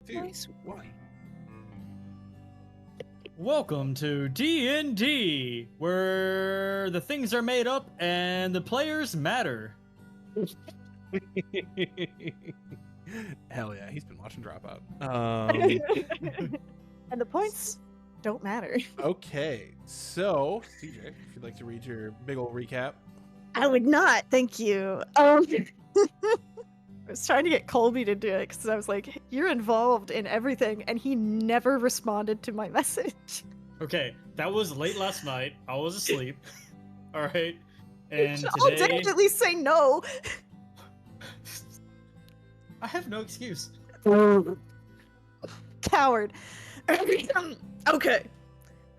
2, 1. Welcome to D&D, where the things are made up and the players matter. Hell yeah, he's been watching Dropout. And the points don't matter. Okay, so CJ, if you'd like to read your big ol' recap. I would not, thank you. I was trying to get Colby to do it because I was like, you're involved in everything, and he never responded to my message. Okay, that was late last night. I was asleep. All right, and I'll today definitely say no. I have no excuse. Coward. Okay,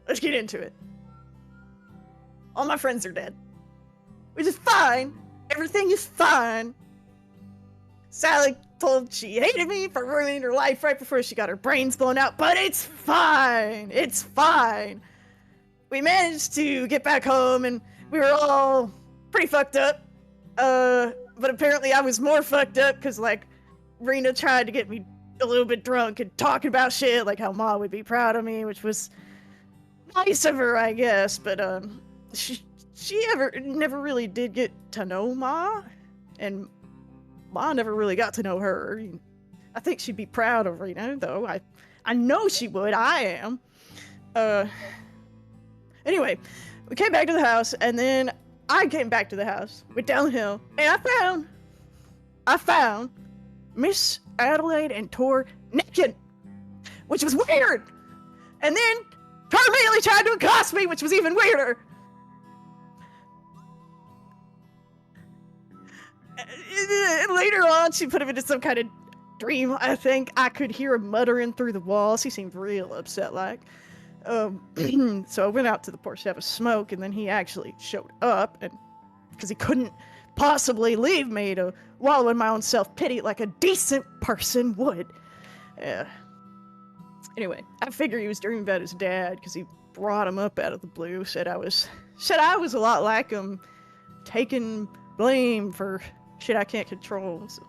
let's get into it. All my friends are dead, which is fine. Everything is fine. Sally told she hated me for ruining her life right before she got her brains blown out, but it's fine. It's fine. We managed to get back home, and we were all pretty fucked up. But apparently I was more fucked up because, like, Rena tried to get me a little bit drunk and talking about shit, like how Ma would be proud of me, which was nice of her, I guess. But she never really did get to know Ma, and Ma never really got to know her. I think she'd be proud of Rena, though. I know she would. I am. Anyway, we came back to the house, and then I came back to the house, went down the hill, and I found Miss Adelaide and Tor naked, which was weird. And then Tor immediately tried to accost me, which was even weirder. Later on, she put him into some kind of dream, I think. I could hear him muttering through the walls. He seemed real upset, like. So I went out to the porch to have a smoke, and then he actually showed up, and because he couldn't possibly leave me to wallow in my own self-pity like a decent person would. Anyway, I figure he was dreaming about his dad because he brought him up out of the blue, said I was a lot like him, taking blame for shit I can't control. So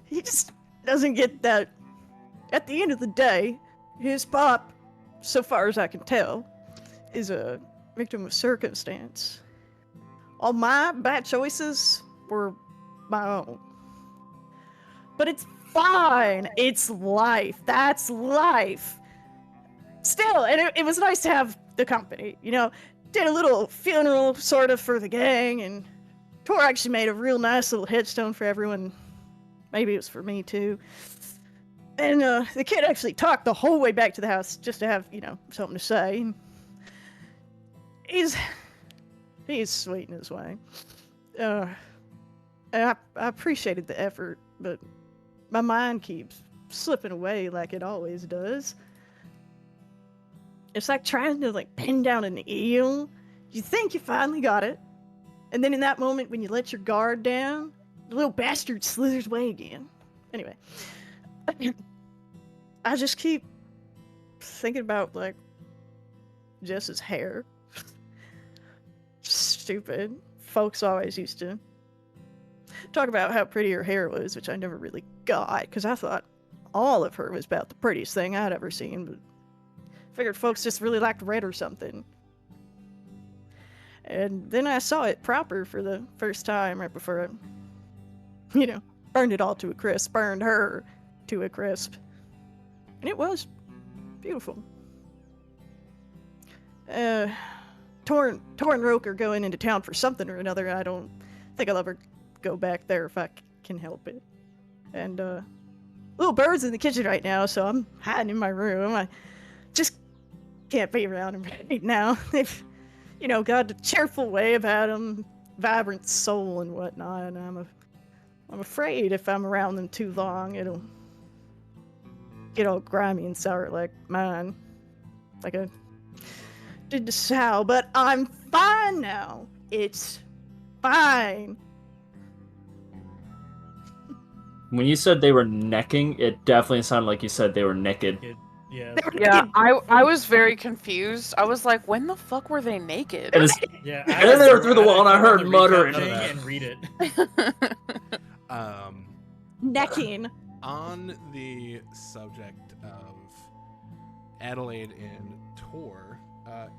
he just doesn't get that. At the end of the day, his pop, so far as I can tell, is a victim of circumstance. All my bad choices were my own. But it's fine. It's life. That's life. Still, and it was nice to have the company, you know. Did a little funeral, sort of, for the gang, and Tor actually made a real nice little headstone for everyone. Maybe it was for me, too. And the kid actually talked the whole way back to the house just to have, you know, something to say. He's sweet in his way. And I appreciated the effort, but my mind keeps slipping away like it always does. It's like trying to, like, pin down an eel. You think you finally got it, and then in that moment when you let your guard down, the little bastard slithers away again. Anyway, I just keep thinking about, like, Jess's hair. Stupid. Folks always used to talk about how pretty her hair was, which I never really got, because I thought all of her was about the prettiest thing I'd ever seen, but figured folks just really liked red or something. And then I saw it proper for the first time right before I, you know, burned it all to a crisp, burned her to a crisp. And it was beautiful. Torn and Roke are going into town for something or another. I don't think I'll ever go back there if I can help it. And little bird's in the kitchen right now, so I'm hiding in my room. I just can't be around them right now. They've, you know, got a cheerful way about them, vibrant soul and whatnot. And I'm afraid if I'm around them too long, it'll get all grimy and sour like mine, like I did to Sal. But I'm fine now. It's fine. When you said they were necking, it definitely sounded like you said they were naked. Yeah. Yeah, I was very confused. I was like, when the fuck were they naked? Yeah. And then they were through the wall, and I heard muttering. And read it. Necking. On the subject of Adelaide and Tor,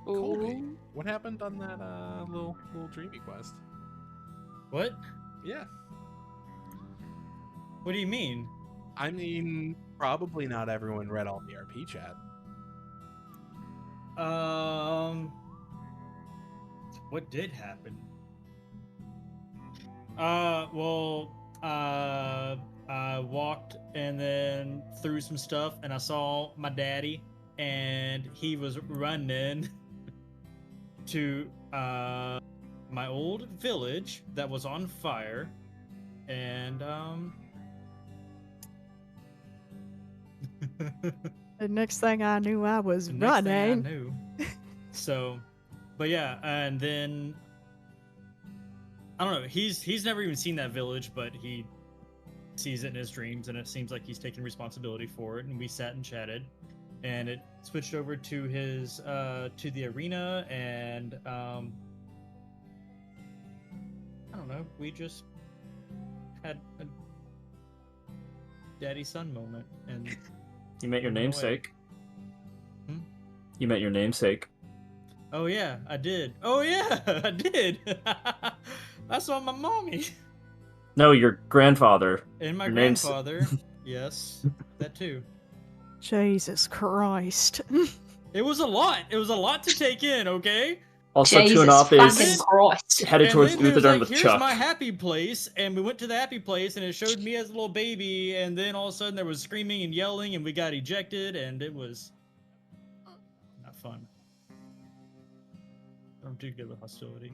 Colby, Ooh. what happened on that little dreamy quest? What? Yeah, What do you mean? I mean, probably not everyone read all the RP chat. What did happen? I walked and then threw some stuff, and I saw my daddy, and he was running to my old village that was on fire, and The next thing I knew, I was the next thing I running. knew. So, but yeah, and then I don't know. He's never even seen that village, but he sees it in his dreams, and it seems like he's taking responsibility for it. And we sat and chatted, and it switched over to his to the arena, and I don't know. We just had a daddy son moment, and You met your No way. namesake. Hmm? You met your namesake. oh yeah, I did. Oh yeah, I did. I saw my mommy No, your grandfather. and my Your name's- grandfather. Yes, that too. Jesus Christ. It was a lot. It was a lot to take in. Okay. Also, Jesus Tunoff fucking is Christ. headed And towards Lindsay was Uthadorn like, with "Here's Chuck. my happy place," and we went to the happy place, and it showed me as a little baby, and then all of a sudden there was screaming and yelling, and we got ejected, and it was not fun. I don't do good with hostility.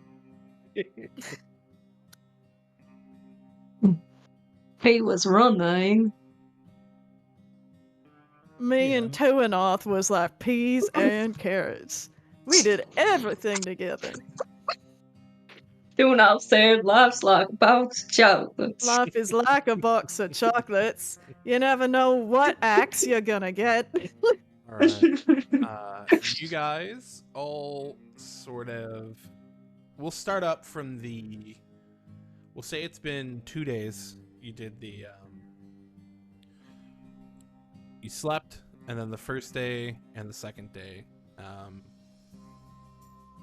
He was running. Me Yeah. and Toanoth was like peas and carrots. We did everything together. Doing outside life's like a box of chocolates. Life is like a box of chocolates. You never know what axe you're gonna get. All right. You guys all sort of. We'll start up from the. We'll say it's been 2 days. You did the. You slept, and then the first day and the second day,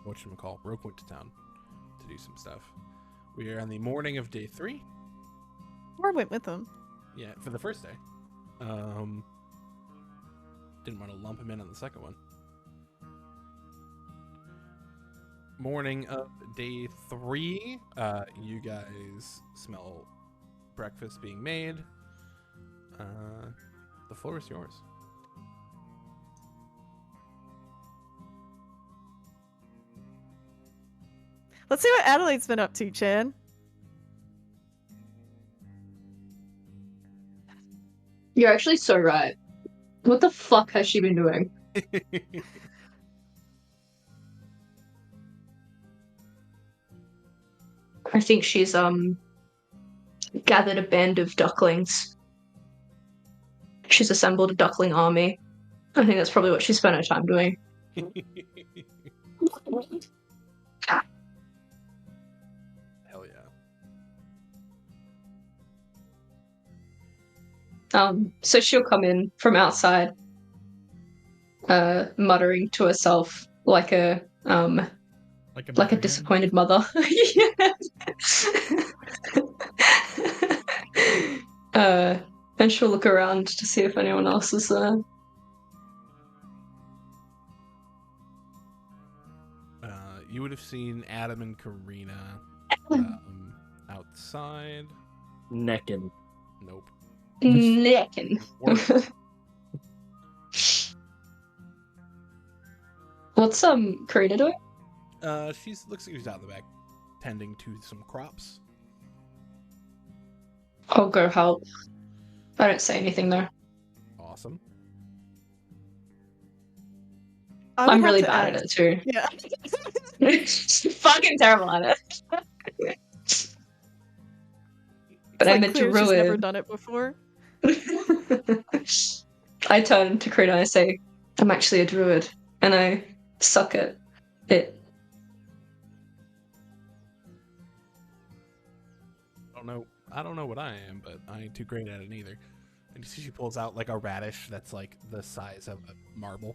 whatchamacall, Roke went to town to do some stuff. We are on the morning of day 3. Or went with them. Yeah, for the first day. Didn't want to lump him in on the second one. Morning of day 3, you guys smell breakfast being made. The floor is yours. Let's see what Adelaide's been up to, Chan. You're actually so right. What the fuck has she been doing? I think she's gathered a band of ducklings. She's assembled a duckling army. I think that's probably what she spent her time doing. Hell yeah. So she'll come in from outside, muttering to herself like a Like a like a mother hen. disappointed mother. And she'll look around to see if anyone else is there. You would have seen Adam and Karina outside. Neckin. Nope. Necking. Work. What's Karina doing? She's looks like she's out in the back, tending to some crops. I'll go help. I don't say anything though. Awesome. I would I'm have really to bad at ask- it too. Yeah. Fucking terrible at it. But It's I'm like a clear she's never druid. done it before. I turn to Karina and I say, I'm actually a druid, and I suck at it. I don't know what I am, but I ain't too great at it either. And you see she pulls out like a radish that's like the size of a marble.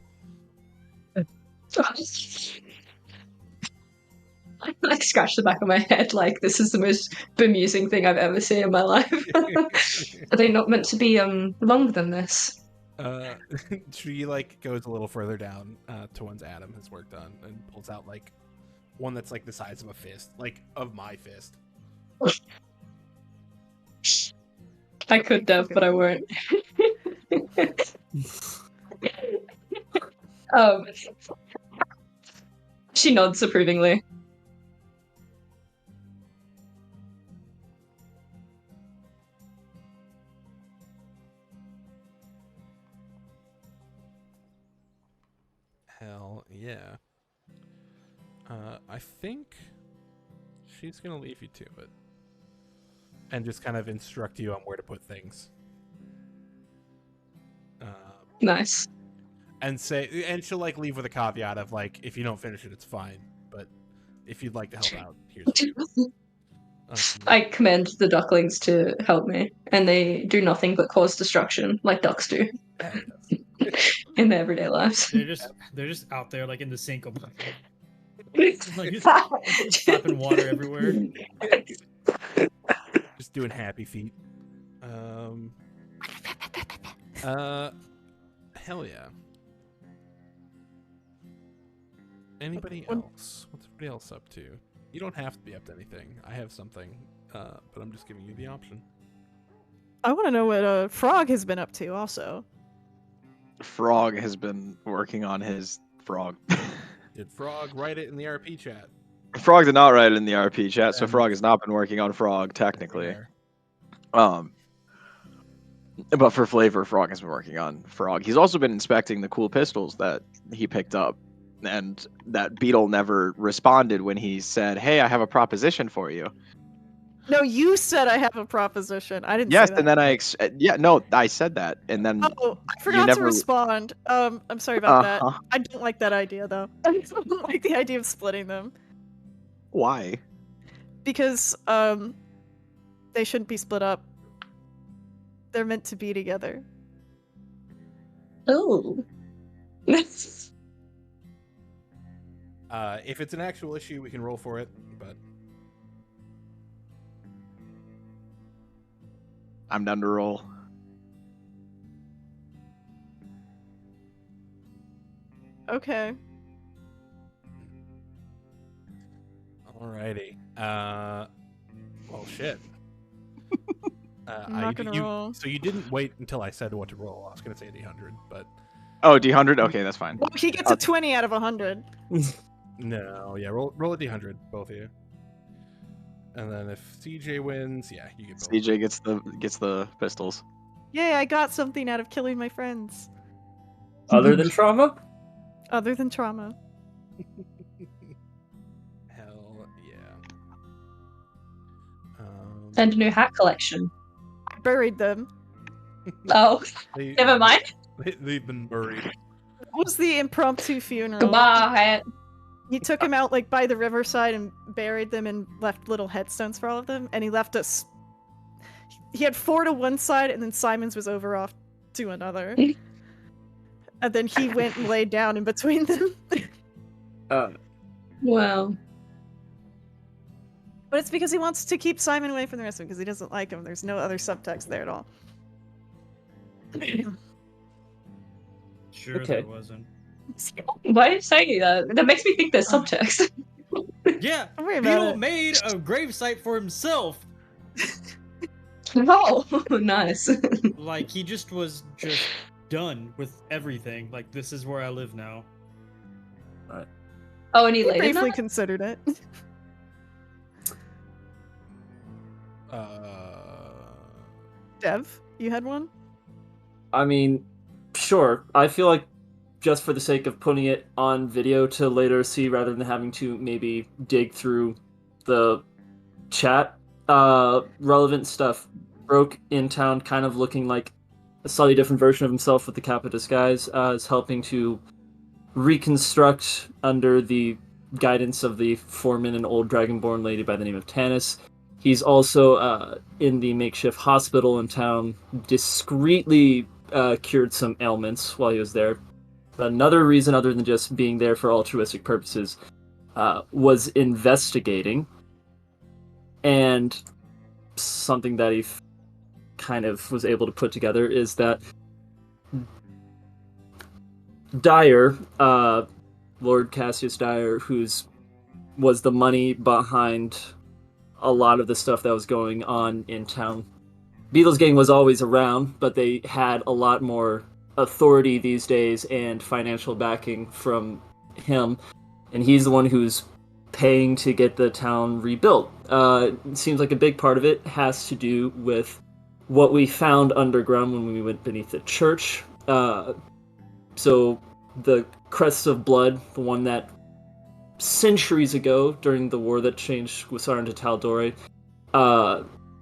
I like scratch the back of my head like this is the most bemusing thing I've ever seen in my life. Are they not meant to be longer than this? She like goes a little further down to ones Adam has worked on and pulls out like one that's like the size of a fist, like of my fist. I could Dev, but I won't. um, she nods approvingly. Hell yeah. I think she's gonna leave you to it. And just kind of instruct you on where to put things. Nice. And she'll like leave with a caveat of like, if you don't finish it, it's fine. But if you'd like to help out, here's what you do. I command the ducklings to help me, and they do nothing but cause destruction, like ducks do in their everyday lives. They're just out there like in the sink, like just slapping water everywhere. Just doing happy feet. Hell yeah. Anybody else? What's everybody else up to? You don't have to be up to anything. I have something, but I'm just giving you the option. I want to know what Frog has been up to also. Frog has been working on his frog. Did Frog write it in the RP chat? Frog did not write it in the RP chat, so And- Frog has not been working on Frog technically. There. But for flavor, Frog has been working on Frog. He's also been inspecting the cool pistols that he picked up, and that Beetle never responded when he said, "Hey, I have a proposition for you." No, you said I have a proposition. I didn't Yes, say that. and then I said that, and then Oh, I forgot to never- respond. I'm sorry about that. Uh-huh. I don't like that idea though. I don't like the idea of splitting them Why? because they shouldn't be split up. They're meant to be together. Oh. If it's an actual issue, we can roll for it, but I'm down to roll. Okay. alrighty. Well, shit. I'm not gonna roll. So you didn't wait until I said what to roll. I was gonna say D100, but Oh, D100? Okay, that's fine. Well, he gets a 20 out of 100. no. Yeah, roll a D100, both of you. And then if CJ wins, yeah, you get both. CJ gets the pistols. Yay, I got something out of killing my friends. Other than trauma? Other than trauma. Hell yeah. And a new hat collection. I buried them. Oh, they- never mind. They've been buried. That was the impromptu funeral. Goodbye, hat. He took them out like by the riverside and buried them and left little headstones for all of them. And he left us. He had 4 to one side, and then Simon's was over off to another. And then he went and laid down in between them. Wow. But it's because he wants to keep Simon away from the rest of them because he doesn't like him. There's no other subtext there at all. Sure, Okay. there wasn't. Why are you saying that? That makes me think there's subtext. Yeah, Don't worry about Beetle it. made a gravesite for himself. Oh, nice. Like he just was done with everything. Like this is where I live now. Oh, and he He laid in briefly that? considered it. Dev, you had one? I mean, sure. I feel like just for the sake of putting it on video to later see rather than having to maybe dig through the chat, relevant stuff. Broke in town kind of looking like a slightly different version of himself with the cap of disguise, is helping to reconstruct under the guidance of the foreman, an old dragonborn lady by the name of Tanis, He's also in the makeshift hospital in town, discreetly cured some ailments while he was there. Another reason, other than just being there for altruistic purposes, was investigating. And something that he kind of was able to put together is that Dyer, Lord Cassius Dyer, was the money behind a lot of the stuff that was going on in town. Beetle's gang was always around, but they had a lot more authority these days and financial backing from him, and he's the one who's paying to get the town rebuilt. It seems like a big part of it has to do with what we found underground when we went beneath the church. So the Crest of Blood, the one that centuries ago, during the war that changed Guisar into Tal'Dorei,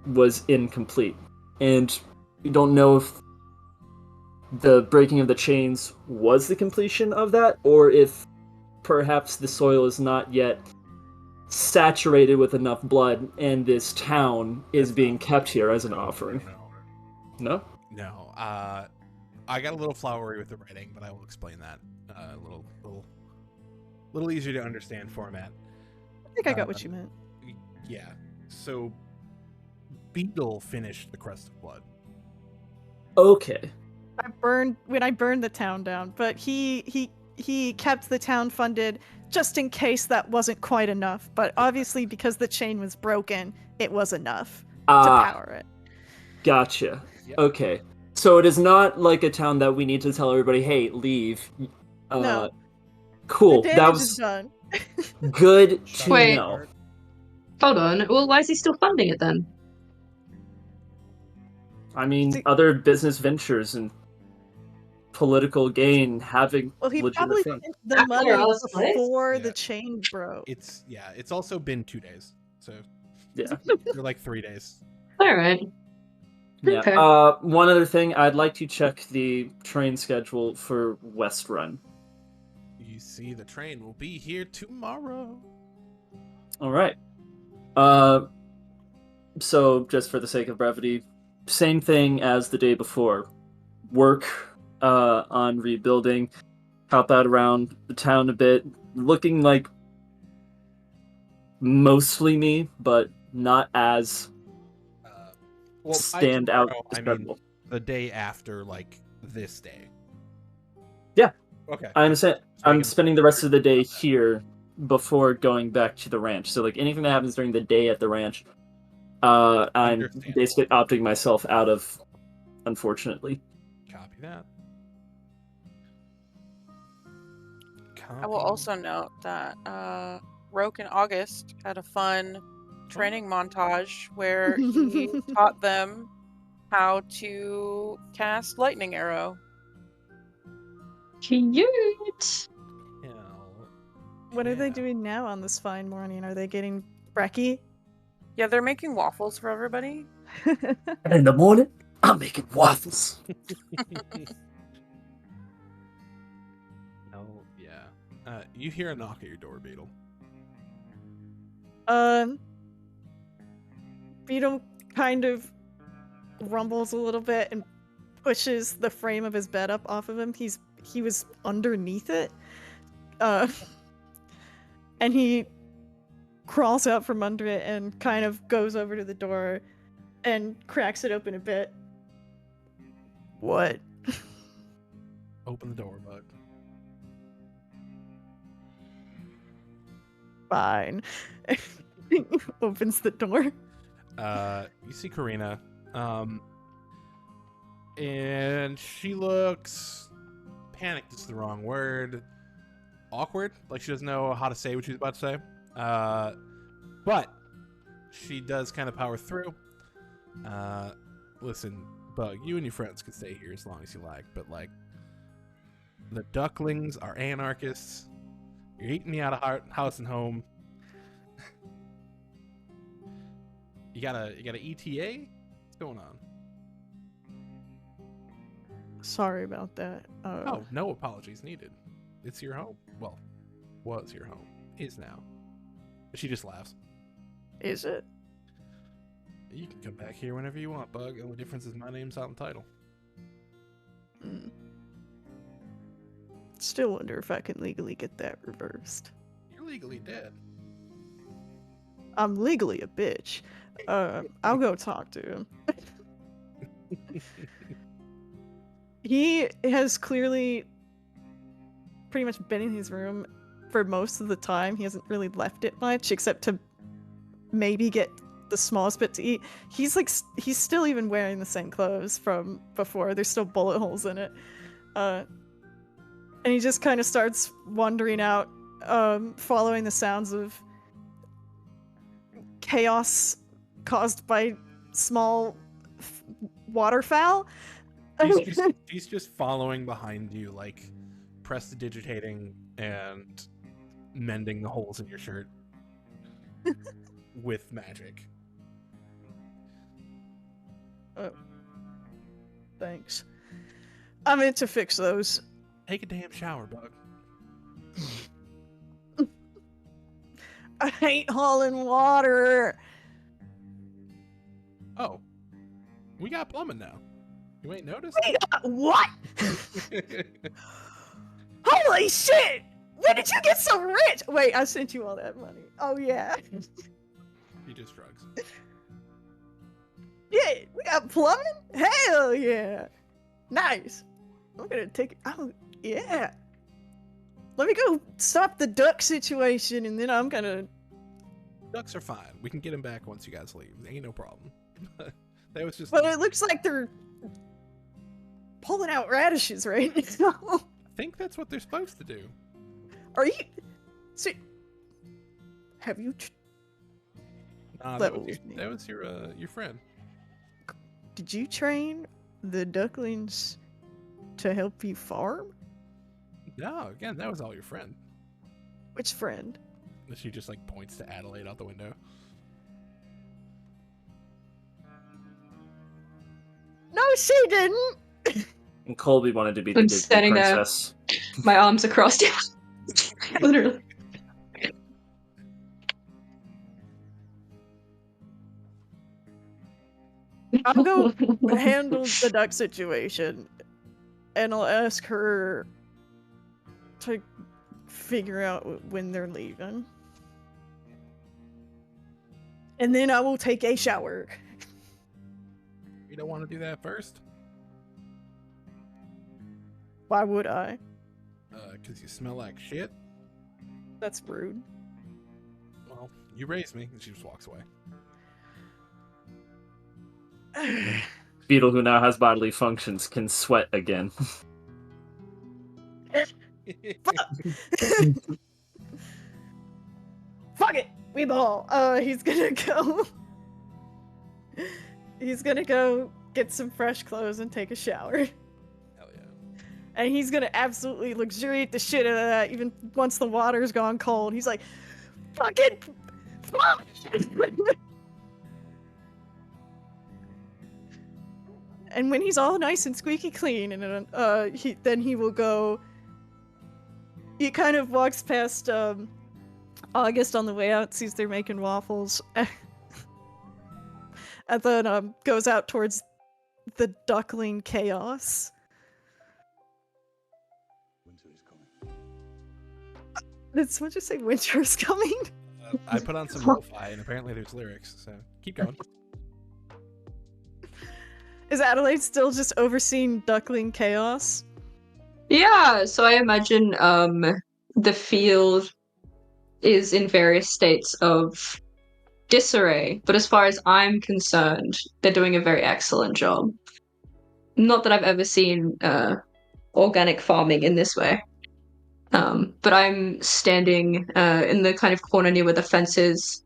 was incomplete. And we don't know if the breaking of the chains was the completion of that, or if perhaps the soil is not yet saturated with enough blood, and this town is being kept here as an offering. No? No. I got a little flowery with the writing, but I will explain that. A little easier to understand format. I think I got what you meant. Yeah. So, Beetle finished the Crest of Blood. Okay. When I burned the town down, but he kept the town funded just in case that wasn't quite enough. But obviously, because the chain was broken, it was enough to power it. Gotcha. Yep. Okay. So it is not like a town that we need to tell everybody, hey, leave. No. Cool. The That damage is was done. good to Wait. know. Hold on. Well, why is he still funding it then? I mean, other business ventures and political gain having Well, he legitimate probably funds. spent the After money all this place? before Yeah. the chain broke. It's also been 2 days. So, Yeah. they're like 3 days. All right. Yeah. Okay. One other thing, I'd like to check the train schedule for West Run. You see, the train will be here tomorrow. All right. So just for the sake of brevity, same thing as the day before. Work on rebuilding, hop out around the town a bit, looking like mostly me, but not as By stand out tomorrow, as I mean credible. the day after, like this day. Yeah. Okay. I understand. So I'm spending the rest of the day here before going back to the ranch. So like anything that happens during the day at the ranch, I'm Understand. basically opting myself out of, unfortunately. Copy that. I will also note that Roke and August had a fun training montage where he taught them how to cast lightning arrow. Cute. What are they Yeah. doing now on this fine morning? Are they getting brekkie? Yeah, they're making waffles for everybody. And in the morning, I'm making waffles. Oh, yeah. You hear a knock at your door, Beetle. Beetle kind of rumbles a little bit and pushes the frame of his bed up off of him. He was underneath it. And he crawls out from under it and kind of goes over to the door and cracks it open a bit. What? Open the door, bud. Fine. Opens the door. You see Karina. And she looks panicked is the wrong word. Awkward, like she doesn't know how to say what she's about to say. But she does kind of power through. Listen, Bug, you and your friends can stay here as long as you like, but like the ducklings are anarchists. You're eating me out of house and home. You got a ETA? What's going on? Sorry about that. Oh, no apologies needed. It's your home. Well, was your home. Is now. She just laughs. Is it? You can come back here whenever you want, Bug. The only difference is my name's on the title. Still wonder if I can legally get that reversed. You're legally dead. I'm legally a bitch. I'll go talk to him. He has clearly pretty much been in his room for most of the time. He hasn't really left it much, except to maybe get the smallest bit to eat. He's still even wearing the same clothes from before. There's still bullet holes in it. And he just kind of starts wandering out, following the sounds of chaos caused by small waterfowl. He's just following behind you, like prestidigitating and mending the holes in your shirt with magic. Thanks. I meant to fix those. Take a damn shower, Bug. I hate hauling water. Oh, we got plumbing now. You ain't noticed? What? Holy shit! When did you get so rich? Wait, I sent you all that money. Oh yeah. He just drugs. Yeah, we got plumbing? Hell yeah. Nice. I'm gonna take it. Oh, yeah. Let me go stop the duck situation, and then I'm gonna... Ducks are fine. We can get them back once you guys leave. Ain't no problem. That was just... But it looks like they're pulling out radishes right now. I think that's what they're supposed to do. Are you... So... Have you... Nah, That that was your friend. Did you train the ducklings to help you farm? No, again, that was all your friend. Which friend? She just like points to Adelaide out the window. No, she didn't. And Colby wanted to be the I'm Disney standing there. princess. My arms are crossed. Literally. I'll go handle the duck situation, and I'll ask her to figure out when they're leaving. And then I will take a shower. You don't want to do that first? Why would I? Because you smell like shit? That's rude. Well, you raised me. And she just walks away. Beetle, who now has bodily functions, can sweat again. Fuck it! We ball. He's gonna go. He's gonna go get some fresh clothes and take a shower. Hell yeah. And he's gonna absolutely luxuriate the shit out of that, even once the water's gone cold. He's like, fucking fuck! And when he's all nice and squeaky clean, and then he will go. He kind of walks past August on the way out, sees they're making waffles, and then goes out towards the duckling chaos. Winter is coming. Did someone just say winter is coming? I put on some lo-fi, and apparently there's lyrics, so keep going. Is Adelaide still just overseeing duckling chaos? Yeah, so I imagine the field is in various states of disarray, but as far as I'm concerned, they're doing a very excellent job. Not that I've ever seen organic farming in this way. But I'm standing in the kind of corner near where the fence is,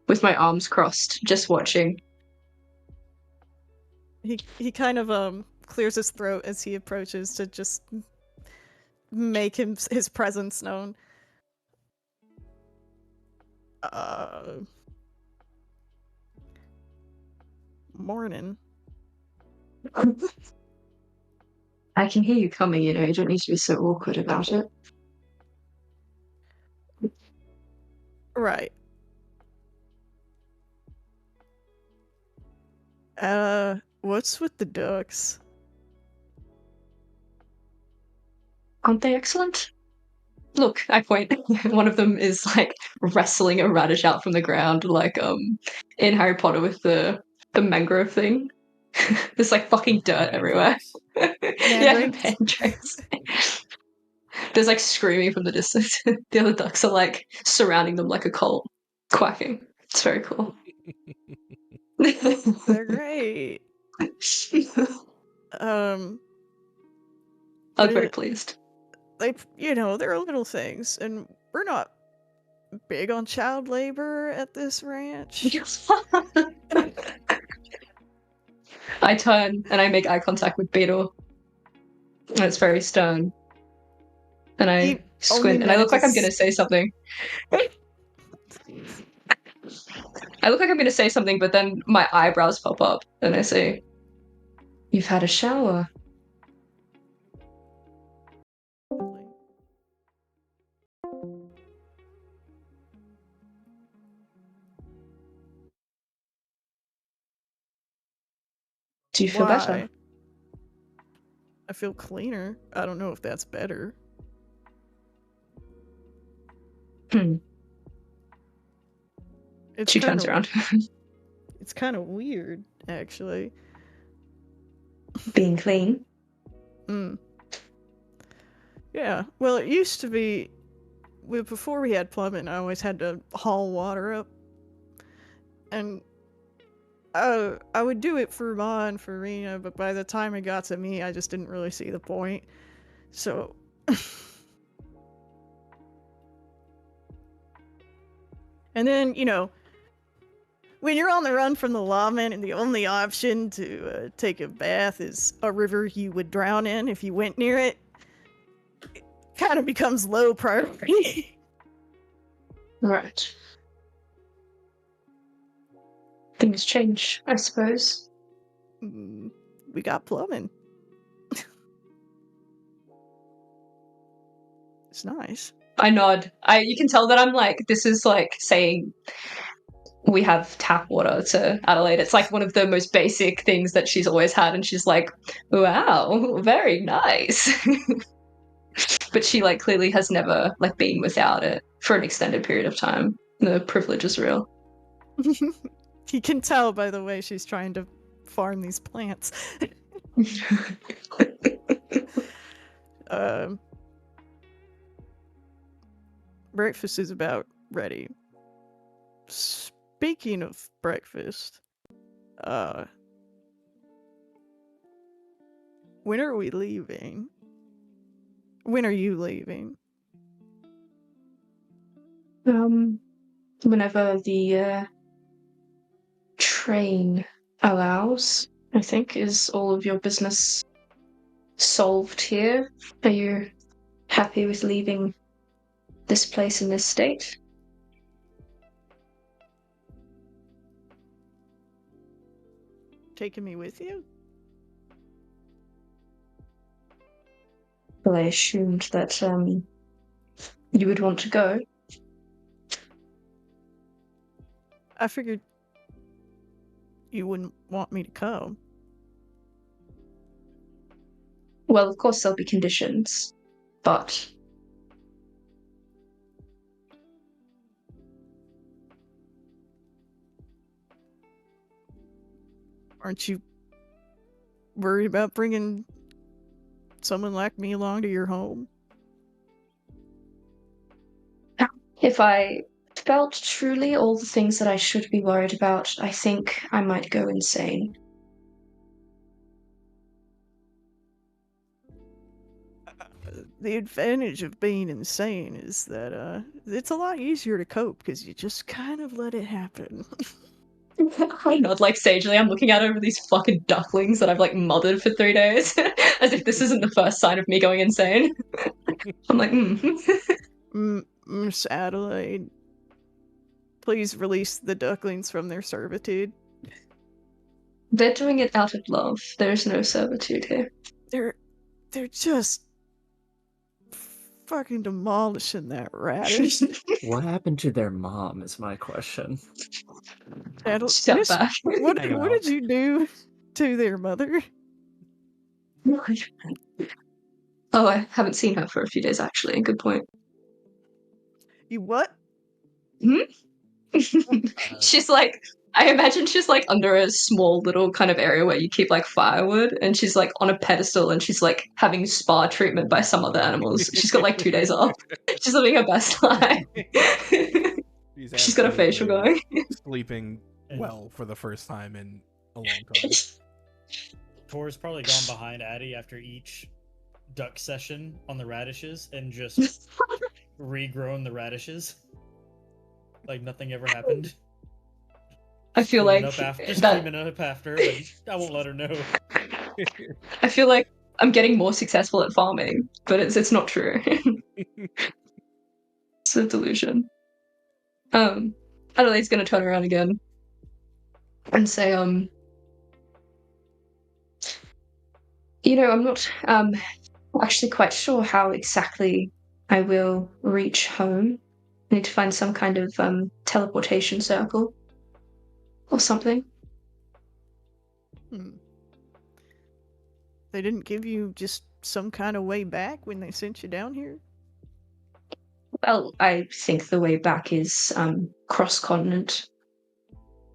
with my arms crossed, just watching. He kind of clears his throat as he approaches to just make his presence known. Morning. I can hear you coming, you know, you don't need to be so awkward about it. Right. What's with the ducks? Aren't they excellent? Look, I point. One of them is like wrestling a radish out from the ground, like in Harry Potter with the mangrove thing. There's like fucking dirt everywhere. Yeah, Mandrakes? mandrakes. There's like screaming from the distance. The other ducks are like surrounding them like a cult, quacking. It's very cool. They're great. I'm But very pleased. they're little things, and we're not big on child labor at this ranch. I turn and I make eye contact with Beetle. And it's very stern. And I He squint and I look like I'm going to say something. I look like I'm going to say something, but then my eyebrows pop up and I say, "You've had a shower." Do you feel better? Why? I feel cleaner. I don't know if that's better. She turns around. It's kind of weird, actually. Being clean. Yeah. Well, it used to be, before we had plumbing, I always had to haul water up. And I would do it for Ma and for Rena, but by the time it got to me, I just didn't really see the point. So... And then, when you're on the run from the lawman and the only option to take a bath is a river you would drown in if you went near it, it kind of becomes low priority. Right. Things change, I suppose. We got plumbing. It's nice. I nod. You can tell that I'm like, this is like saying we have tap water to Adelaide. It's like one of the most basic things that she's always had, and she's like, wow, very nice. But she like clearly has never like been without it for an extended period of time. The privilege is real. You can tell by the way she's trying to farm these plants. Breakfast is about ready. Speaking of breakfast, when are we leaving? When are you leaving? Whenever the train allows, I think. Is all of your business solved here? Are you happy with leaving this place in this state? Taking me with you? Well, I assumed that you would want to go. I figured you wouldn't want me to come. Well, of course there'll be conditions, but... Aren't you worried about bringing someone like me along to your home? If I felt truly all the things that I should be worried about, I think I might go insane. The advantage of being insane is that it's a lot easier to cope because you just kind of let it happen. I nod like sagely. I'm looking out over these fucking ducklings that I've like mothered for 3 days, as if this isn't the first sign of me going insane. I'm like, Miss Adelaide, please release the ducklings from their servitude. They're doing it out of love. There's no servitude here. They're just fucking demolishing that radish. What happened to their mom is my question. Step back. What Hanging what out. did you do to their mother? Oh, I haven't seen her for a few days, actually. Good point. You what? She's like, I imagine she's like under a small little kind of area where you keep like firewood, and she's like on a pedestal, and she's like having spa treatment by some other animals. She's got like 2 days off. She's living her best life. She's got a facial going. Sleeping well for the first time in a long time. Tor's probably gone behind Addie after each duck session on the radishes and just regrown the radishes. Like nothing ever happened. I feel Cleaning like up after, just that. cleaning up after, but I won't let her know. I feel like I'm getting more successful at farming, but it's not true. It's a delusion. Adelaide's gonna turn around again and say, you know, I'm not actually quite sure how exactly I will reach home. I need to find some kind of teleportation circle or something. They didn't give you just some kind of way back when they sent you down here? Well, I think the way back is cross-continent.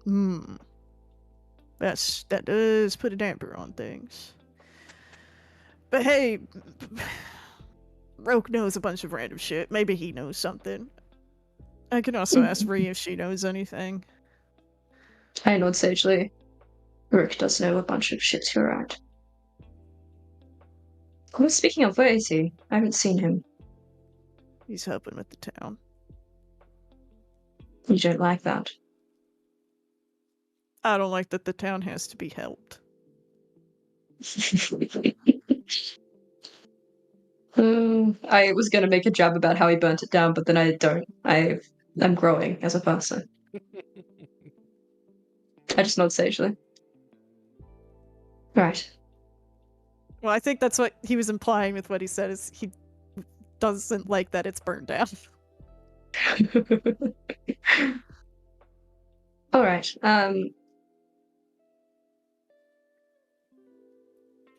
That does put a damper on things. But hey, Roke knows a bunch of random shit. Maybe he knows something. I can also ask Rhea if she knows anything. I nod sagely. Rook does know a bunch of shit, you're right. Oh, speaking of, where is he? I haven't seen him. He's helping with the town. You don't like that? I don't like that the town has to be helped. I was going to make a jab about how he burnt it down, but then I don't. I'm growing as a person. I just nod sagely. Right. Well, I think that's what he was implying with what he said, is he doesn't like that it's burned down. All right.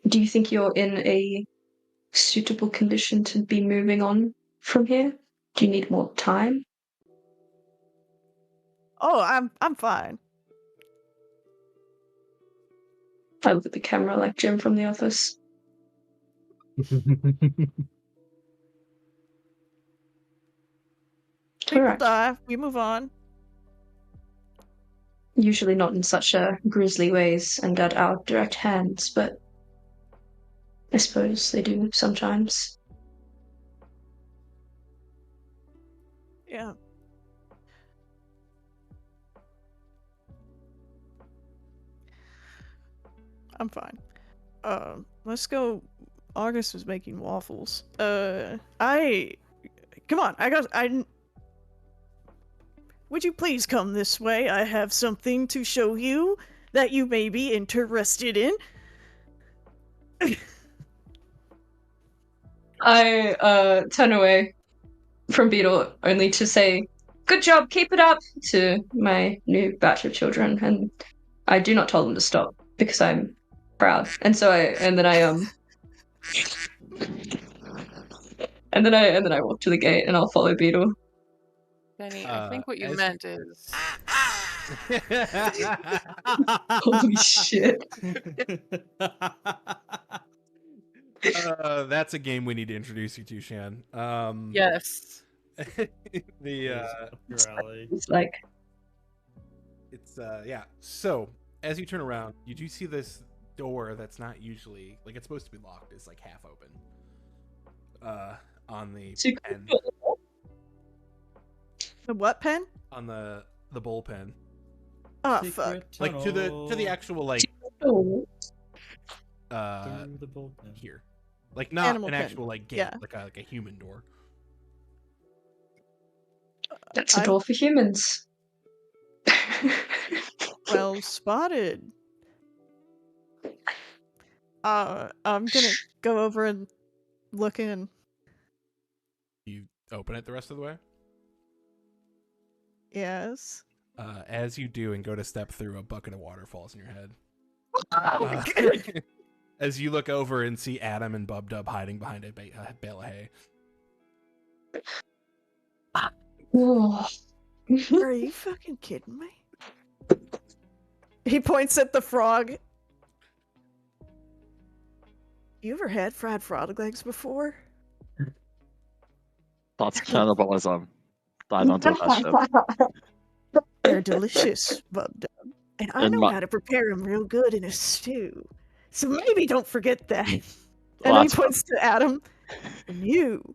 Do you think you're in a suitable condition to be moving on from here? Do you need more time? Oh, I'm fine. I look at the camera like Jim from The Office. People die. We move on. Usually not in such grisly ways and at our direct hands, but I suppose they do sometimes. Yeah. I'm fine. Let's go. August was making waffles. Come on. Would you please come this way? I have something to show you that you may be interested in. I turn away from Beetle only to say, "Good job, keep it up," to my new batch of children, and I do not tell them to stop because I'm proud. And so then I walk to the gate and I'll follow Beetle. Benny, I think what you meant is Holy shit. That's a game we need to introduce you to, Shan. yes. It's like, yeah. So as you turn around, you do see this door that's not usually, like, it's supposed to be locked. It's like half open. On the pen. The what pen? On the bullpen. Oh, fuck. Like to the actual, like, the here, like not Animal an pen. actual, like, gate, Yeah. like a human door. that's a door for humans. Well spotted. I'm gonna go over and look in. open it the rest of the way. Yes. As you do and go to step through, a bucket of water falls in your head. Oh, As you look over and see Adam and Bub Dub hiding behind a bale of hay. are you fucking kidding me? He points at the frog. You ever had fried frog legs before? That's cannibalism. I don't do that shit. They're delicious, Bub Dub. And I And know my- how to prepare them real good in a stew. So maybe don't forget that. And Well, then he that's points to Adam. And you.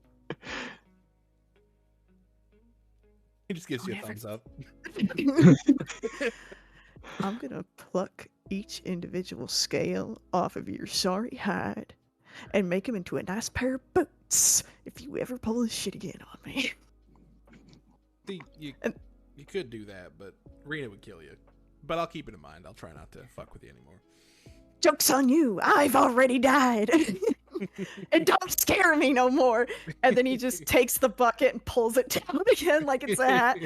He just gives you a Don't thumbs up. I'm gonna pluck each individual scale off of your sorry hide and make them into a nice pair of boots if you ever pull this shit again on me. See, you could do that, but Rena would kill you. But I'll keep it in mind. I'll try not to fuck with you anymore. Joke's on you. I've already died. And don't scare me no more. And then he just takes the bucket and pulls it down again like it's a hat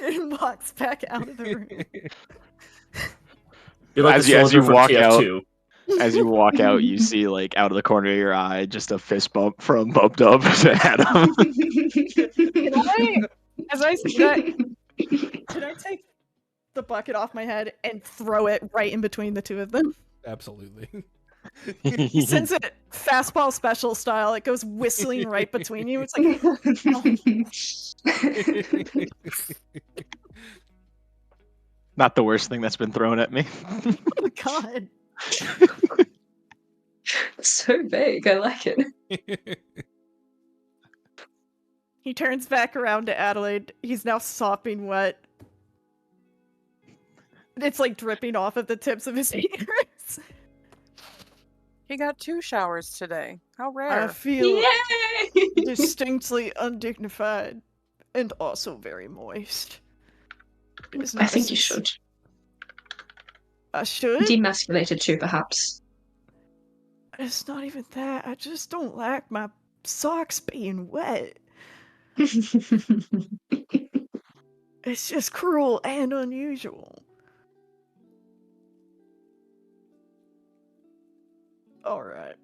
and walks back out of the room. You're like As the you- as soldier you from walk out- TF2. As you walk out, you see, like, out of the corner of your eye, just a fist bump from Bub Dub to Adam. Should I take the bucket off my head and throw it right in between the two of them? Absolutely. He sends it fastball special style. It goes whistling right between you. It's like, Not the worst thing that's been thrown at me. oh my god. So vague. I like it. He turns back around to Adelaide. He's now sopping wet. It's like dripping off of the tips of his ears. He got 2 showers today. How I rare. feel Yay! distinctly undignified and also very moist. It is I not think you as- should. I should? Demasculated too, perhaps. It's not even that. I just don't like my socks being wet. It's just cruel and unusual. Alright.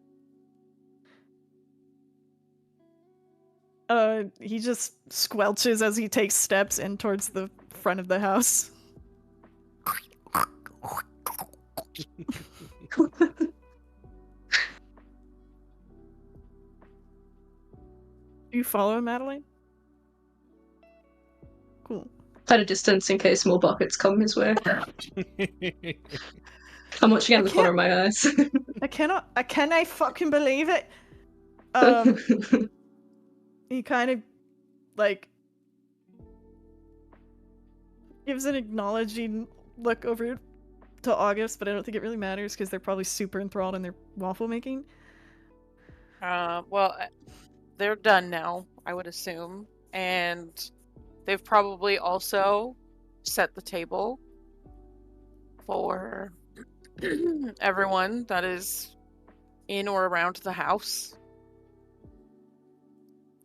He just squelches as he takes steps in towards the front of the house. Do you follow him, Madeline? Cool. At a distance in case more buckets come his way. I'm watching out of the corner of my eyes. Can I fucking believe it? He kind of, like, gives an acknowledging look over to August, but I don't think it really matters because they're probably super enthralled in their waffle making. Well, they're done now, I would assume. And they've probably also set the table for everyone that is in or around the house.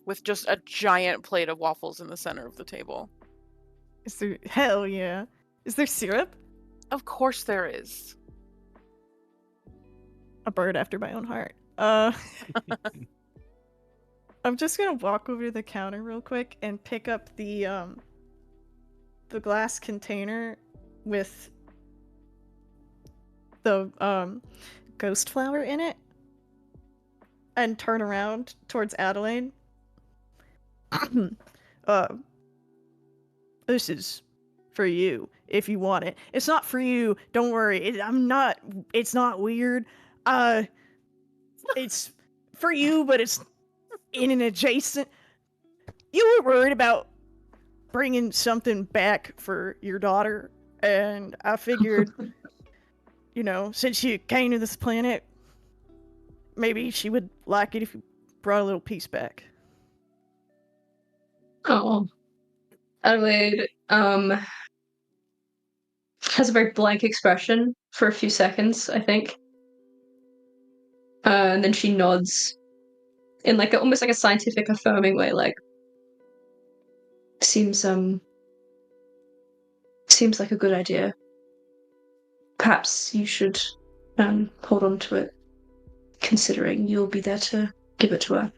With just a giant plate of waffles in the center of the table. Is there... Hell yeah. Is there syrup? Of course there is. A bird after my own heart. I'm just gonna walk over to the counter real quick and pick up the glass container with the ghost flower in it and turn around towards Adelaide. This is for you if you want it. It's not for you. Don't worry. It's not weird. It's for you, but it's in an adjacent. You were worried about bringing something back for your daughter, and I figured, you know, since you came to this planet, maybe she would like it if you brought a little piece back. Oh. Adelaide, has a very blank expression for a few seconds, I think. And then she nods in like almost like a scientific affirming way, like, seems like a good idea. Perhaps you should hold on to it, considering you'll be there to give it to her.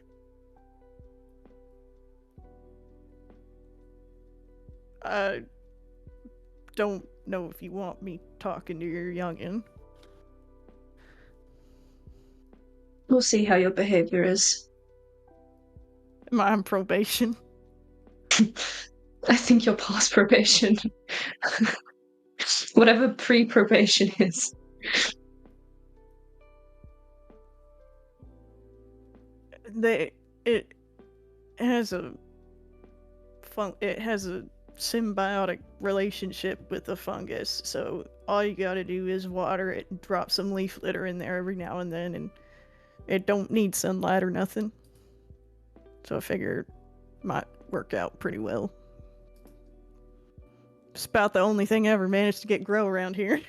I don't know if you want me talking to your youngin'. We'll see how your behavior is. Am I on probation? I think you're past probation. Whatever pre-probation is. It has a symbiotic relationship with the fungus, so all you gotta do is water it and drop some leaf litter in there every now and then, and it don't need sunlight or nothing. So I figure it might work out pretty well. It's about the only thing I ever managed to get grow around here.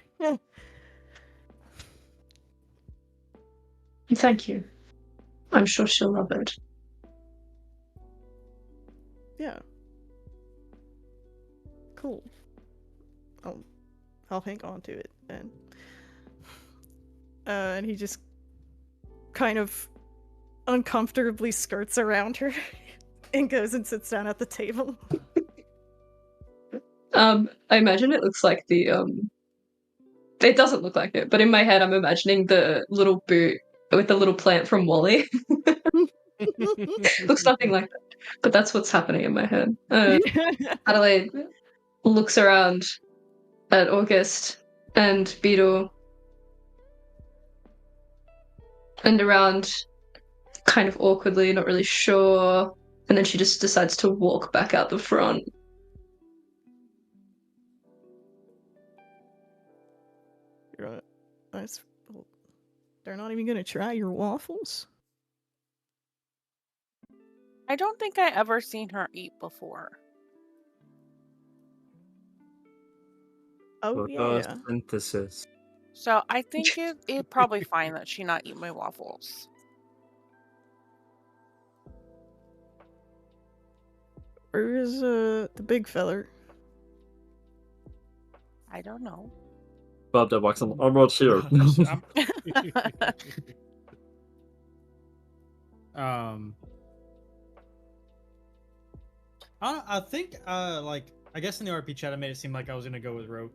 Thank you. I'm sure she'll love it. Yeah. Cool. I'll hang on to it then. And he just kind of uncomfortably skirts around her and goes and sits down at the table. I imagine it looks like the it doesn't look like it, but in my head I'm imagining the little boot with the little plant from Wall-E. Looks nothing like that, but that's what's happening in my head. Adelaide looks around at August and Beetle and around kind of awkwardly, not really sure, and then she just decides to walk back out the front. They're not even gonna try your waffles? I don't think I ever seen her eat before. Oh yeah. Photosynthesis. So I think it's probably fine that she not eat my waffles. Where is the big feller? I don't know. Bob Dub walks on. I'm right here. I think like I guess in the RP chat I made it seem like I was gonna go with Rogue.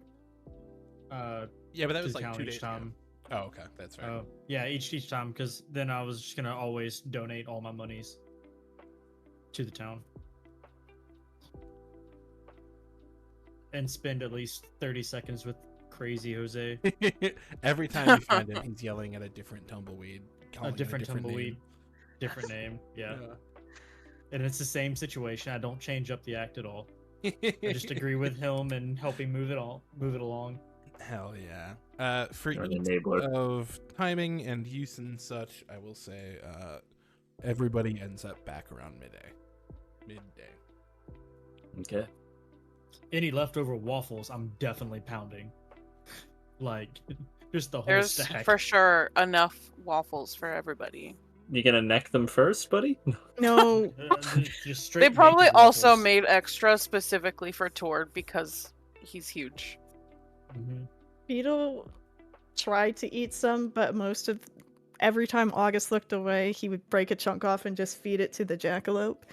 Yeah, but that to was like town 2 each days time. ago. Oh, okay, that's right. Yeah, each time, because then I was just gonna always donate all my monies to the town and spend at least 30 seconds with crazy Jose. Every time you find him, he's yelling at a different tumbleweed. A different tumbleweed, different name. Yeah. And it's the same situation. I don't change up the act at all. I just agree with him and help him move it along. Hell yeah. For ease of timing and use and such, I will say everybody ends up back around midday. Okay. Any leftover waffles, I'm definitely pounding. Like, just the whole There's stack. for sure enough waffles for everybody. You gonna neck them first, buddy? No. Just straight They probably naked also waffles. made extra specifically for Tord because he's huge. Mm-hmm. Beetle tried to eat some, but every time August looked away, he would break a chunk off and just feed it to the jackalope.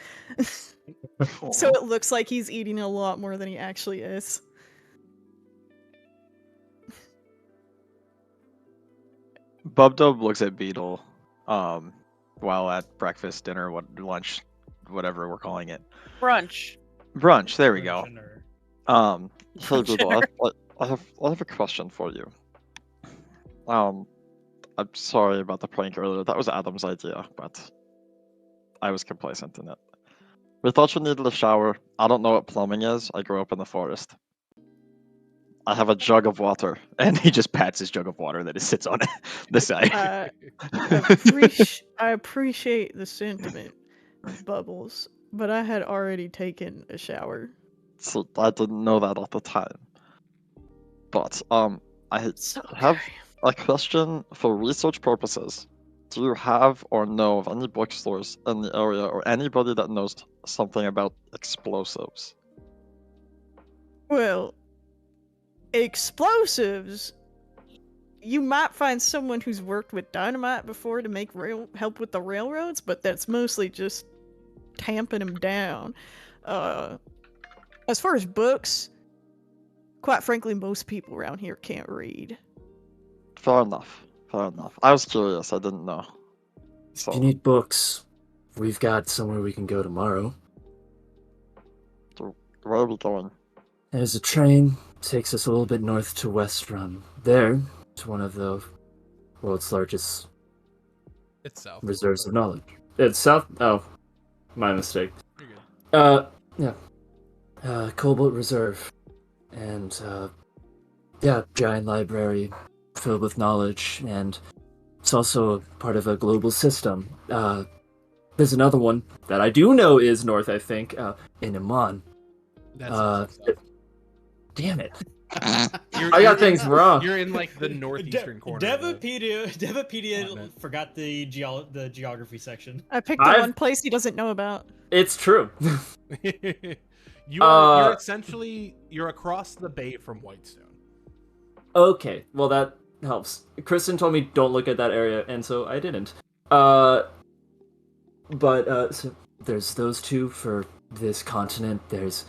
So it looks like he's eating a lot more than he actually is. Bub Dub looks at Beetle while at breakfast, dinner, lunch, whatever we're calling it. Brunch. Brunch, there we go. Hey Beetle, Dinner. I have a question for you. I'm sorry about the prank earlier. That was Adam's idea, but I was complacent in it. We thought you needed a shower. I don't know what plumbing is. I grew up in the forest. I have a jug of water, and he just pats his jug of water that he sits on the side. I appreciate the sentiment, Bubbles, but I had already taken a shower. So I didn't know that at the time. But I have a question for research purposes. Do you have or know of any bookstores in the area or anybody that knows something about explosives. Well, explosives. You might find someone who's worked with dynamite before to make help with the railroads, but that's mostly just tamping them down. As far as books, quite frankly, most people around here can't read. Fair enough. Fair enough. I was curious. I didn't know. If you need books, we've got somewhere we can go tomorrow. Where are we going? There's a train, takes us a little bit north to west from there to one of the world's largest It's south. reserves of knowledge. It's south? Oh, my mistake. You're good. Yeah. Cobalt Reserve. And, giant library filled with knowledge, and it's also part of a global system. There's another one that I do know is north, I think, in Iman. That's also south. Damn it. You're I got in- things wrong. You're in like the northeastern corner. of the Devapedia continent. forgot the geography section. I picked the one place he doesn't know about. It's true. You're essentially across the bay from Whitestone. Okay, well that helps. Kristen told me don't look at that area, and so I didn't. So there's those two for this continent. There's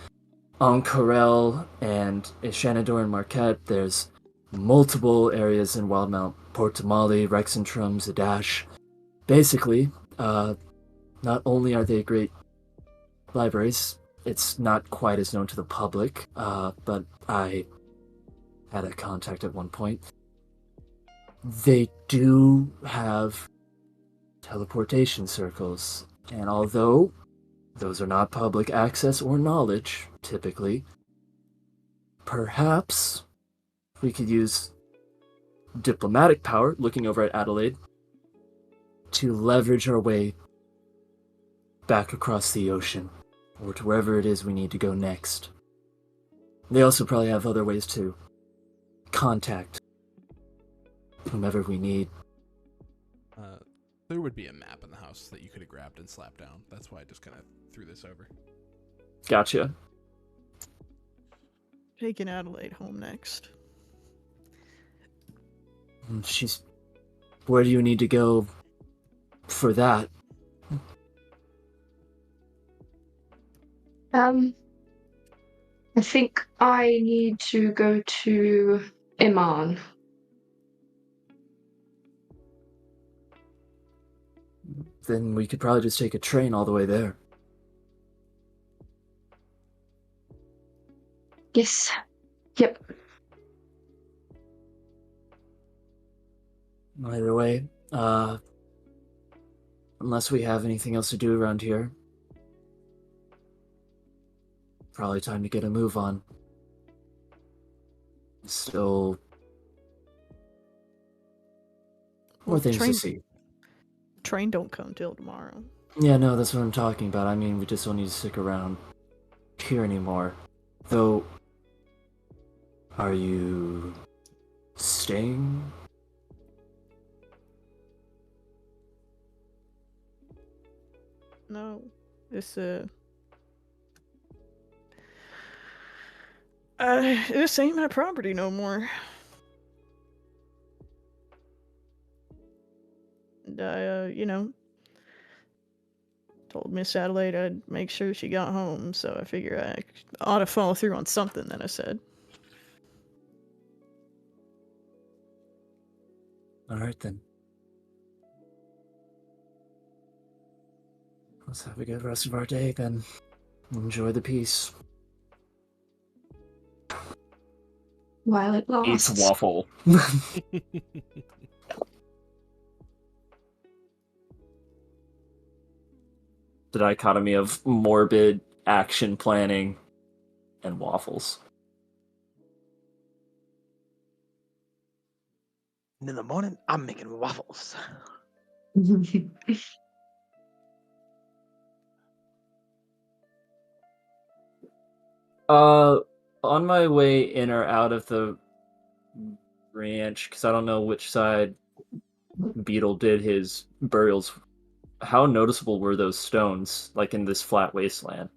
Ankarel and Shanador and Marquette. There's multiple areas in Wildemount, Port Tamale, Rexentrum, Zadash. Basically, not only are they great libraries, it's not quite as known to the public, but I had a contact at one point. They do have teleportation circles, and although those are not public access or knowledge, typically, perhaps we could use diplomatic power, looking over at Adelaide, to leverage our way back across the ocean, or to wherever it is we need to go next. They also probably have other ways to contact whomever we need. There would be a map in the house that you could have grabbed and slapped down. That's why I just kind of threw this over. Gotcha. Taking Adelaide home next. Where do you need to go for that? I think I need to go to Iman. Then we could probably just take a train all the way there. Yes. Yep. Either way, unless we have anything else to do around here, probably time to get a move on. Still more things to see. Train don't come till tomorrow. Yeah, no, that's what I'm talking about. I mean, we just don't need to stick around here anymore. Though, are you staying? No, this ain't my property no more. And I, told Miss Adelaide I'd make sure she got home, so I figure I ought to follow through on something that I said. Alright then. Let's have a good rest of our day then. Enjoy the peace. While it lasts. Eats waffle. The dichotomy of morbid action planning and waffles. And in the morning, I'm making waffles. On my way in or out of the ranch, because I don't know which side Beetle did his burials how noticeable were those stones, like in this flat wasteland?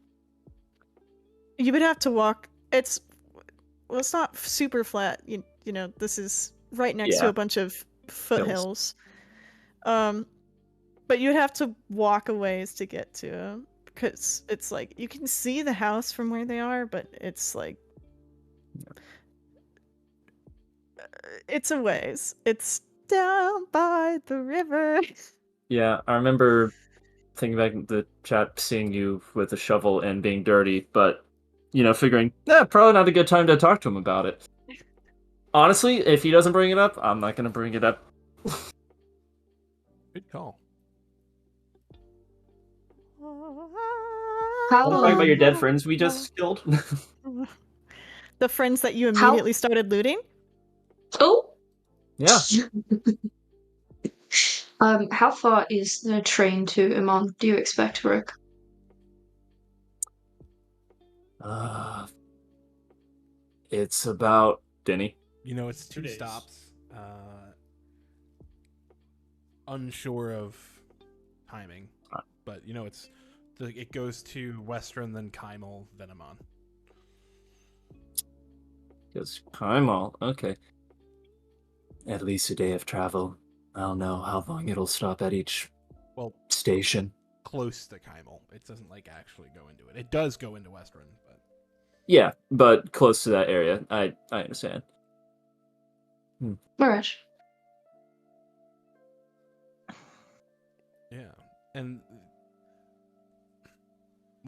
You would have to walk. It's not super flat. You know, this is right next to Yeah. a bunch of foothills. But you'd have to walk a ways to get to them, because it's like you can see the house from where they are, but it's like it's a ways. It's down by the river. Yeah, I remember thinking back in the chat, seeing you with a shovel and being dirty, but, figuring, probably not a good time to talk to him about it. Honestly, if he doesn't bring it up, I'm not going to bring it up. Good call. I'm talking about your dead friends we just killed. The friends that you immediately started looting? Oh! Yeah. How far is the train to Iman, do you expect, Rook? It's about Denny. It's 2 2 days. stops. Unsure of timing, but it goes to Western, then Kymel, then Amon. Goes Primal. Okay. At least a day of travel. I don't know how long it'll stop at each station. Close to Kymel. It doesn't actually go into it. It does go into Western, but Yeah, but close to that area. I understand. Alright. yeah. And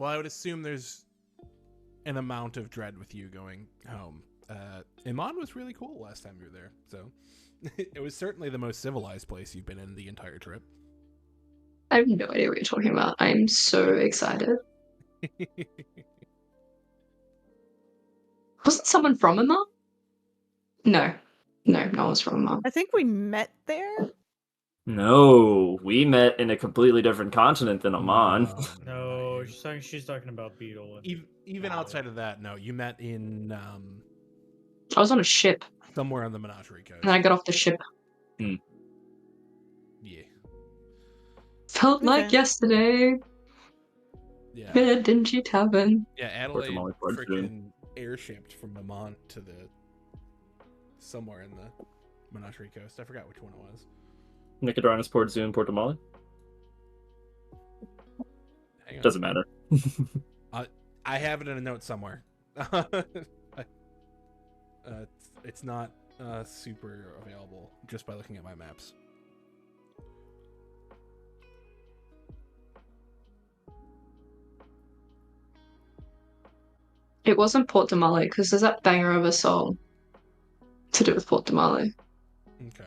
I would assume there's an amount of dread with you going home. Iman was really cool last time you were there, so it was certainly the most civilized place you've been in the entire trip. I have no idea what you're talking about. I'm so excited. Wasn't someone from Iman? No, no one was from Iman. I think we met there. No, we met in a completely different continent than Amon. No, she's talking about Beetle. Even outside of that, no, you met in I was on a ship, somewhere on the Menagerie Coast. and then I got off the ship. Yeah. Felt like yesterday. Yeah. In a dingy tavern. Yeah, Adelaide freaking airshipped from Amon to somewhere in the Menagerie Coast. I forgot which one it was. Nicodranas, Port Zoo, and Port Damali? Doesn't matter. I have it in a note somewhere. It's not super available just by looking at my maps. It wasn't Port Damali, because there's that banger of a song to do with Port Damali. Okay.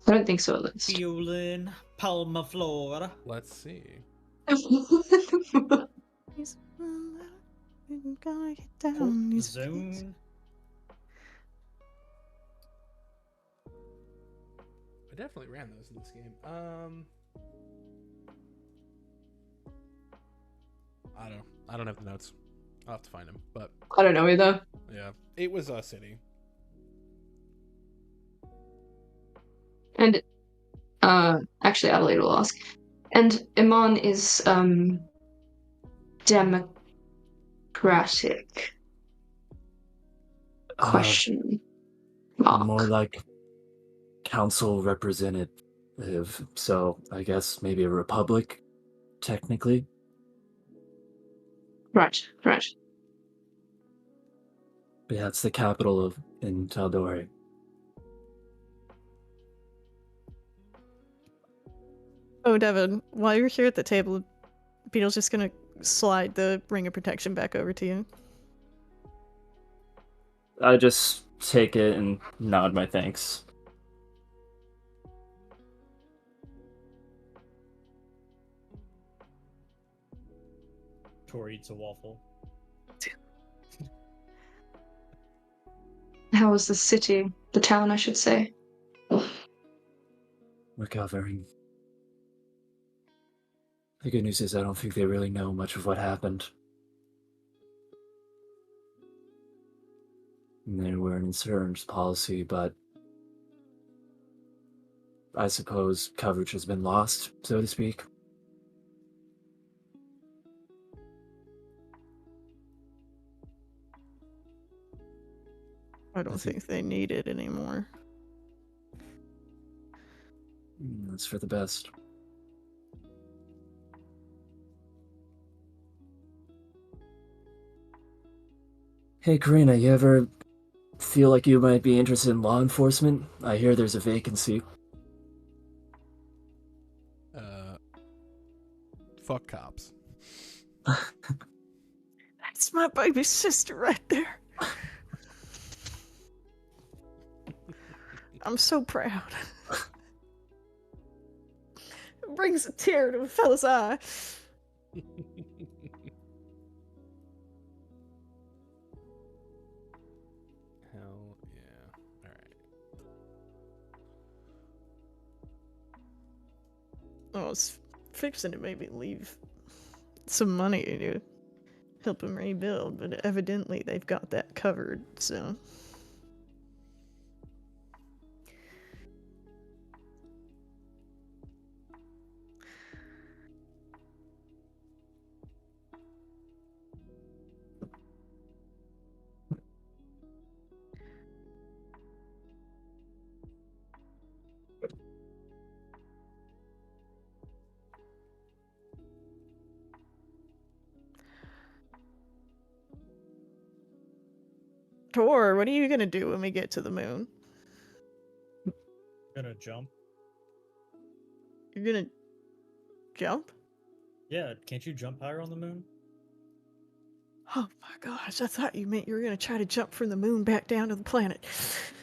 I don't think so, at least. Violin, Palma Flora. Let's see. Zone. I definitely ran those in this game. I don't have the notes. I'll have to find them, but I don't know either. yeah, it was a city. And actually Adelaide will ask. And Iman is democratic? Question mark. More like council representative, so I guess maybe a republic, technically. Right. But yeah, it's the capital in Taldori. Oh, Devin, while you're here at the table, Beetle's just gonna slide the ring of protection back over to you. I just take it and nod my thanks. Tor eats a waffle. How was the city? The town, I should say. Recovering. The good news is I don't think they really know much of what happened. And they were an insurance policy, but I suppose coverage has been lost, so to speak. I don't think they need it anymore. That's for the best. Hey, Karina, you ever feel like you might be interested in law enforcement? I hear there's a vacancy. Fuck cops. That's my baby sister right there. I'm so proud. It brings a tear to a fella's eye. Hell yeah. Alright. I was fixing to maybe leave some money to help him rebuild, but evidently they've got that covered, so. Tor, what are you gonna do when we get to the moon? Gonna jump. You're gonna jump? Yeah, can't you jump higher on the moon? Oh my gosh, I thought you meant you were gonna try to jump from the moon back down to the planet.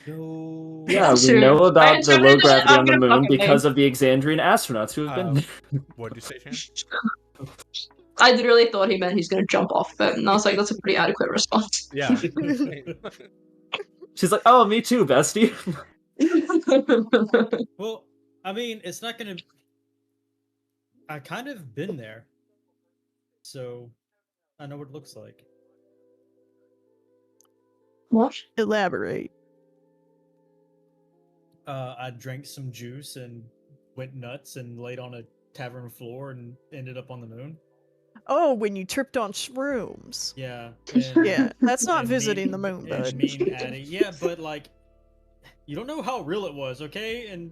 Yo. Yeah, we Soon. know about Right, the so low I'm gravity on the gonna moon fucking because of the Exandrian astronauts who have been. What'd you say, Shan? I literally thought he meant he's gonna jump off, but I was like, that's a pretty adequate response. Yeah. She's like, oh, me too, bestie. Well, I mean, it's not gonna. I kind of been there, so I know what it looks like. What? Elaborate. I drank some juice and went nuts and laid on a tavern floor and ended up on the moon. Oh, when you tripped on shrooms. Yeah. And, Yeah, that's not and visiting mean, the moon, and bud. mean Addy. Yeah, but like, you don't know how real it was, okay? And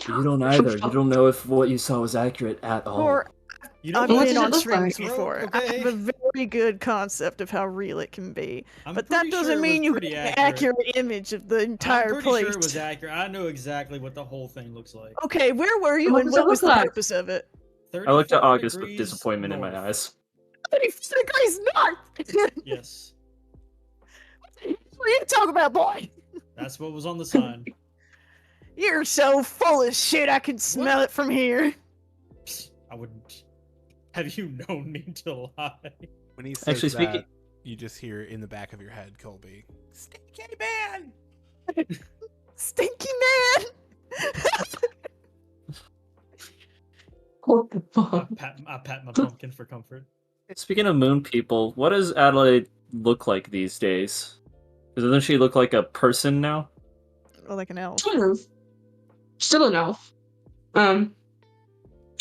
You don't either. You don't know if what you saw was accurate at all. Or you don't I've know What been does it on look shrooms like? before. I Okay. have a very good concept of how real it can be. I'm But that pretty doesn't sure it mean was you pretty get an accurate. accurate image of the I'm entire pretty place. sure it was accurate. I know exactly what the whole thing looks like. Okay, where were you What and does it what was look the like? purpose of it? I looked at 34 August with degrees disappointment in my north. eyes. 34 degrees north! Yes, What are you talking about, boy? that's what was on the sign. You're so full of shit, I can smell it from here. Psst, I wouldn't. Have you known me to lie? When he says Actually, that, speaking- you just hear in the back of your head, Colby, "Stinky man!" Stinky man! What the fuck? I pat my pumpkin for comfort. Speaking of moon people, what does Adelaide look like these days? Doesn't she look like a person now? Or like an elf. Still an elf.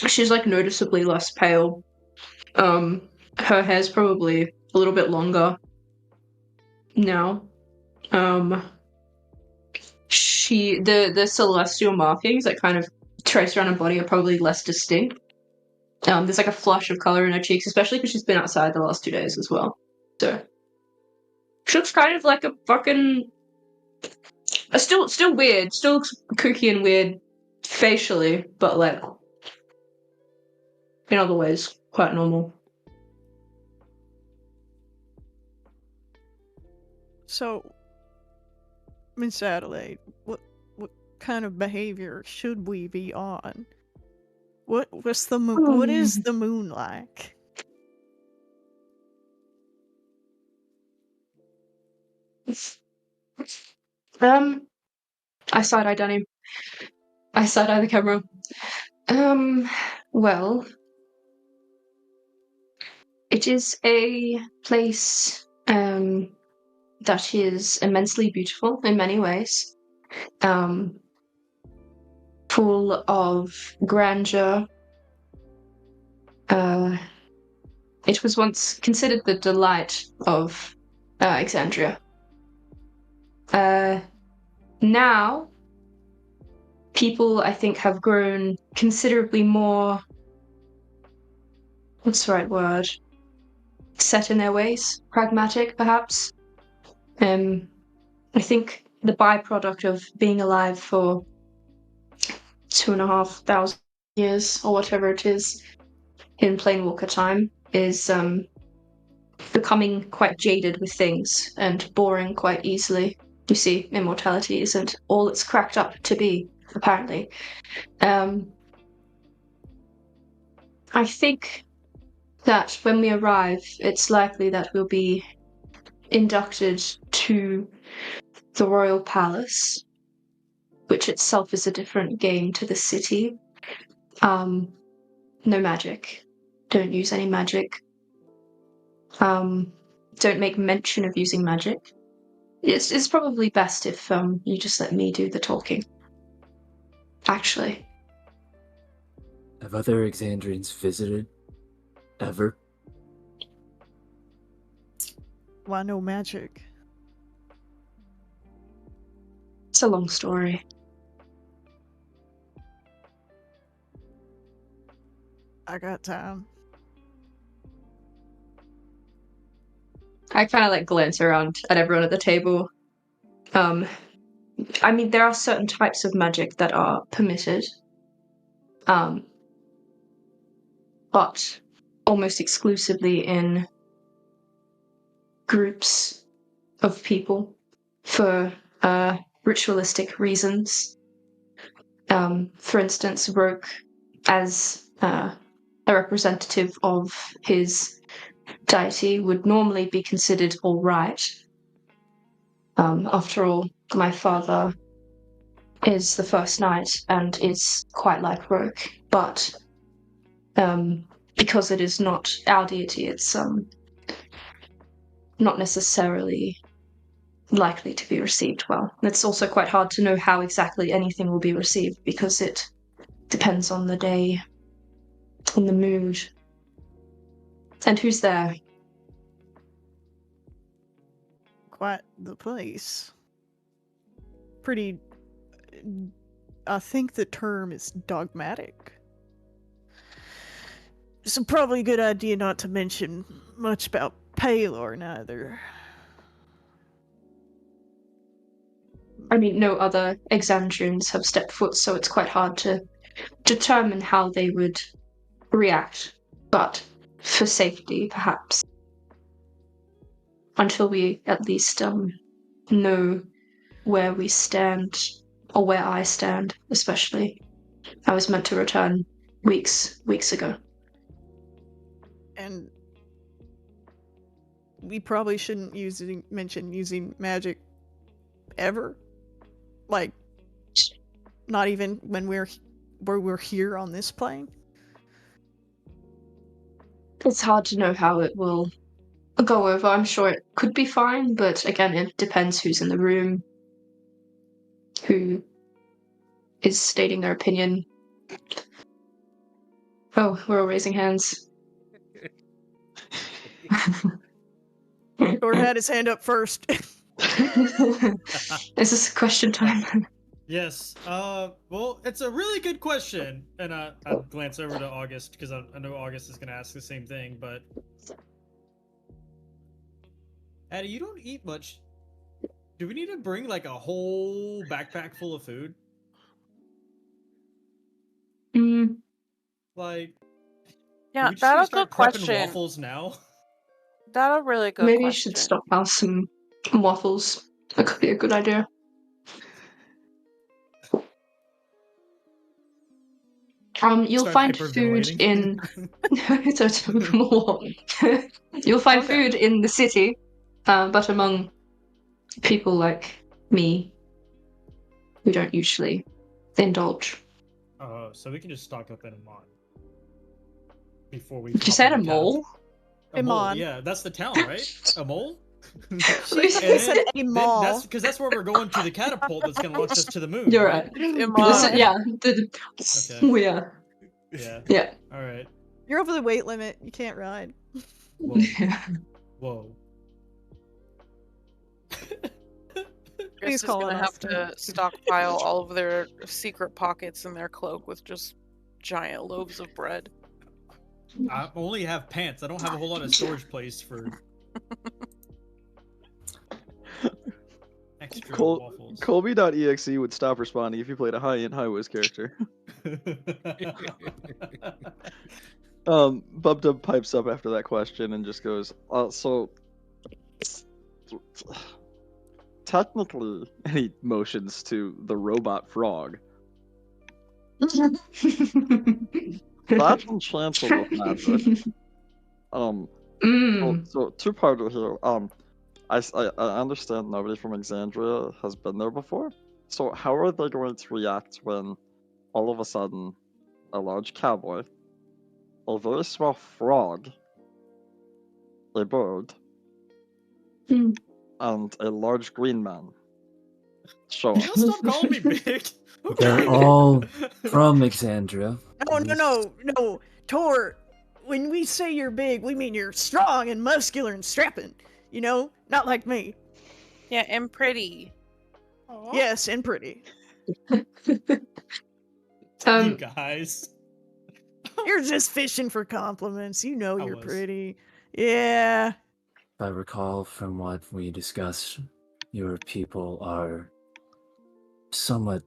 She's like noticeably less pale. Her hair's probably a little bit longer now. The celestial markings that kind of trace around her body are probably less distinct. There's like a flush of color in her cheeks, especially because she's been outside the last 2 days as well. So she looks kind of like a fucking. Still weird. Still looks kooky and weird facially, but like in other ways, quite normal. So, Miss Adelaide, what kind of behavior should we be on? What's the moon? What is the moon like? I side-eye Danny. I side-eye the camera. Well, it is a place, that is immensely beautiful in many ways. full of grandeur. It was once considered the delight of Alexandria. Now, people, I think, have grown considerably more, what's the right word? Set in their ways, pragmatic, perhaps. I think the byproduct of being alive for 2,500 years, or whatever it is, in Planewalker time, is becoming quite jaded with things and boring quite easily. You see, immortality isn't all it's cracked up to be, apparently. I think that when we arrive, it's likely that we'll be inducted to the Royal Palace, which itself is a different game to the city. No magic. Don't use any magic. Don't make mention of using magic. It's probably best if you just let me do the talking. Actually. Have other Exandrians visited? Ever? Why no magic? It's a long story. I got time. I kind of like glance around at everyone at the table. I mean, there are certain types of magic that are permitted. But almost exclusively in groups of people for ritualistic reasons. For instance, Roke, as a representative of his deity, would normally be considered all right. After all, my father is the first knight and is quite like Roke, but because it is not our deity, it's not necessarily likely to be received well. It's also quite hard to know how exactly anything will be received because it depends on the day, on the mood, and who's there. Quite the place. Pretty. I think the term is dogmatic. So probably a good idea not to mention much about Paylor neither. I mean, no other Exandrians have stepped foot, so it's quite hard to determine how they would react. But for safety, perhaps. Until we at least know where we stand, or where I stand, especially. I was meant to return weeks ago. And we probably shouldn't mention using magic ever. Like, not even when we're here on this plane. It's hard to know how it will go over. I'm sure it could be fine, but again, it depends who's in the room, who is stating their opinion. Oh, we're all raising hands. Or had his hand up first. Is this question time? Yes. Well, it's a really good question, and I'll glance over to August because I know August is going to ask the same thing. But Addie, you don't eat much. Do we need to bring like a whole backpack full of food? Like, Yeah, we just that's a start good prepping question. waffles now. That's a really good Maybe question. you should stockpile some waffles. That could be a good idea. You'll Start find food hyperventilating. in. You'll find food in the city, but among people like me, we don't usually indulge. Oh, so we can just stock up in Amon before we. Did you say a mole? A mole, Amon. yeah, that's the town, right? A mole? She said a mall. That's because that's where we're going to the catapult that's going to launch us to the moon. You're right. Imad. Yeah. Okay. Yeah. Yeah. Yeah. All right. You're over the weight limit. You can't ride. Whoa. Whoa. Please Chris is call gonna it have off. to stockpile all of their secret pockets in their cloak with just giant loaves of bread. I only have pants. I don't have a whole lot of storage place for extra waffles. Colby.exe would stop responding if you played a high-end high-whiz character. Bubdub pipes up after that question and just goes, so technically, and he motions to the robot frog. That's enchanted with magic. So two-parter here. I understand nobody from Exandria has been there before. So how are they going to react when all of a sudden a large cowboy, a very small frog, a bird, and a large green man show up? Y'all stop calling me big. They're all from Exandria. No. Tor, when we say you're big, we mean you're strong and muscular and strapping. You know, not like me. Yeah, and pretty. Yes, and pretty. You guys. You're just fishing for compliments. You know I you're was. pretty. Yeah. If I recall from what we discussed, your people are somewhat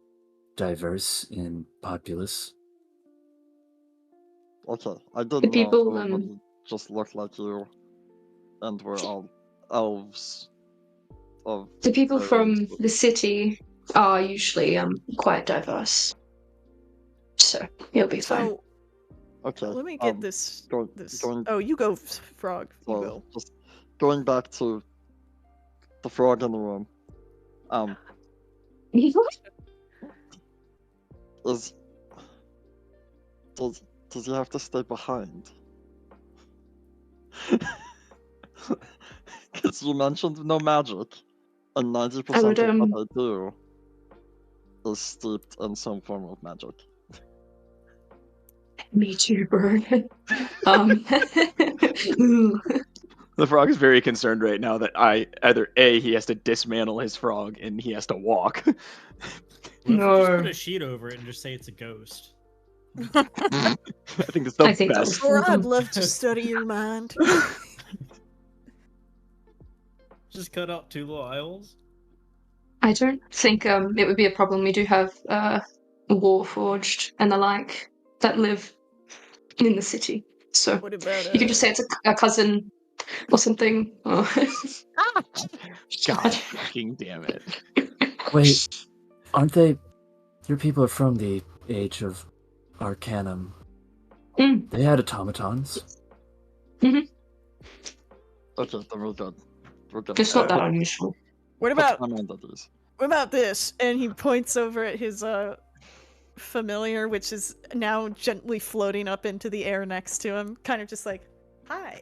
diverse in populace. Okay, I didn't The people, know if everybody just looked like you, and we're all elves. The people from various- the city are usually quite diverse, so you'll be fine. So Okay. let me get this. Going, Oh, you go, Frog. You well, go. just going back to the frog in the room. Does he have to stay behind? Because you mentioned no magic, and 90% of what I do is steeped in some form of magic. Me too, bro. The frog is very concerned right now that either A, he has to dismantle his frog, and he has to walk. What if we just No. put a sheet over it and just say it's a ghost? I think it's the I think that best. would- Or I'd love to study your mind. Just cut out two little aisles? I don't think it would be a problem. We do have Warforged and the like that live in the city, so What about you could just say it's a cousin or something. Or... God fucking damn it. Wait, aren't they? Your people are from the age of Arcanum. They had automatons. Okay, then we're good. We're good. It's not that unusual. What about What this? And he points over at his familiar, which is now gently floating up into the air next to him, kind of just like, hi.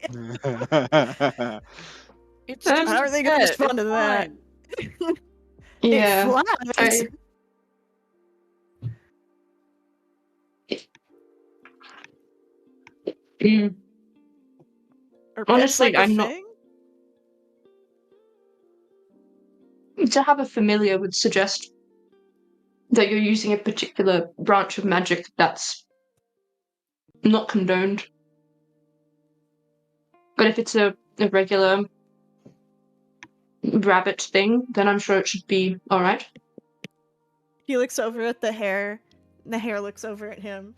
It's How just are they gonna pet, respond to it's that? fine. Yeah. It flies. Are pets Honestly, like a I'm not- thing? To have a familiar would suggest that you're using a particular branch of magic that's not condoned. But if it's a regular rabbit thing, then I'm sure it should be alright. He looks over at the hare, and the hare looks over at him,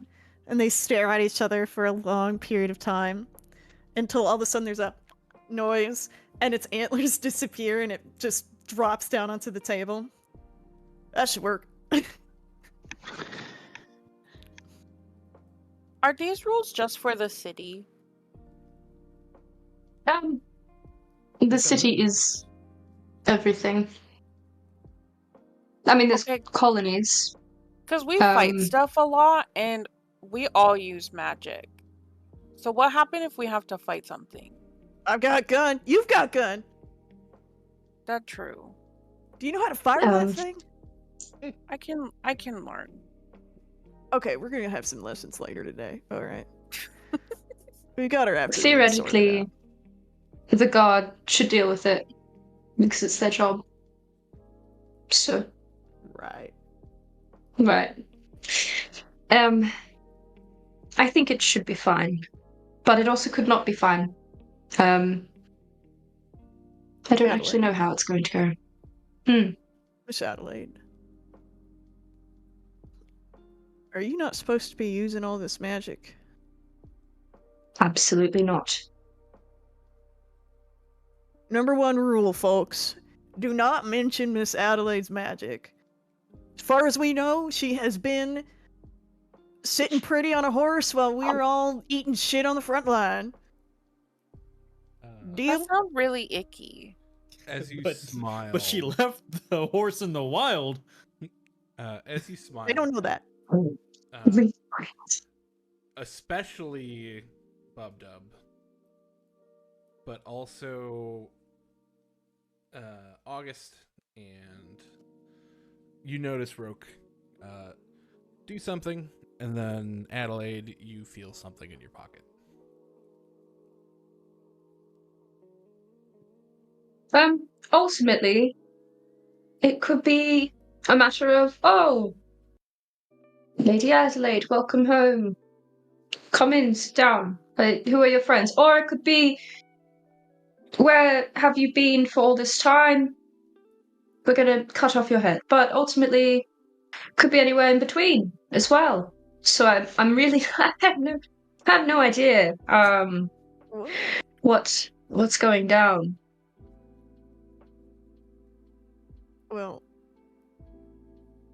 and they stare at each other for a long period of time until all of a sudden there's a noise and its antlers disappear and it just drops down onto the table. That should work. Are these rules just for the city? The city is everything. I mean, there's Okay. colonies. Because we fight Um, stuff a lot, and we all use magic. So what happens if we have to fight something? I've got gun. You've got gun. That's true. Do you know how to fire that thing? I can learn. Okay, we're gonna have some lessons later today. All right. We got her after. Theoretically, the guard should deal with it because it's their job. So. Right. I think it should be fine, but it also could not be fine. I don't actually know how it's going to go. Miss Adelaide, are you not supposed to be using all this magic? Absolutely not. Number one rule, folks. Do not mention Miss Adelaide's magic. As far as we know, she has been sitting pretty on a horse while we're all eating shit on the front line. Deal? That sounds really icky. As you smile. But she left the horse in the wild. As you smile. I don't know that. Especially Bub Dub. But also August, and you notice Roke do something, and then Adelaide, you feel something in your pocket. Ultimately, it could be a matter of, oh, Lady Adelaide, welcome home. Come in, sit down. Who are your friends? Or it could be, where have you been for all this time? We're gonna cut off your head. But ultimately, could be anywhere in between as well. So I'm really, I have no idea what's going down. Well,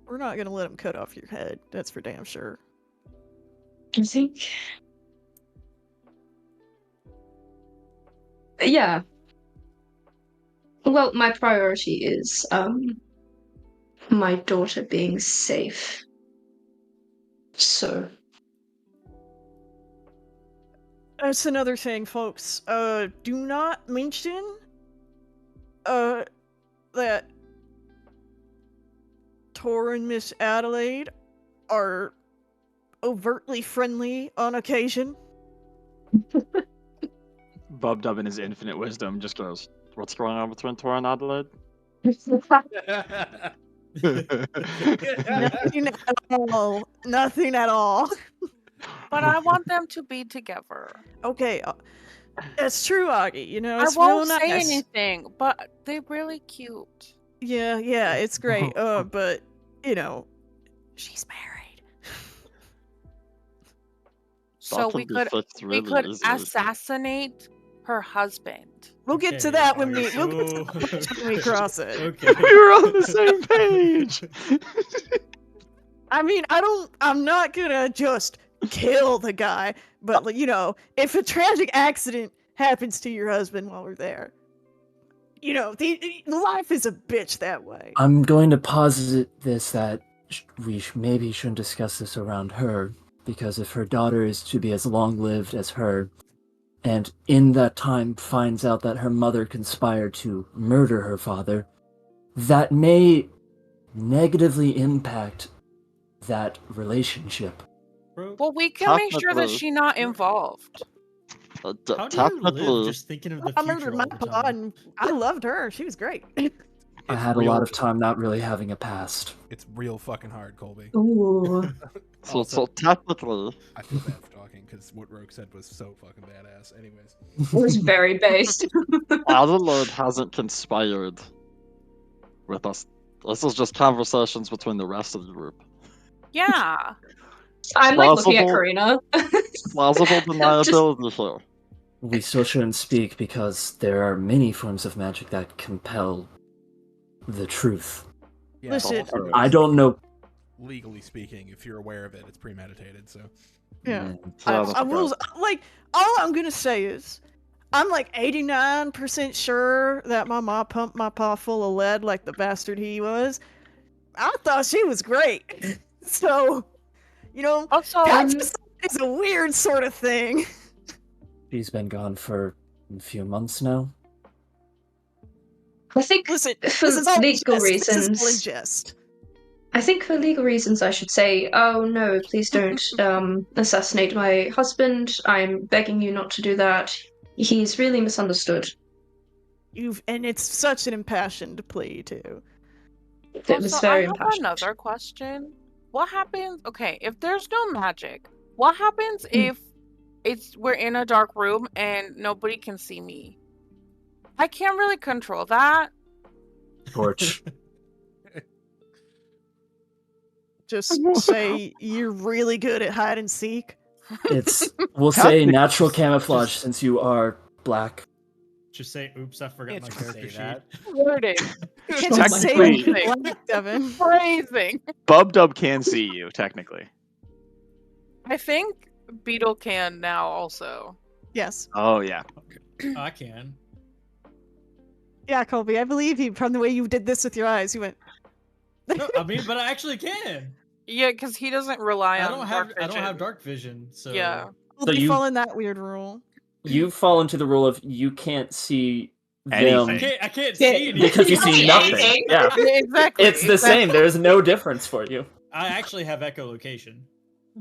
we're not gonna let him cut off your head. That's for damn sure. I think. Yeah. Well, my priority is my daughter being safe. So. That's another thing, folks. Do not mention that Tor and Miss Adelaide are overtly friendly on occasion. Bub Dub in his infinite wisdom just goes, "What's going on between Tor and Adelaide?" Nothing at all. Nothing at all. But I want them to be together. Okay, that's true, Augie. You know, I it's won't real say nice. anything, but they're really cute. Yeah, it's great. But you know, she's married. So we could assassinate her husband. We'll get to that when we cross it. Okay. We're on the same page. I mean, I'm not gonna just kill the guy, but you know, if a tragic accident happens to your husband while we're there, you know, the life is a bitch that way. I'm going to posit this that we maybe shouldn't discuss this around her, because if her daughter is to be as long-lived as her, and in that time finds out that her mother conspired to murder her father, that may negatively impact that relationship. Well, we can make sure that she's not involved. How do you live just thinking of the I future murdered all my the pa, time? and I loved her. She was great. I had a lot of time not really having a past. It's real fucking hard, Colby. Ooh. So technically, I feel bad for talking because what Rogue said was so fucking badass. Anyways, It was very based. Adelaide hasn't conspired with us. This is just conversations between the rest of the group. Yeah. I'm like looking at Karina. Plausible deniability here. We still shouldn't speak because there are many forms of magic that compel the truth. yeah, Listen, also, I don't know. legally speaking, if you're aware of it, it's premeditated. So Yeah. Yeah, I will, like, all I'm gonna say is, I'm like 89% sure that my mom pumped my pa full of lead like the bastard he was. I thought she was great. So, you know, Also, that just is a weird sort of thing. She's been gone for a few months now. I think Listen, for this is all legal jest. This is all in reasons. jest. I think for legal reasons, I should say, "Oh no, please don't assassinate my husband. I'm begging you not to do that. He's really misunderstood." And it's such an impassioned plea too. It was Also, I very have impassioned. another question. What happens? Okay, if there's no magic, what happens if we're in a dark room and nobody can see me? I can't really control that. Torch. Just say you're really good at hide and seek. We'll say natural camouflage since you are black. Just say, "Oops, I forgot Can't my just character say sheet." that. Wording. You can't just say Technically- that you're black, Devin. Phrasing. Bub Dub can see you, technically. I think Beetle can now also. Yes. Oh, yeah. I can. Yeah, Colby, I believe you from the way you did this with your eyes. You went. No, I mean, but I actually can. Yeah, because he doesn't rely I on don't dark have I don't have vision. dark vision, so Yeah. Well, So you you- fall in that weird rule. You fall into the rule of you can't see Anything. them I can't see anything. because you see nothing. Yeah. Yeah, exactly. It's the same. There's no difference for you. I actually have echolocation,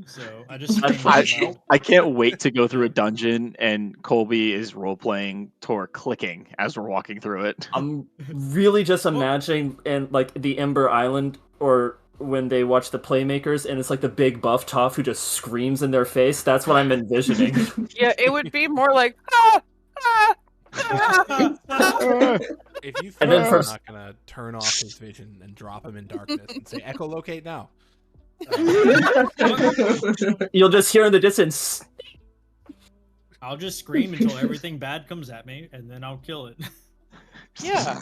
so I just I- scream really loud. I can't wait to go through a dungeon and Colby is role playing Tor clicking as we're walking through it. I'm really just imagining in like the Ember Island or when they watch the Playmakers and it's like the big buff Toph who just screams in their face. That's what I'm envisioning. Yeah, it would be more like ah, ah, ah. If you And feel then I'm first- not gonna turn off his vision and drop him in darkness and say echolocate now. You'll just hear in the distance. I'll just scream until everything bad comes at me, and then I'll kill it. Yeah,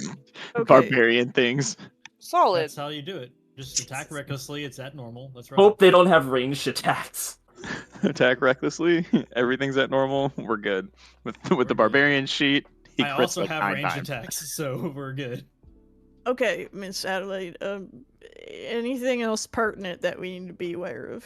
Okay. Barbarian things. solid. That's how you do it. Just attack recklessly. It's at normal. That's right. Hope they don't have ranged attacks. Attack recklessly. Everything's at normal. We're good. With the barbarian sheet, he I crits also like have 9 ranged times. attacks, so we're good. Okay, Miss Adelaide. Anything else pertinent that we need to be aware of?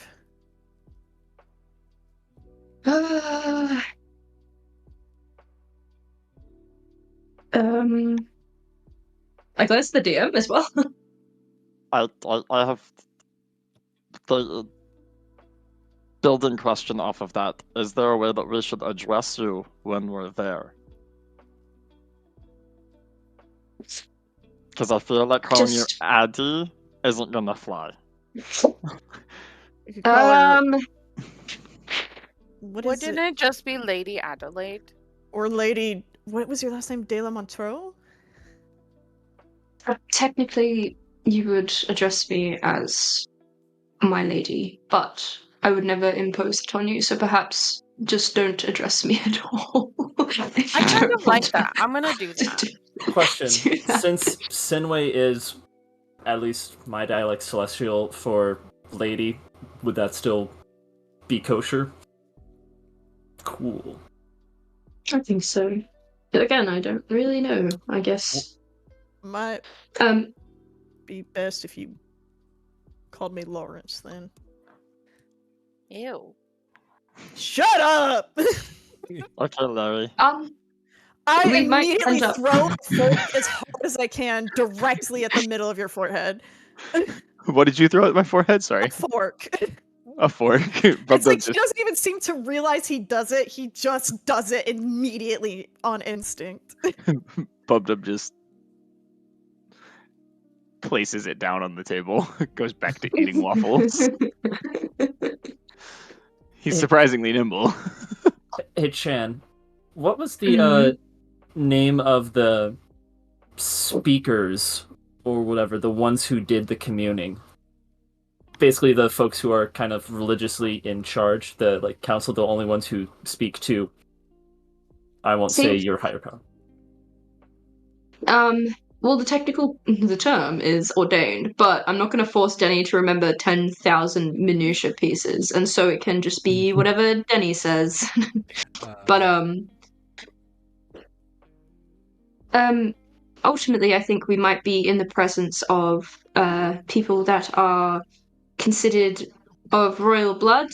I glance at the DM as well. I have the building question off of that. Is there a way that we should address you when we're there? Because I feel like calling you Just- Addy isn't gonna fly. You could call her, what is Wouldn't it? it just be Lady Adelaide? Or Lady. What was your last name? De La Montreux? Technically, you would address me as my lady, but I would never impose it on you, so perhaps just don't address me at all. if I you kind don't of want like that. I'm gonna do to that. Question: do that. Since Sinway is, at least my dialect, celestial for lady, would that still be kosher? Cool. I think so. But again, I don't really know. I guess. Might Um, be best if you called me Lawrence then. Ew. Shut up! Okay, Larry. I We might immediately end up- throw a fork as hard as I can directly at the middle of your forehead. What did you throw at my forehead? Sorry. A fork. A fork. It's like he doesn't even seem to realize he does it. He just does it immediately on instinct. Bubdub just places it down on the table. Goes back to eating waffles. He's surprisingly nimble. Hey Chan, what was the name of the speakers or whatever, the ones who did the communing? Basically the folks who are kind of religiously in charge, the like council, the only ones who speak to, I won't say your higher power. Well, the term is ordained, but I'm not going to force Denny to remember 10,000 minutia pieces, and so it can just be whatever Denny says. But ultimately, I think we might be in the presence of people that are considered of royal blood.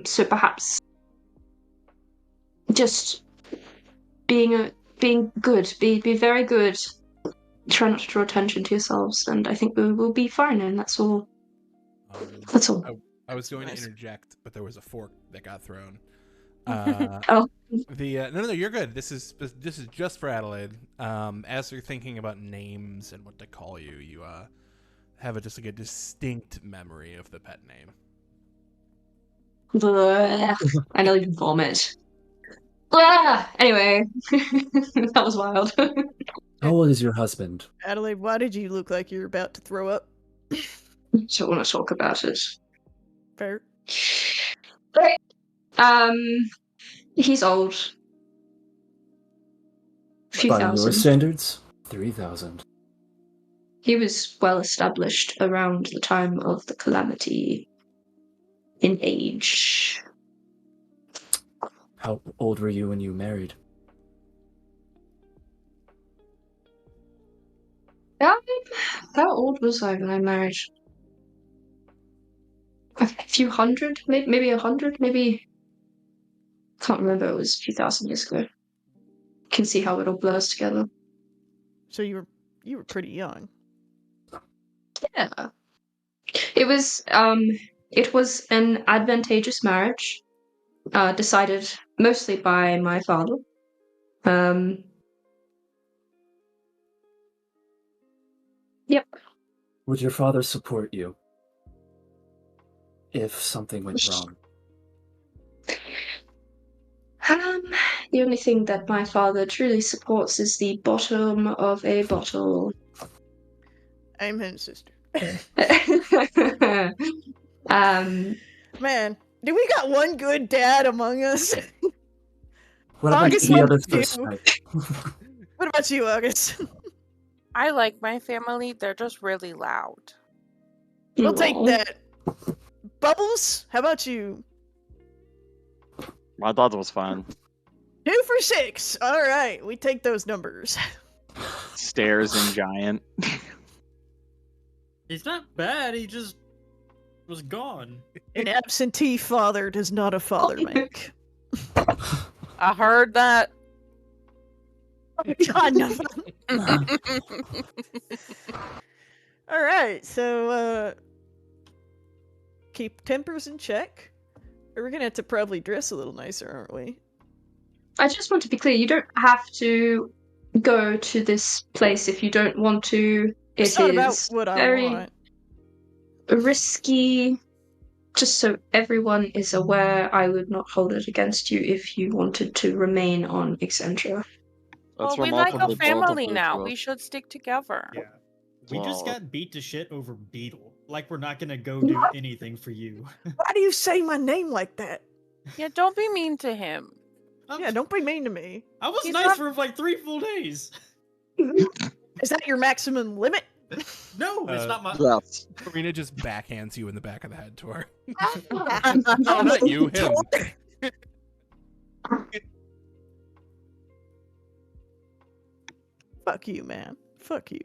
So perhaps just being good, be very good try not to draw attention to yourselves, and I think we will be fine, and that's all. That's all. I was going Nice. to interject, but there was a fork that got thrown. Oh, No, you're good. This is just for Adelaide. As you're thinking about names and what to call you, you have just like a distinct memory of the pet name. I nearly vomit. Anyway, that was wild. How old is your husband? Adelaide, why did you look like you're about to throw up? Don't want to talk about it. Fair. Right. He's old. Few By your thousand. standards, 3,000. He was well established around the time of the calamity in age. How old were you when you married? How old was I when I married? A few hundred, maybe 100, maybe. Can't remember. It was a few thousand years ago. Can see how it all blurs together. So you were pretty young. Yeah. It was an advantageous marriage, decided mostly by my father. Yep. Would your father support you if something went wrong? The only thing that my father truly supports is the bottom of a bottle. Amen, sister. Man, do we got one good dad among us? What about August, the what other about you? first night? What about you, August? I like my family. They're just really loud. We'll take Aw. that. Bubbles, how about you? My dad was fine. 2 for 6. All right, we take those numbers. Stairs and giant. He's not bad. He just was gone. An absentee father does not a father make. I heard that. God, no. All right, so keep tempers in check. We're gonna have to probably dress a little nicer, aren't we? I just want to be clear, you don't have to go to this place if you don't want to. It's It not about is what I very want. risky. Just so everyone is aware, I would not hold it against you if you wanted to remain on Excentra. Well, That's we like a remarkably bold of family you now. to We us. should stick together. Yeah. We just Wow. got beat to shit over Beetle. Like we're not gonna go do anything for you. Why do you say my name like that? Yeah, don't be mean to him. Yeah, don't be mean to me. I was He's nice not- for like 3 full days. Is that your maximum limit? No, it's not my. Yes. Karina just backhands you in the back of the head, Tor. Oh, No, not you, him. Fuck you, man. Fuck you.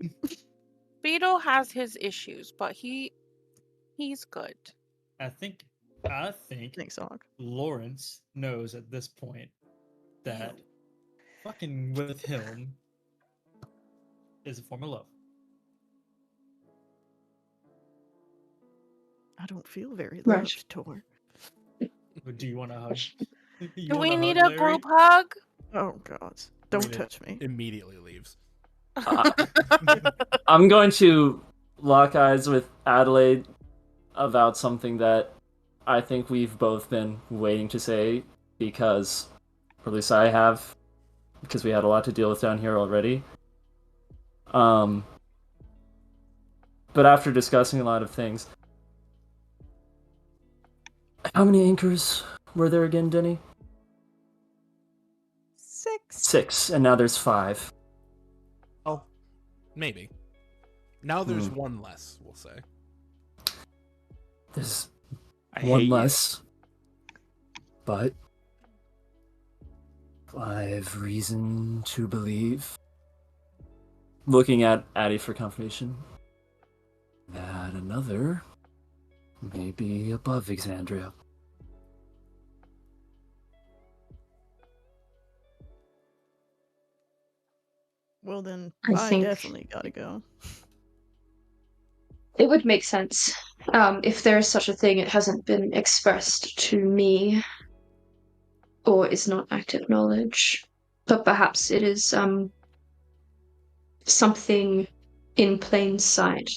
Beetle has his issues, but he's good. I think Thanks, Hawk. Lawrence knows at this point that fucking with him is a form of love. I don't feel very Right. loved, Tor. Do you want to hug? You Do we wanna need hug, a Larry? group hug? Oh, God. Don't Karina touch me. Immediately leaves. I'm going to lock eyes with Adelaide about something that I think we've both been waiting to say because, or at least I have, because we had a lot to deal with down here already. But after discussing a lot of things, how many anchors were there again, Denny? 6. 6, and now there's 5. Oh, maybe. Now there's one less, we'll say. There's I hate one you. less, but I have reason to believe, Looking at Addie for confirmation. that another may be above Exandria. Well, then I think definitely gotta go. it would make sense. If there is such a thing, it hasn't been expressed to me, or is not active knowledge. But perhaps it is something in plain sight.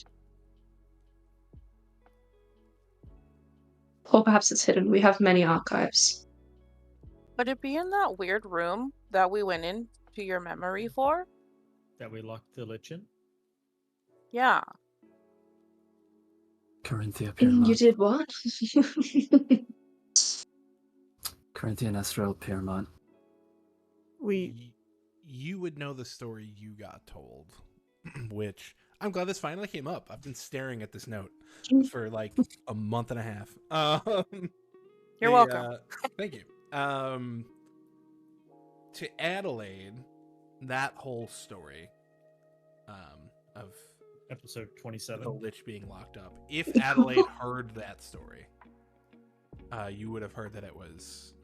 Or perhaps it's hidden. We have many archives. Could it be in that weird room that we went into your memory for? That we locked the lich in? Yeah. Corinthia You Piermont. did what? Corinthia and Estrel Piermont. You would know the story you got told, which I'm glad this finally came up. I've been staring at this note for like a month and a half. You're welcome. Thank you. To Adelaide, that whole story of Episode 27. the lich being locked up. If Adelaide heard that story, you would have heard that it was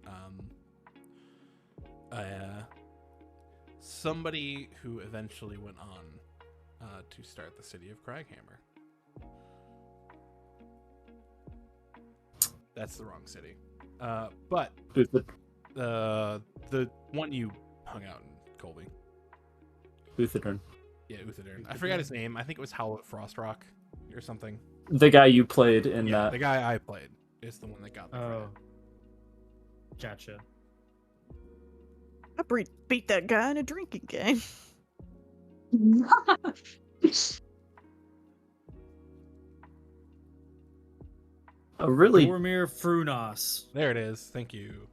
somebody who eventually went on to start the city of Craghammer. That's the wrong city. But the one you hung out in, Colby. Uthadern. Yeah, Uthadern. I forgot his name. I think it was Howlett Frostrock or something. The guy you played in Yeah, that. the guy I played is the one that got the credit. Oh. Gotcha. I beat that guy in a drinking game. A really Boromir Frunos. There it is. Thank you.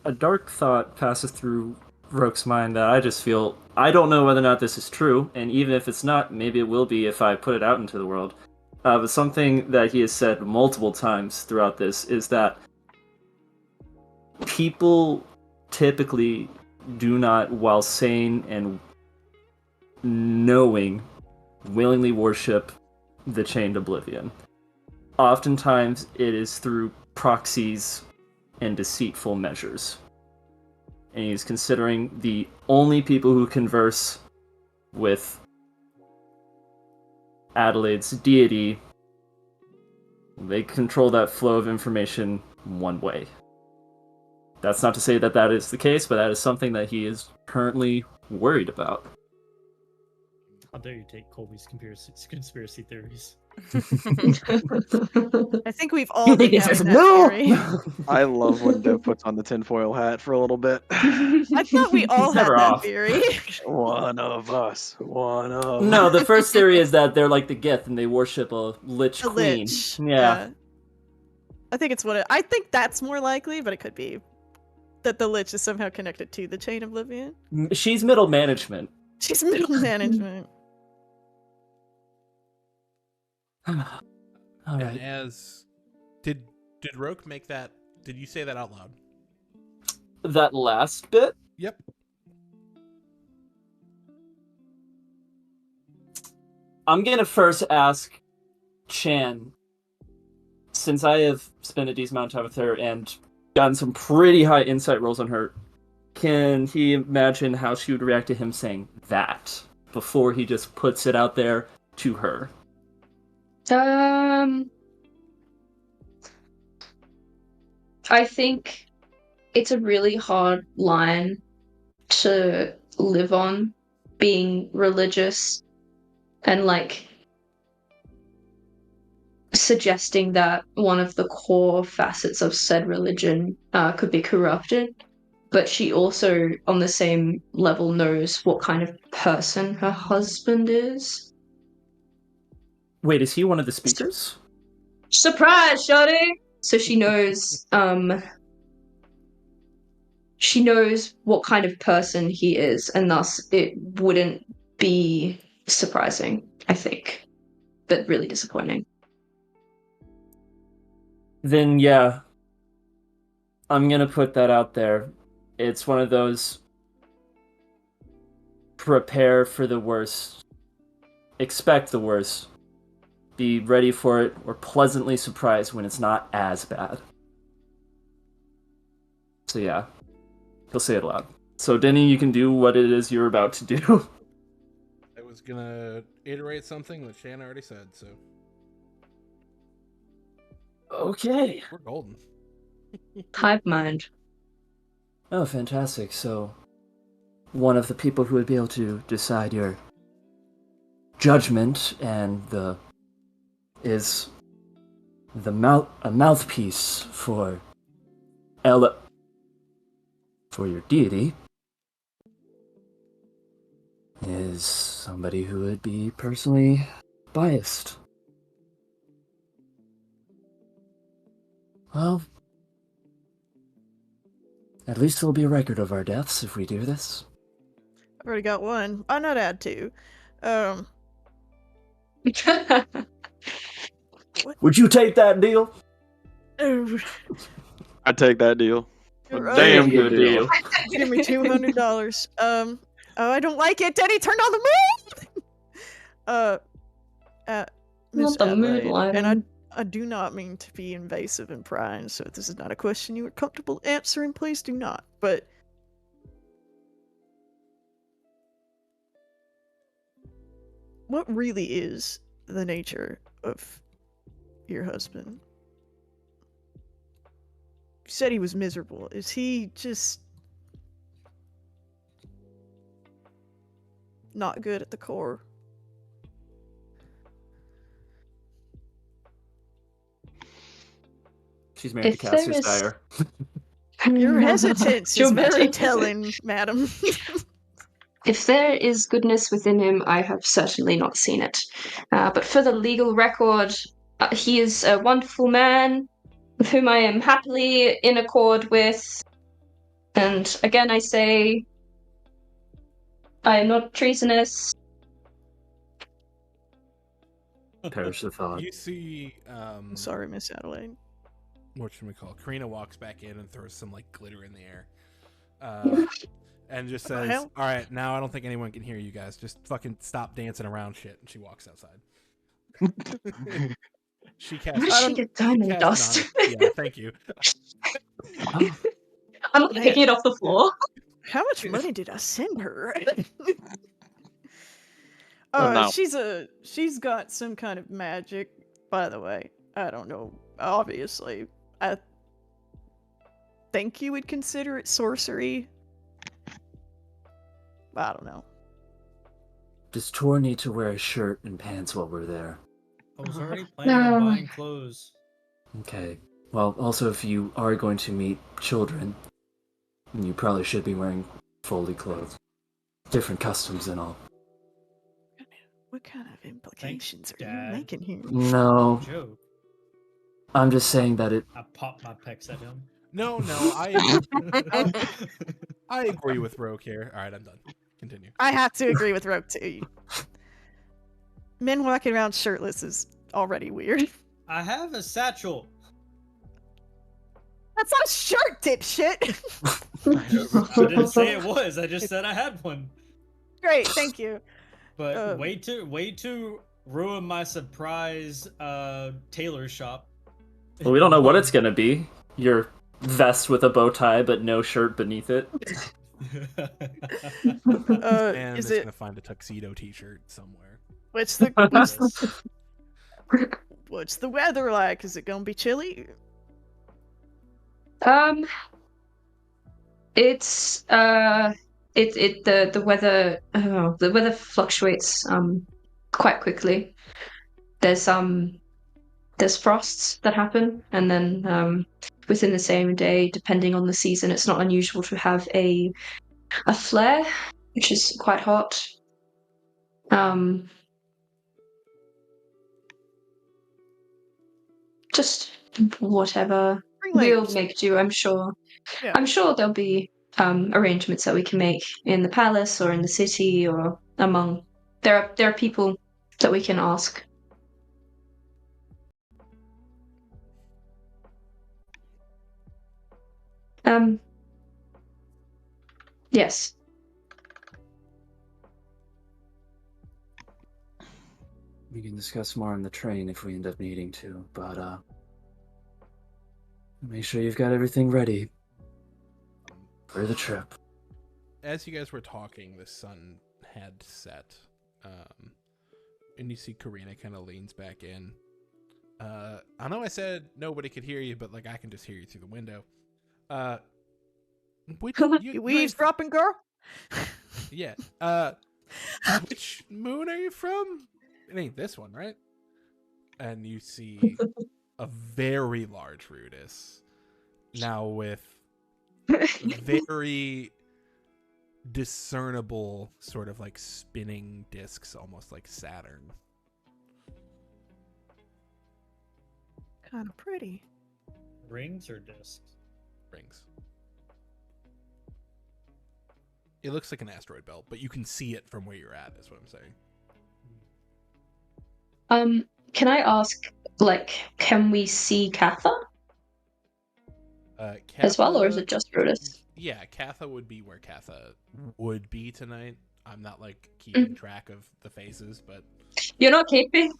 a dark thought passes through Roke's mind that I just feel I don't know whether or not this is true, and even if it's not, maybe it will be if I put it out into the world. But something that he has said multiple times throughout this is that people typically do not, while sane and knowing, willingly worship the chained oblivion. Oftentimes it is through proxies and deceitful measures. And he's considering the only people who converse with Adelaide's deity, they control that flow of information one way. That's not to say that that is the case, but that is something that he is currently worried about. How dare you take Colby's conspiracy theories? I think we've all been having that theory. I love when Dev puts on the tinfoil hat for a little bit. I thought we all had Never that off. theory. One of us. One of No, the first theory is that they're like the Gith and they worship a lich A queen. lich. Yeah. I think it's I think that's more likely, but it could be that the lich is somehow connected to the chain of oblivion. She's middle management. She's middle management. All And right. as did Roke make that? Did you say that out loud? That last bit? Yep. I'm gonna first ask Chan, since I have spent a decent amount of time with her and gotten some pretty high insight rolls on her, can he imagine how she would react to him saying that before he just puts it out there to her? I think it's a really hard line to live on, being religious and like suggesting that one of the core facets of said religion could be corrupted. But she also, on the same level, knows what kind of person her husband is. Wait, is he one of the speakers? Surprise, shawty! So she knows what kind of person he is, and thus it wouldn't be surprising, I think. But really disappointing. Then yeah, I'm gonna put that out there. It's one of those prepare for the worst, expect the worst, be ready for it, or pleasantly surprised when it's not as bad. So yeah, he'll say it aloud. So, Denny, you can do what it is you're about to do. I was gonna iterate something that Shanna already said, so Okay. we're golden. Hive mind. Oh, fantastic. So, one of the people who would be able to decide your judgment and is a mouthpiece for for your deity is somebody who would be personally biased. Well, at least there'll be a record of our deaths if we do this. I've already got one. Why not add two? Would you take that deal? Oh, I'd take that deal. you're A right. damn good deal. Give me $200. Oh, I don't like it. Denny, turn on the moon. Miss Not the Adelaide, moonlight. and I do not mean to be invasive and prying. So if this is not a question you are comfortable answering, please do not. But what really is the nature of your husband? You said he was miserable. Is he just not good at the core? She's married If to there Cassius is- Dyer. Your hesitance You're is very magic. telling, madam. If there is goodness within him, I have certainly not seen it. But for the legal record, he is a wonderful man with whom I am happily in accord with. And again, I say, I am not treasonous. Perish the thought. You see, Sorry, Miss Adelaide. what should we call? Karina walks back in and throws some like glitter in the air, and just What the says, hell? "All right, now I don't think anyone can hear you guys. Just fucking stop dancing around shit." And she walks outside. She casts. Where did she get diamond dust? Yeah, thank you. I'm not Man. picking it off the floor. How much money did I send her? Oh, no. She's got some kind of magic, by the way. I don't know. Obviously, I think you would consider it sorcery. I don't know. Does Tor need to wear a shirt and pants while we're there? I was already planning on No. buying clothes. Okay. Well, also, if you are going to meet children, you probably should be wearing fully clothed. Different customs and all. What kind of implications are Dad. you making here? No, Joke. I'm just saying that it. I popped my pecs at him. No, I agree with Rogue here. All right, I'm done. Continue. I have to agree with Rogue too. Men walking around shirtless is already weird. I have a satchel. That's not a shirt, dipshit. I didn't say it was. I just said I had one. Great, thank you. But way to ruin my surprise tailor shop. Well, we don't know what it's gonna be. Your vest with a bow tie, but no shirt beneath it. And Is it's it gonna find a tuxedo T-shirt somewhere. what's the weather like? Is it gonna be chilly? It's the weather. The weather fluctuates quite quickly. There's frosts that happen, and then within the same day, depending on the season, it's not unusual to have a flare, which is quite hot. Just whatever. Bring We'll layers. make do, I'm sure. Yeah. I'm sure there'll be arrangements that we can make in the palace or in the city or among. There are people that we can ask. Yes. We can discuss more on the train if we end up needing to, but make sure you've got everything ready for the trip. as you guys were talking, the sun had set, and you see Karina kind of leans back in. I know I said nobody could hear you, but like I can just hear you through the window. You eavesdropping, girl? Yeah. Which moon are you from? It ain't this one, right? And you see a very large Rudis, now with very discernible sort of like spinning discs, almost like Saturn. Kind of pretty. Rings or discs? Rings. It looks like an asteroid belt, but you can see it from where you're at, is what I'm saying. Can I ask, like, can we see Katha? Katha, as well, or is it just Rudis? Yeah, Katha would be where Katha would be tonight. I'm not like keeping track of the phases, but you're not keeping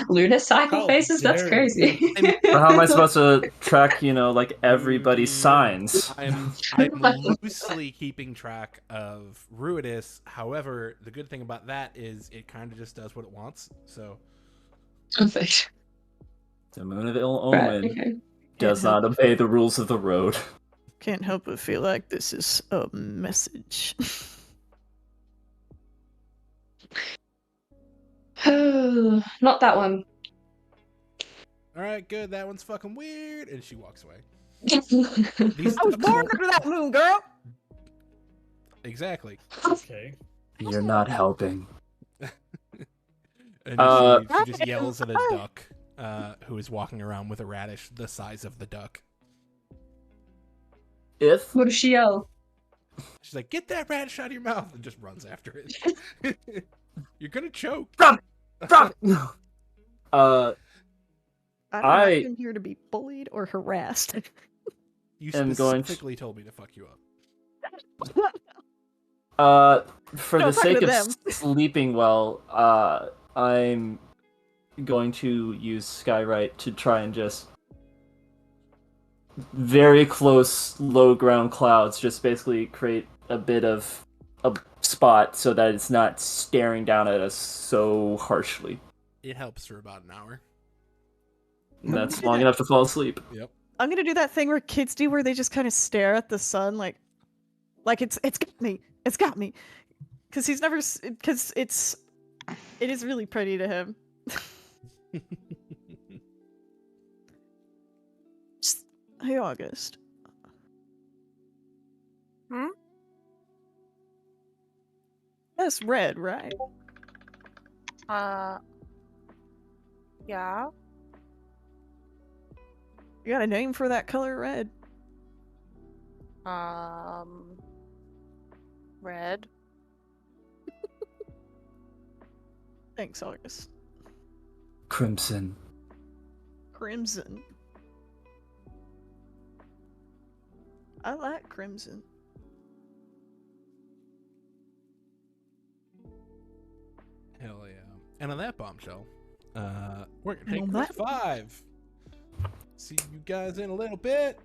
lunar cycle faces? That's crazy. How am I supposed to track, like everybody's signs? I'm loosely keeping track of Ruidus. However, the good thing about that is it kind of just does what it wants. So perfect. The moon of ill omen does not obey the rules of the road. Can't help but feel like this is a message. Not that one. All right, good. That one's fucking weird. And she walks away. I was born under that moon, girl. Exactly. Okay. You're not helping. And she just yells at a duck who is walking around with a radish the size of the duck. What does she yell? She's like, "Get that radish out of your mouth!" and just runs after it. You're gonna choke. Stop! I'm not in here to be bullied or harassed. You specifically told me to fuck you up. For the sake of sleeping well, I'm going to use Skywrite to try and just very close low ground clouds, just basically create a bit of a spot so that it's not staring down at us so harshly. It helps for about an hour. That's long enough to fall asleep. Yep. I'm gonna do that thing where kids do, where they just kind of stare at the sun, like it's got me, because it is really pretty to him. Hey, August. That's red, right? Yeah. You got a name for that color, red? Red. Thanks, August. Crimson. Crimson. I like crimson. Hell yeah. And on that bombshell, we're gonna take quick 5. See you guys in a little bit.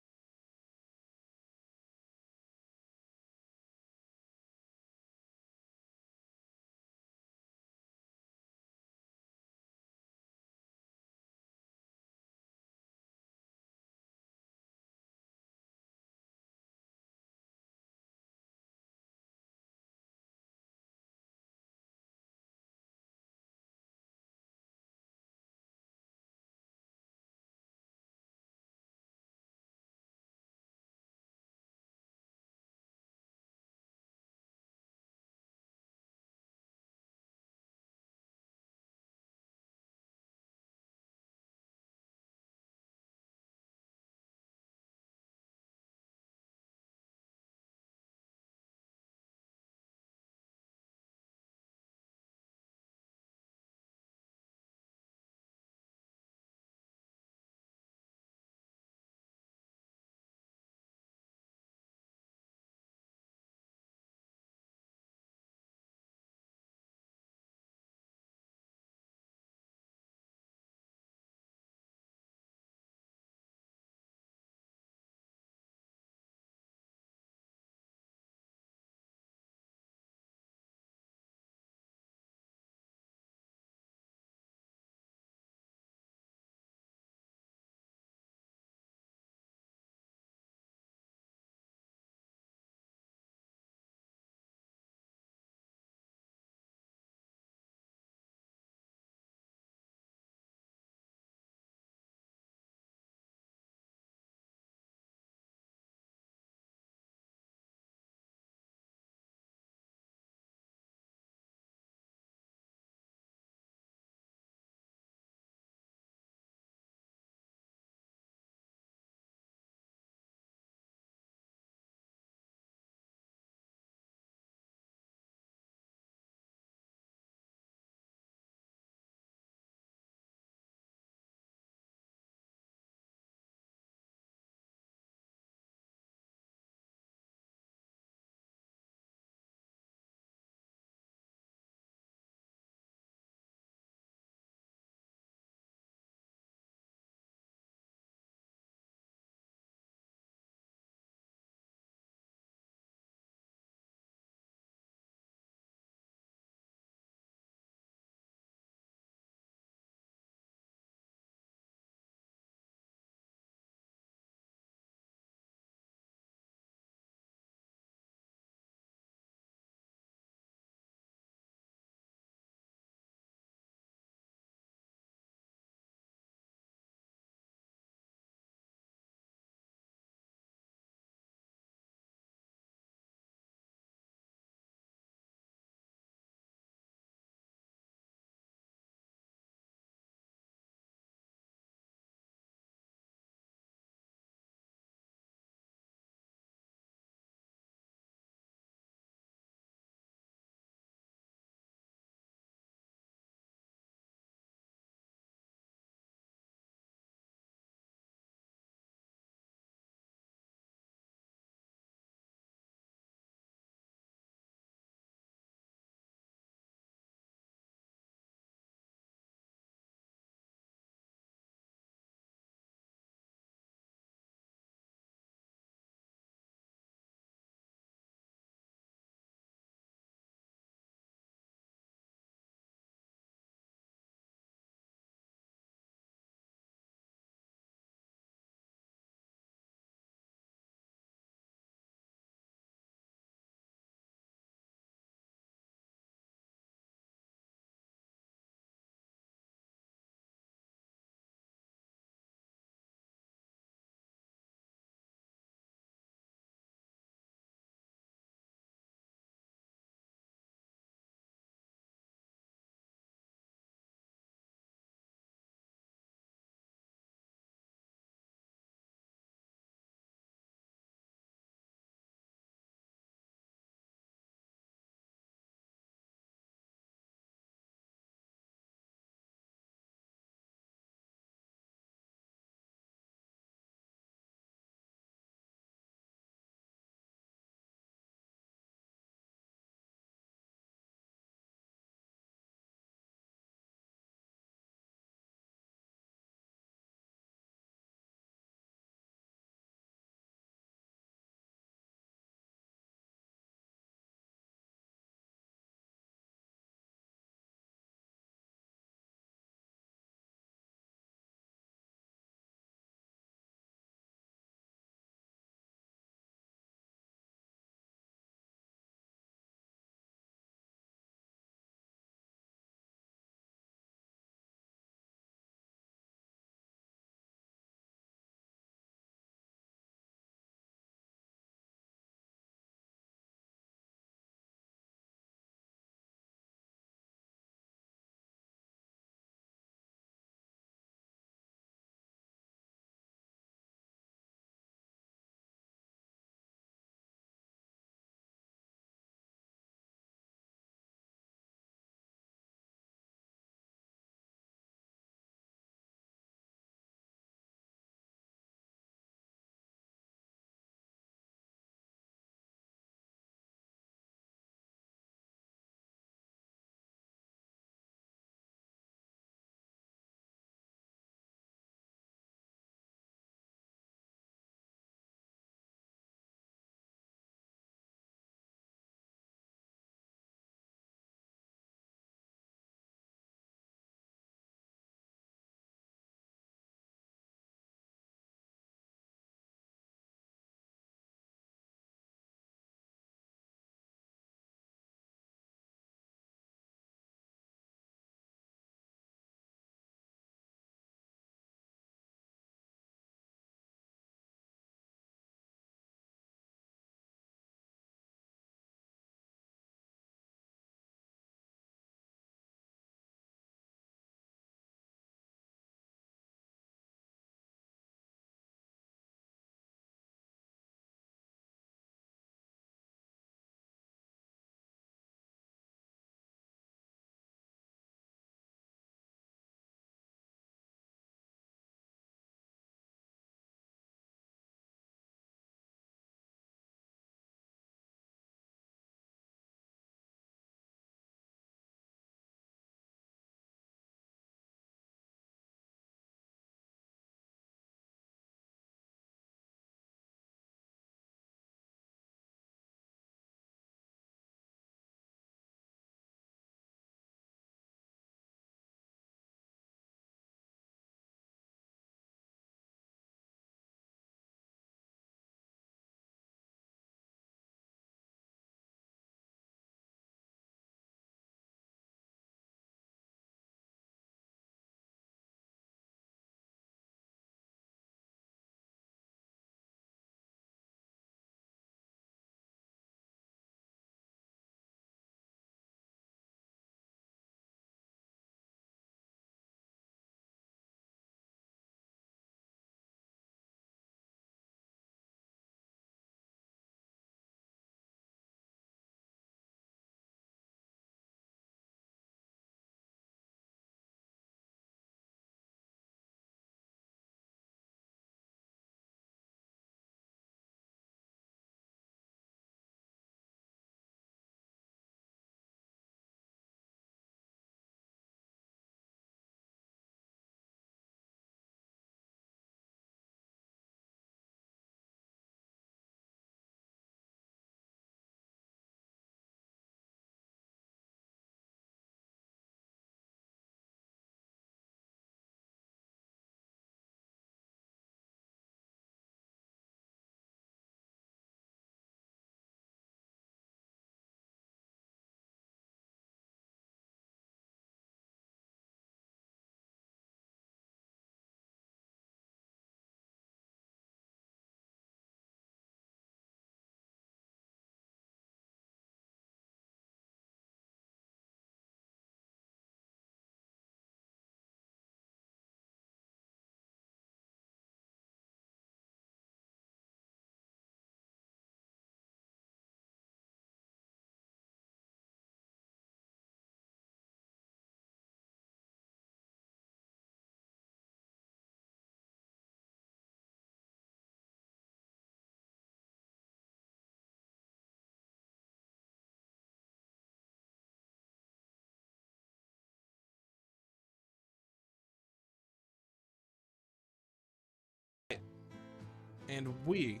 and we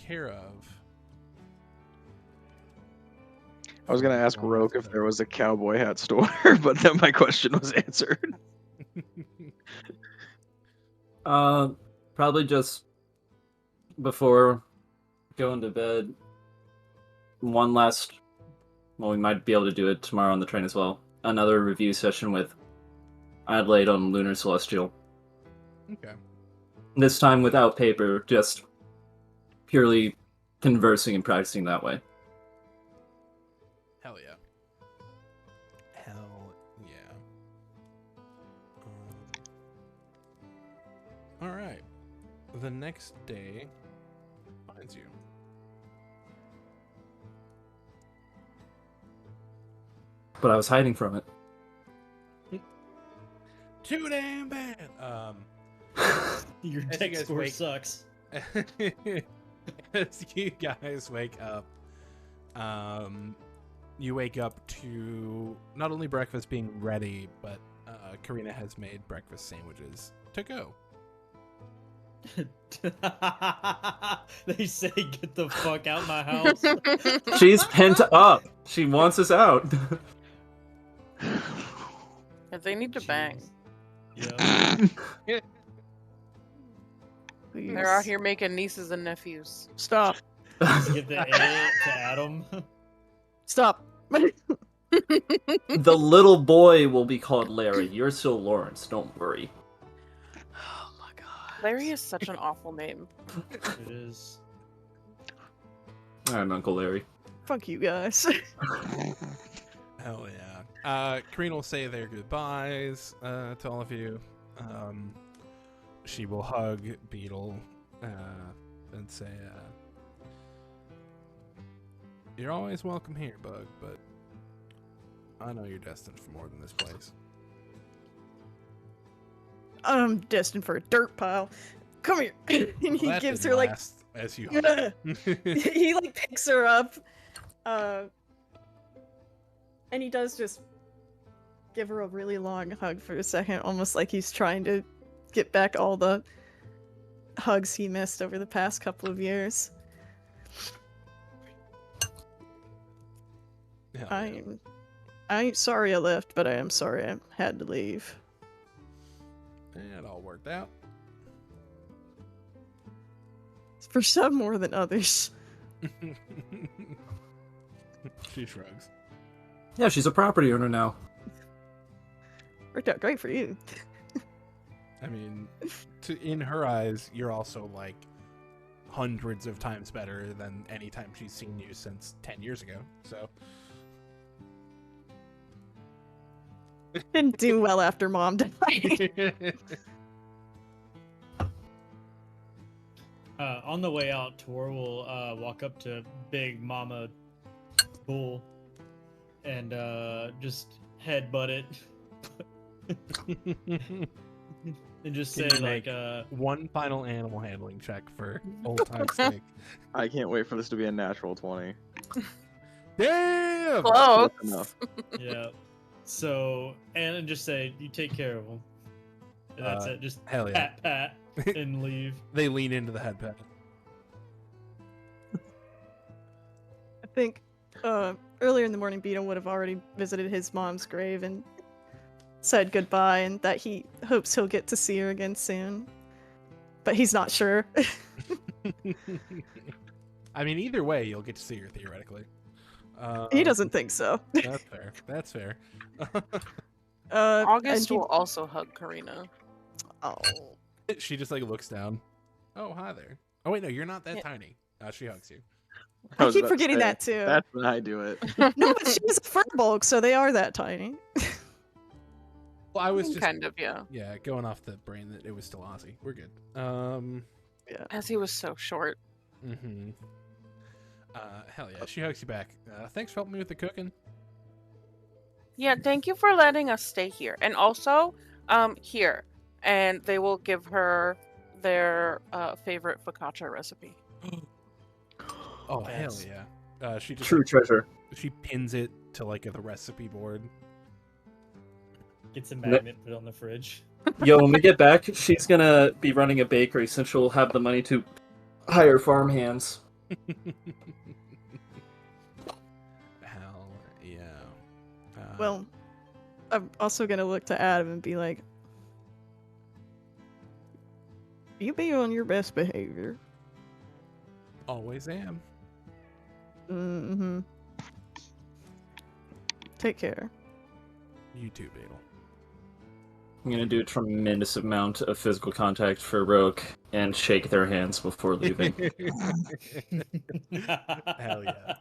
care of. I was gonna ask Roke if there was a cowboy hat store, but then my question was answered. Probably just before going to bed, one last. Well, we might be able to do it tomorrow on the train as well. Another review session with Adelaide on Lunar Celestial. Okay. This time without paper, just purely conversing and practicing that way. Hell yeah. Hell yeah. All right. The next day finds you. But I was hiding from it. Too damn bad. Your As you tech guys score wake- sucks. As you guys wake up, you wake up to not only breakfast being ready, but Karina has made breakfast sandwiches to go. They say, "Get the fuck out my house." She's pent up. She wants us out. If they need to bang. Yeah. Please. They're out here making nieces and nephews. Stop. Just give the A to Adam. Stop. The little boy will be called Larry. You're still Lawrence. Don't worry. Oh my god. Larry is such an awful name. It is. I'm Uncle Larry. Fuck you guys. Hell yeah. Karina will say their goodbyes to all of you. She will hug Beetle and say, "You're always welcome here, Bug, but I know you're destined for more than this place." I'm destined for a dirt pile. Come here. And he That gives didn't her like last as you hug. he like picks her up. And he does just give her a really long hug for a second, almost like he's trying to get back all the hugs he missed over the past couple of years. Hell I yeah. ain't sorry I left, but I am sorry I had to leave. It all worked out. For some more than others. She shrugs. Yeah, she's a property owner now. Worked out great for you. I mean, in her eyes, you're also like hundreds of times better than any time she's seen you since 10 years ago. So Didn't do well after Mom died. On the way out, Tor will walk up to Big Mama Bull and just headbutt it. And just say, Can you like, make one final animal handling check for old time's sake. I can't wait for this to be a natural 20. Damn! Close. That's enough. yeah. So, and just say, you take care of him. And that's it. Just hell yeah. pat, and leave. They lean into the head pad. I think earlier in the morning, Beetle would have already visited his mom's grave and said goodbye, and that he hopes he'll get to see her again soon. But he's not sure. I mean, either way, you'll get to see her theoretically. He doesn't think so. That's fair. That's fair. August and he- will also hug Karina. Oh. She just like looks down. Oh, hi there. Oh wait, no, you're not that Yeah. tiny. She hugs you. I was keep about to forgetting say, that too. That's when I do it. No, but she's a fur bulk, so they are that tiny. Well, I was just Kind of, yeah. going off the brain that it was still Ozzy. We're good. As he was so short. Mm-hmm. Hell yeah, she hugs you back. Thanks for helping me with the cooking. Yeah, thank you for letting us stay here. And also, here. And they will give her their favorite focaccia recipe. Oh Thanks. hell yeah. She just True treasure. she pins it to like the recipe board. Gets a magnet, put it on the fridge. Yo, when we get back, she's gonna be running a bakery since she'll have the money to hire farm hands. Hell yeah. Well, I'm also gonna look to Adam and be like, you be on your best behavior. Always am. Mm-hmm. Take care. You too, Beetle. I'm gonna do a tremendous amount of physical contact for Roke and shake their hands before leaving. Hell yeah.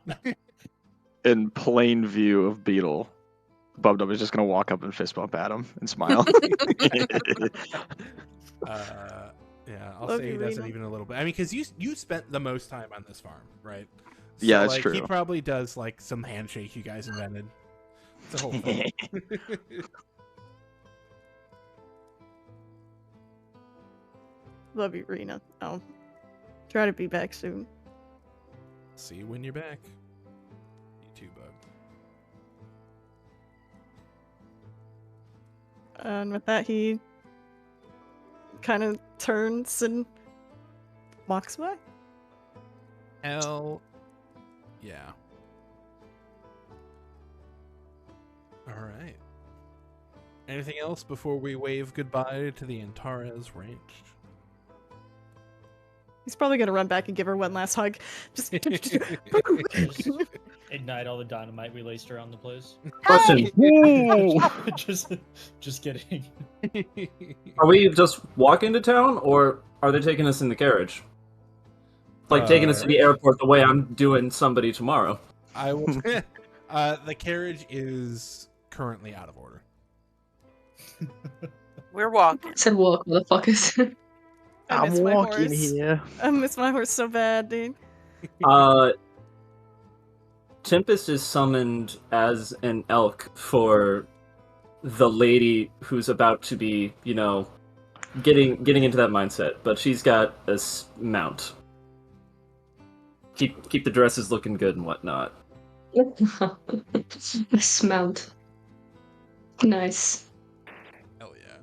In plain view of Beetle, Bubdub is just gonna walk up and fist bump at him and smile. Yeah, I'll Love say he you, does it Rena. even a little bit. I mean, because you spent the most time on this farm, right? So, Yeah, that's He true. probably does like some handshake you guys invented. It's a whole thing. Love you, Rena. I'll try to be back soon. See you when you're back. You too, bud. And with that, he kind of turns and walks away. Hell yeah. All right. Anything else before we wave goodbye to the Antares Ranch? He's probably gonna run back and give her one last hug. Just Ignite all the dynamite we laced around the place. Question: just kidding. Are we just walking to town, or are they taking us in the carriage? Like taking us to the airport the way I'm doing somebody tomorrow. I will. The carriage is currently out of order. We're walking. Said walk, motherfuckers. I miss my horse. here. I miss my horse so bad, dude. Tempest is summoned as an elk for the lady who's about to be, getting into that mindset, but she's got a mount. Keep the dresses looking good and whatnot. Smelt. Nice. Hell yeah.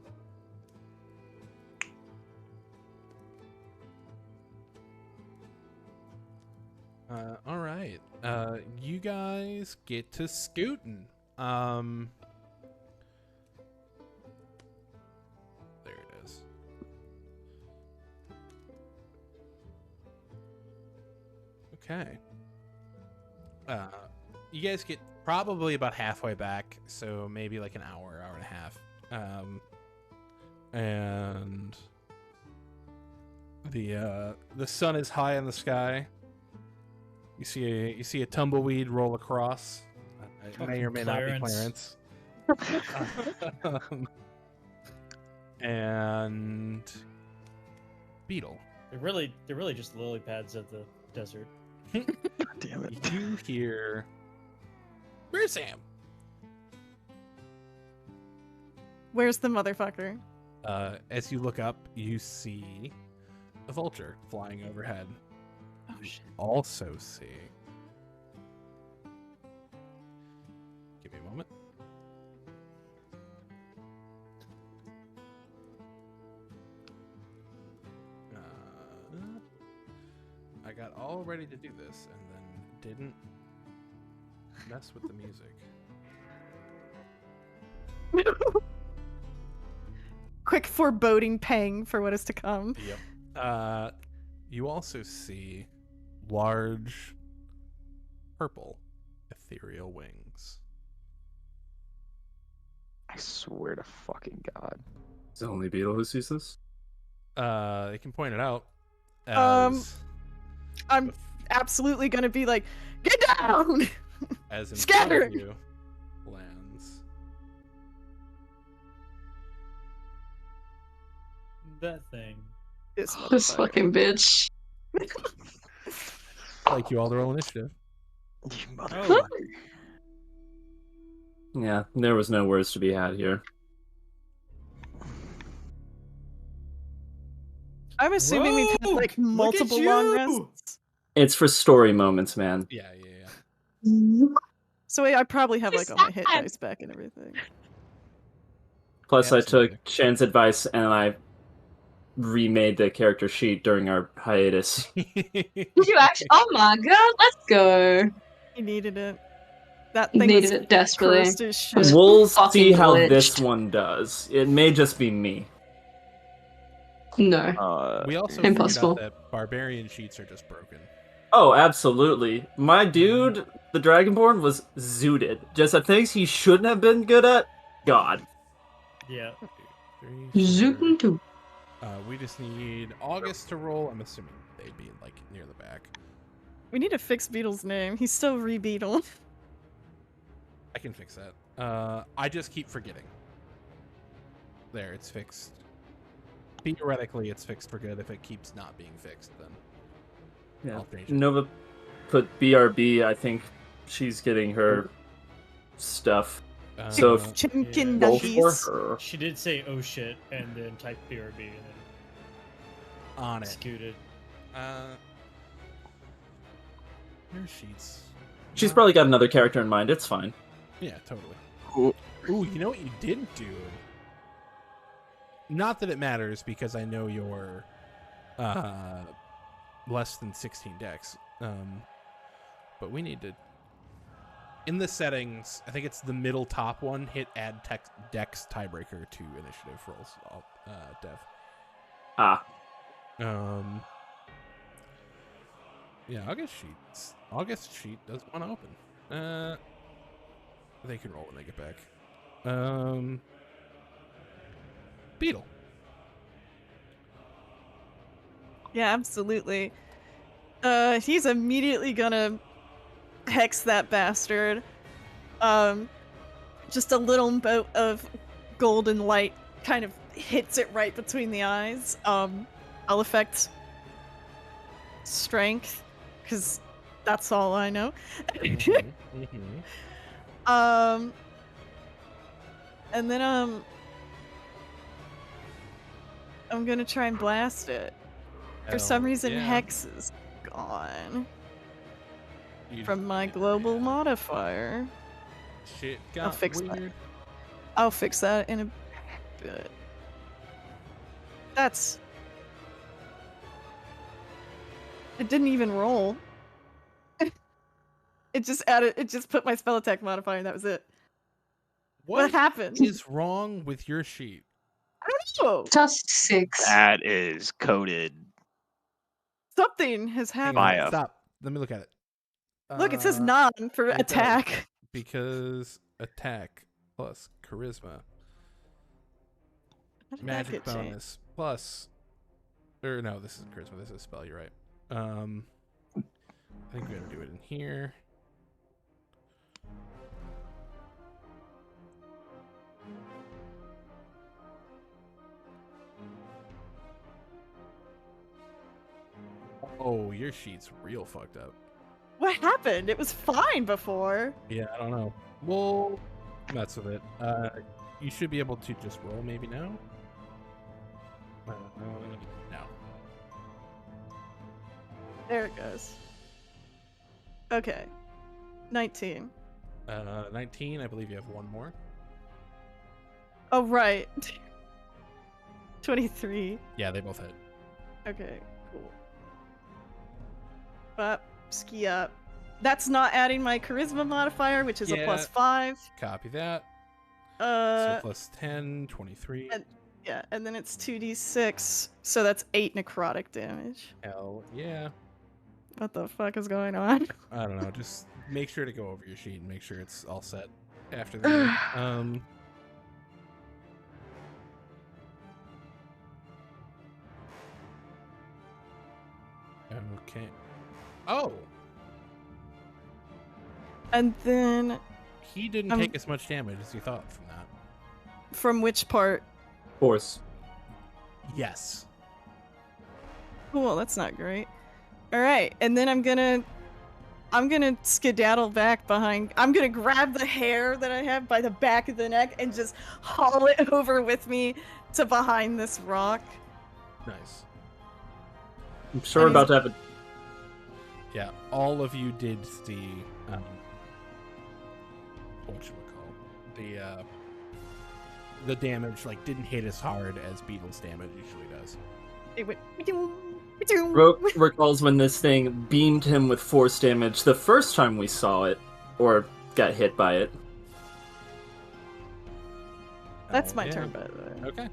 All right. You guys get to scooting. There it is. Okay. You guys get probably about halfway back, so maybe like an hour and a half. And the sun is high in the sky. You see a tumbleweed roll across. It may or may not be Clarence. And Beetle. They're really just lily pads of the desert. God damn it. You hear, "Where's Sam?" Where's the motherfucker? As you look up, you see a vulture flying overhead. Oh shit. Also see. Give me a moment. I got all ready to do this and then didn't mess with the music. Quick foreboding pang for what is to come. Yep. You also see large purple ethereal wings. I swear to fucking God. It's the only beetle who sees this. They can point it out. I'm absolutely gonna be like, get down! As in Scatter! front of you lands That thing. This This motherfucker. fucking bitch. like you all to roll initiative. Oh, Yeah, there was no words to be had here. I'm assuming we've had like Rogue, look at multiple long you! rests. It's for story moments, man. Yeah. So I probably have like all my hit dice back and everything. Plus, I Absolutely. took Shan's advice and I remade the character sheet during our hiatus. Did you actually? Oh my god, let's go. He needed it. That He thing needed was it desperately. cursed as shit. We'll fucking see how glitched. this one does. It may just be me. No. We also Impossible. figured out that barbarian sheets are just broken. Oh, absolutely. My dude, the Dragonborn, was zooted. Just at things he shouldn't have been good at. God. Yeah. 3, 4. Zootin' too. We just need August to roll. I'm assuming they'd be like near the back. We need to fix Beetle's name. He's still Re-Beetle. I can fix that. I just keep forgetting. There, it's fixed. Theoretically, it's fixed for good. If it keeps not being fixed, then Yeah. I'll change it. Nova put BRB. I think she's getting her stuff. So if Chimkin roll for nuggies. her. She did say "oh shit" and then type BRB and then On it. scooted. Your sheets. She's probably got another character in mind. It's fine. Yeah, totally. Ooh. Ooh, you know what you didn't do? Not that it matters, because I know you're less than 16 dex. But we need to... In the settings, I think it's the middle top one, hit add dex tiebreaker to initiative rolls, Dev. Ah. Yeah, August sheet does want to open. They can roll when they get back. Beetle. Yeah, absolutely. He's immediately gonna hex that bastard. Just a little boat of golden light kind of hits it right between the eyes. I'll affect strength, because that's all I know. And then I'm gonna try and blast it. For some reason, Hex is gone from my global modifier. Shit got I'll fix weird. that. I'll fix that in a bit. That's... It didn't even roll. It just put my spell attack modifier and that was it. What happened? Is wrong with your sheet? I don't know. Just 6. That is coded. Something has Hang happened. on, stop. Let me look at it. Look, it says 9 for it does. attack. Because attack plus charisma. How did that Magic get changed? bonus plus... Or no, this is charisma. This is spell. You're right. I think we gotta do it in here. Oh, your sheet's real fucked up. What happened? It was fine before. Yeah, I don't know. We'll mess with it. You should be able to just roll maybe now. No. There it goes. Okay. 19. 19. I believe you have one more. Oh, right. 23. Yeah, they both hit. Okay, cool. Up, ski up. That's not adding my charisma modifier, which is a +5. Copy that. So plus 10, 23. Yeah, and then it's 2d6, so that's 8 necrotic damage. Hell yeah. What the fuck is going on? I don't know. Just make sure to go over your sheet and make sure it's all set after the Okay. Oh! And then... He didn't take as much damage as you thought from that. From which part? Force. Yes. Cool, that's not great. Alright, and then I'm gonna skedaddle back behind... I'm gonna grab the hair that I have by the back of the neck and just haul it over with me to behind this rock. Nice. I'm sure we're about to have a... Yeah, all of you did see... the damage, like, didn't hit as hard as Beetle's damage usually does. It went. Roke recalls when this thing beamed him with force damage the first time we saw it, or got hit by it. That's my Yeah. turn, by the way. Okay.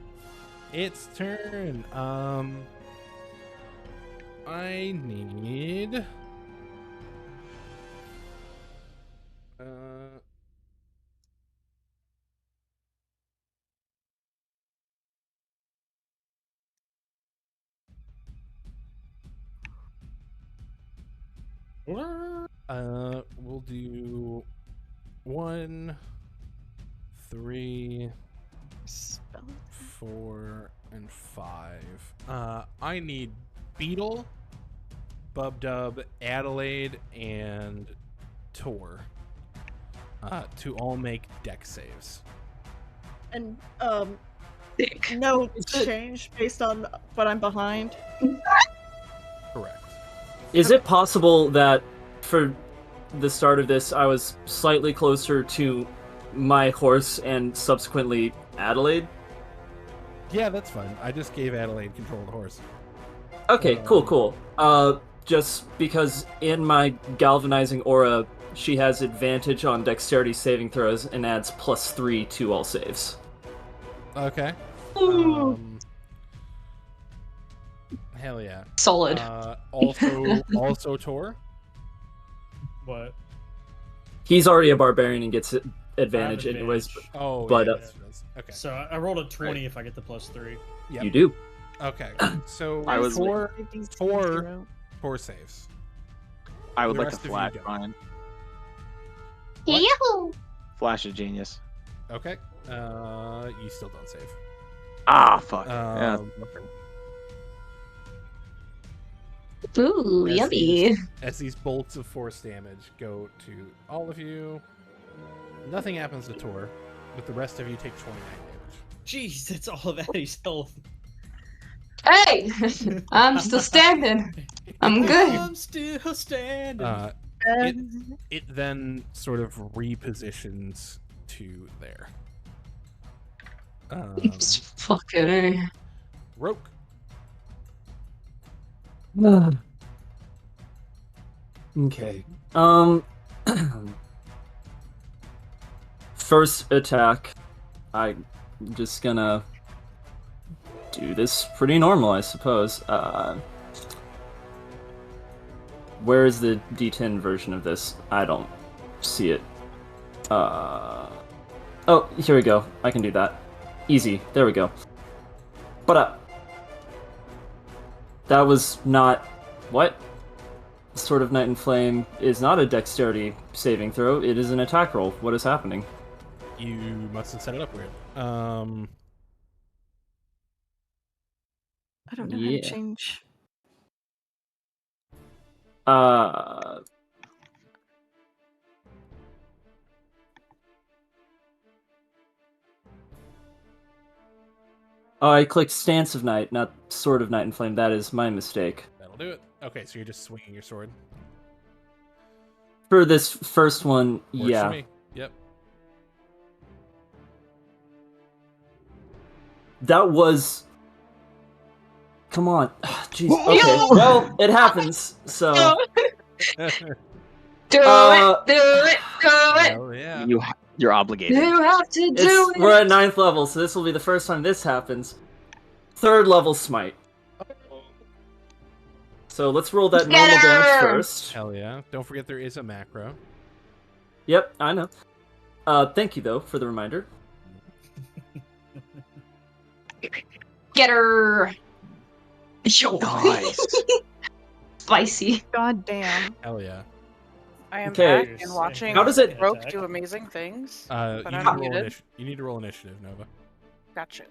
It's turn. I need. We'll do 1, 3, Spell. 4, and 5. I need Beetle, Bub-Dub, Adelaide, and Tor to all make deck saves. And no change based on what I'm behind. Correct. Is it possible that for the start of this, I was slightly closer to my horse and subsequently Adelaide? Yeah, that's fine. I just gave Adelaide control of the horse. Okay, cool. Just because in my galvanizing aura, she has advantage on dexterity saving throws and adds +3 to all saves. Okay. Hell yeah. Solid. Also Tor. What? He's already a barbarian and gets advantage advantage. anyways. Oh, But, yeah, uh, yes, it does. Okay. So I rolled a 20 if I get the +3. Yep. You do. Okay. So I was- four saves. I would The like to rest of you flash don't. mine. What? Yahoo! Flash of genius. Okay. You still don't save. Ah, fuck. Yeah. Um, Ooh, As yummy. As these bolts of force damage go to all of you, nothing happens to Tor, but the rest of you take 29 damage. Jeez, that's all of Addie's health. Hey! I'm still standing. I'm good. I'm still standing. It then sort of repositions to there. Fucking A. Roke. Okay. First attack. I'm just gonna do this pretty normal, I suppose. Where is the D10 version of this? I don't see it. Oh, here we go. I can do that. Easy. There we go. But that was not... What? Sword of Night and Flame is not a dexterity saving throw. It is an attack roll. What is happening? You must have set it up weird. I don't know how to change. Oh, I clicked Stance of Night, not Sword of Night and Flame. That is my mistake. That'll do it. Okay, so you're just swinging your sword. For this first one, Works yeah. for me. Yep. That was... Come on. Jeez. Okay. Well, it happens, so... Do it! Do it! Do it! Hell yeah. You're obligated. You have to do it! We're at 9th level, so this will be the first time this happens. 3rd level smite. So let's roll that normal damage first. Hell yeah. Don't forget there is a macro. Yep, I know. Thank you, though, for the reminder. Get her! Yo. Nice. Spicy. God damn. Hell yeah. I am Okay. back and watching How does it- Roke do amazing things. You But need, I'm to roll muted. you need to roll initiative, Nova. Gotcha.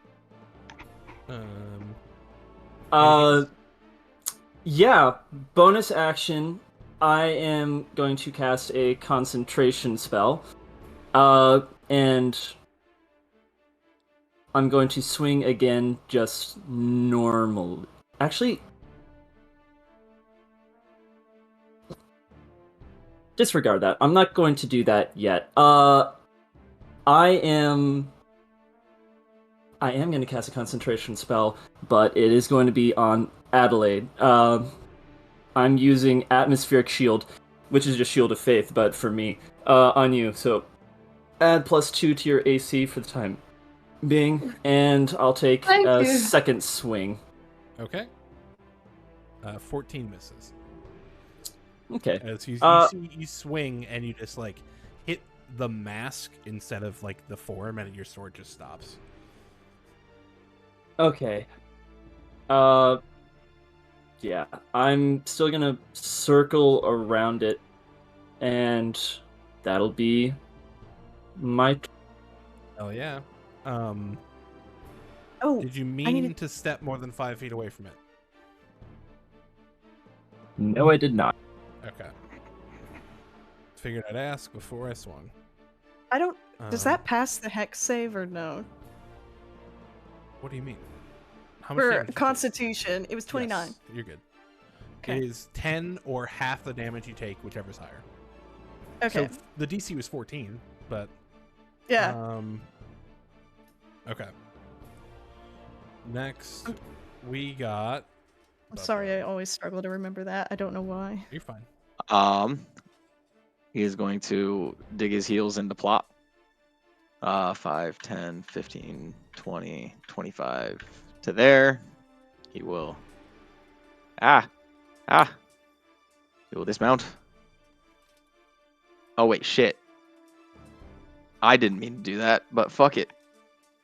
Yeah, bonus action. I am going to cast a concentration spell. And I'm going to swing again just normal. Actually, disregard that. I'm not going to do that yet. I am I am going to cast a concentration spell, but it is going to be on Adelaide. I'm using Atmospheric Shield, which is just Shield of Faith, but for me, on you. So add +2 to your AC for the time being, and I'll take Thank a you. second swing. Okay. 14 misses. Okay. As you swing and you just like hit the mask instead of like the form, and your sword just stops. Okay. Yeah, I'm still gonna circle around it, and that'll be my. Oh yeah. Oh, Did you I mean needed- to step more than 5 feet away from it? No, I did not. Okay. Figured I'd ask before I swung. I don't. Does Um, that pass the hex save or no? What do you mean? How much For damage did you take? Constitution, it was 29. Yes, you're good. Okay. It is 10 or half the damage you take, whichever's higher. Okay. So the DC was 14, but Yeah. Okay. Next, we got. I'm sorry, I always struggle to remember that. I don't know why. You're fine. He is going to dig his heels into plot. 5, 10, 15, 20, 25 to there. He will. He will dismount. Oh wait, shit. I didn't mean to do that, but fuck it.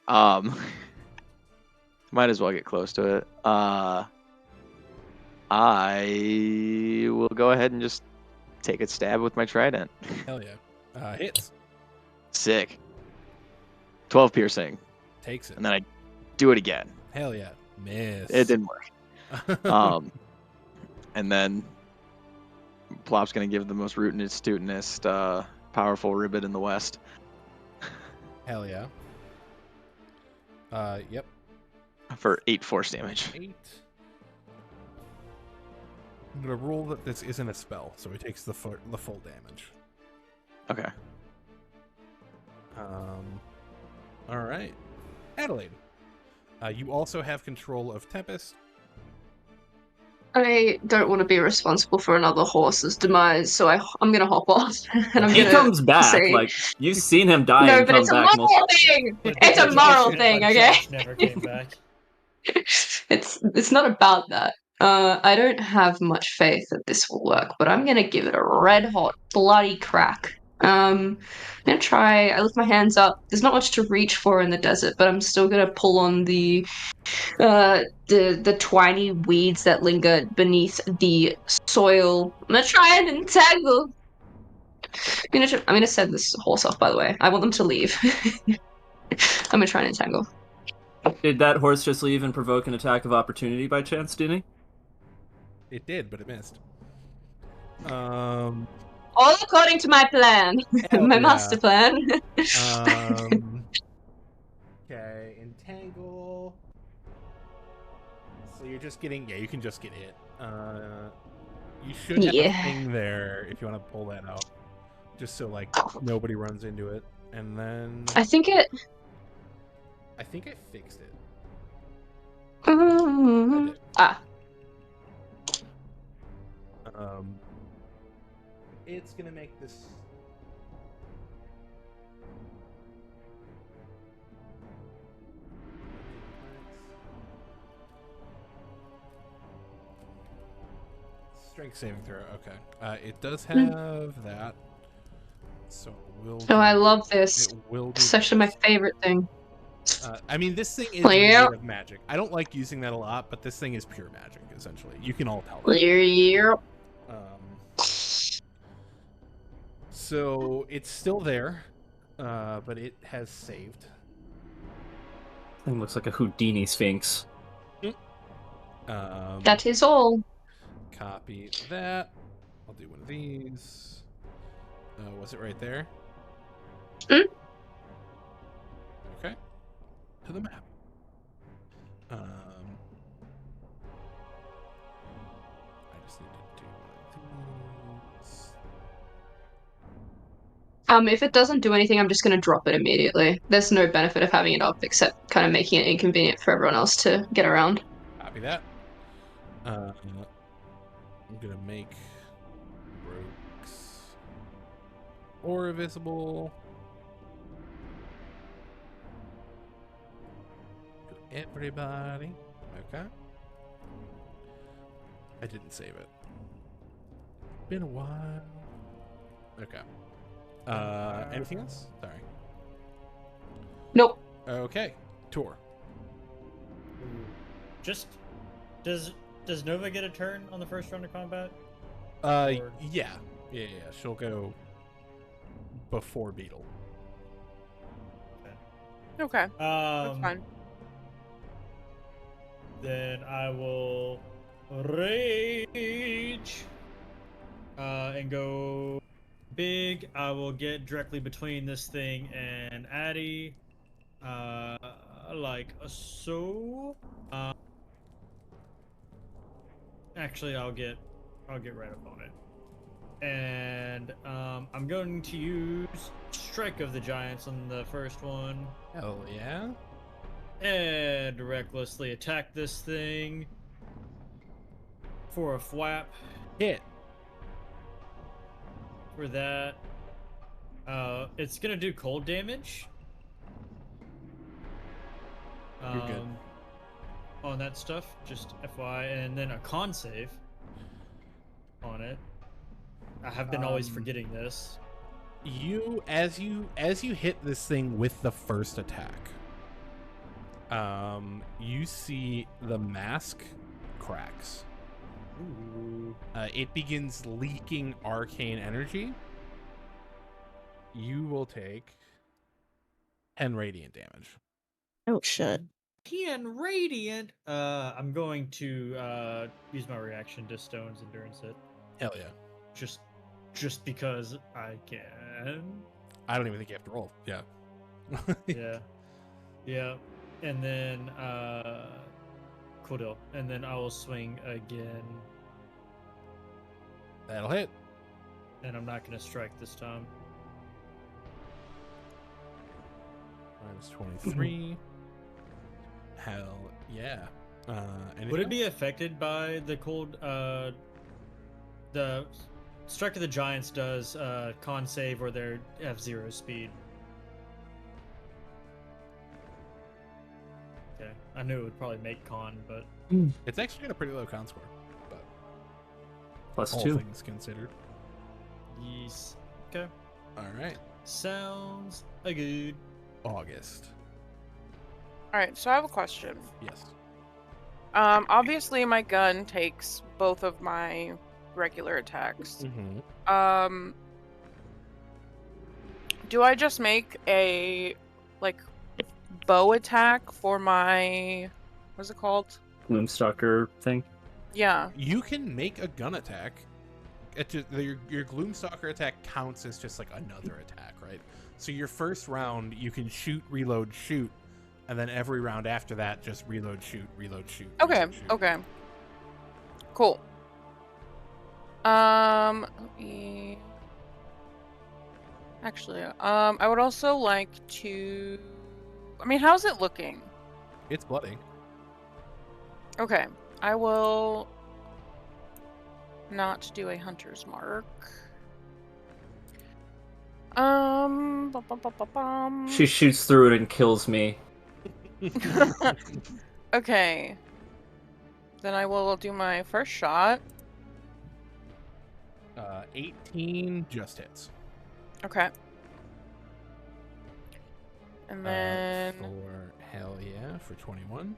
Might as well get close to it. I will go ahead and just take a stab with my trident. Hell yeah. Hits. Sick. 12 piercing. Takes it. And then I do it again. Hell yeah. Miss. It didn't work. And then Plop's gonna give the most rootinest, powerful ribbit in the West. Hell yeah. Yep. For 8 force damage. 8. I'm gonna rule that this isn't a spell, so he takes the full damage. Okay. All right, Adelaide. You also have control of Tempest. I don't want to be responsible for another horse's demise, so I'm gonna hop off. And I'm He gonna comes back. say, Like you've seen him die no, and but come it's a back. moral thing. But It's a the moral Judge thing, okay? never came back. It's not about that. I don't have much faith that this will work, but I'm gonna give it a red hot bloody crack. I'm gonna try. I lift my hands up. There's not much to reach for in the desert, but I'm still gonna pull on the twiny weeds that linger beneath the soil. I'm gonna try and entangle. I'm gonna send this horse off. By the way, I want them to leave. I'm gonna try and entangle. Did that horse just leave and provoke an attack of opportunity by chance, didn't he? It did, but it missed. All according to my plan, my master plan. Okay, entangle. So you're just getting, you can just get hit. You should have a thing there if you want to pull that out, just so like nobody runs into it. And then I think I fixed it. I did. It's gonna make this. Strength saving throw. Okay. It does have that. So we'll. Oh, I love this. It will do It's actually my favorite thing. I mean, this thing is made of magic. I don't like using that a lot, but this thing is pure magic, essentially. You can all tell that. So it's still there, but it has saved. Thing looks like a Houdini Sphinx. That is all. Copy that. I'll do one of these. Was it right there? Okay. To the map. I just need to do one of these. If it doesn't do anything, I'm just going to drop it immediately. There's no benefit of having it up except kind of making it inconvenient for everyone else to get around. Copy that. I'm gonna make Rogue's aura visible. To everybody. Okay. I didn't save it. Been a while. Okay. Anything else? Sorry. Nope. Okay. Tour. Just does Nova get a turn on the first round of combat? Yeah. She'll go before Beetle. Okay. That's fine. Then I will rage and go big. I will get directly between this thing and Addy, like so. Actually, I'll get right up on it, and I'm going to use Strike of the Giants on the first one. Hell yeah. And recklessly attack this thing for a flap. Hit. For that, it's gonna do cold damage. You're good. On that stuff, just FYI, and then a con save on it. I have been always forgetting this. As you hit this thing with the first attack, you see the mask cracks. Ooh. It begins leaking arcane energy. You will take 10 radiant damage. Oh shit. 10 radiant. I'm going to use my reaction to Stone's Endurance Hit. Hell yeah. Just because I can. I don't even think you have to roll. Yeah. Yeah. And then cool deal. And then I will swing again. That'll hit. And I'm not gonna strike this time. Minus 23. Hell yeah. Would it be affected by the cold? The Strike of the Giants does con save or they have 0 speed. Okay, I knew it would probably make con, but It's actually got a pretty low con score, but Plus all 2. things considered. yes. Okay, All right. sounds good. August. All right. So I have a question. Yes. Obviously my gun takes both of my regular attacks. Mm-hmm. Do I just make a bow attack for my what's it called? Gloomstalker thing. Yeah. You can make a gun attack. Your Gloomstalker attack counts as just like another attack, right? So your first round, you can shoot, reload, shoot, and then every round after that, just reload, shoot, reload, shoot. Okay. reload, shoot. Okay. Cool. Let me... Actually, I would also like to... I mean, how's it looking? It's bloody. Okay. I will not do a hunter's mark. She shoots through it and kills me. Okay. Then I will do my first shot. 18 just hits. Okay. And then For hell yeah, for 21.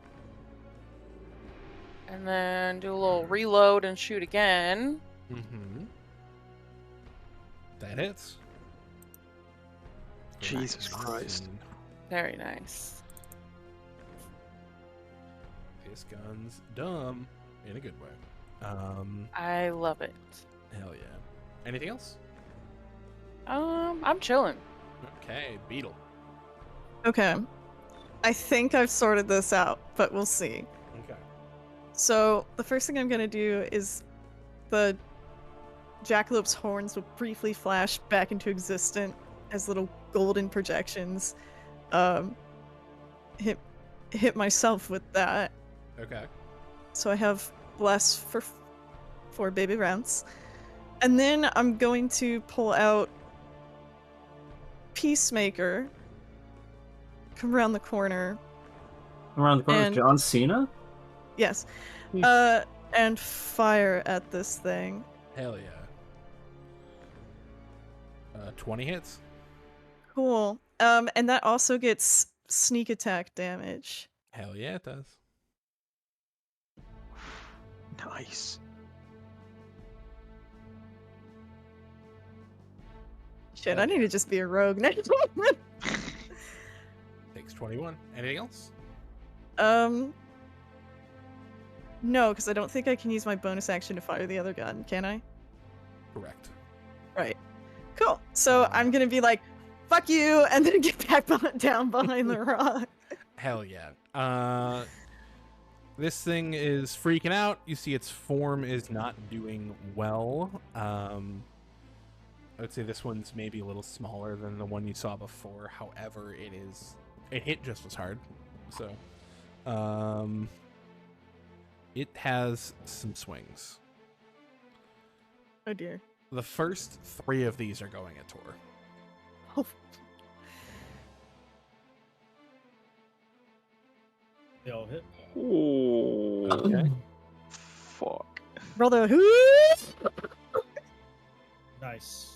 and then do a little reload and shoot again. Mm-hmm. That hits. For Jesus Christ. 19. Very nice. This gun's dumb in a good way. I love it. Hell yeah. Anything else? I'm chilling. Okay, Beetle. Okay. I think I've sorted this out, but we'll see. Okay. So, the first thing I'm gonna do is the Jackalope's horns will briefly flash back into existence as little golden projections. Hit myself with that. Okay. So I have bless for 4 baby rounds. And then I'm going to pull out Peacemaker. Come around the corner. Around the corner And- with John Cena? Yes. Hmm. And fire at this thing. Hell yeah. 20 hits. Cool. And that also gets sneak attack damage. Hell yeah, it does. Nice. Shit, I need to just be a rogue now. Takes 21. Anything else? No, because I don't think I can use my bonus action to fire the other gun, can I? Correct. Right. Cool. So I'm gonna be like, fuck you, and then get back down behind the rock. Hell yeah. This thing is freaking out. You see its form is not doing well. I would say this one's maybe a little smaller than the one you saw before. However, it hit just as hard. So, it has some swings. Oh dear. The first 3 of these are going at Tor. Oh, They all hit. Oh. Okay. Fuck. brother, who? Nice.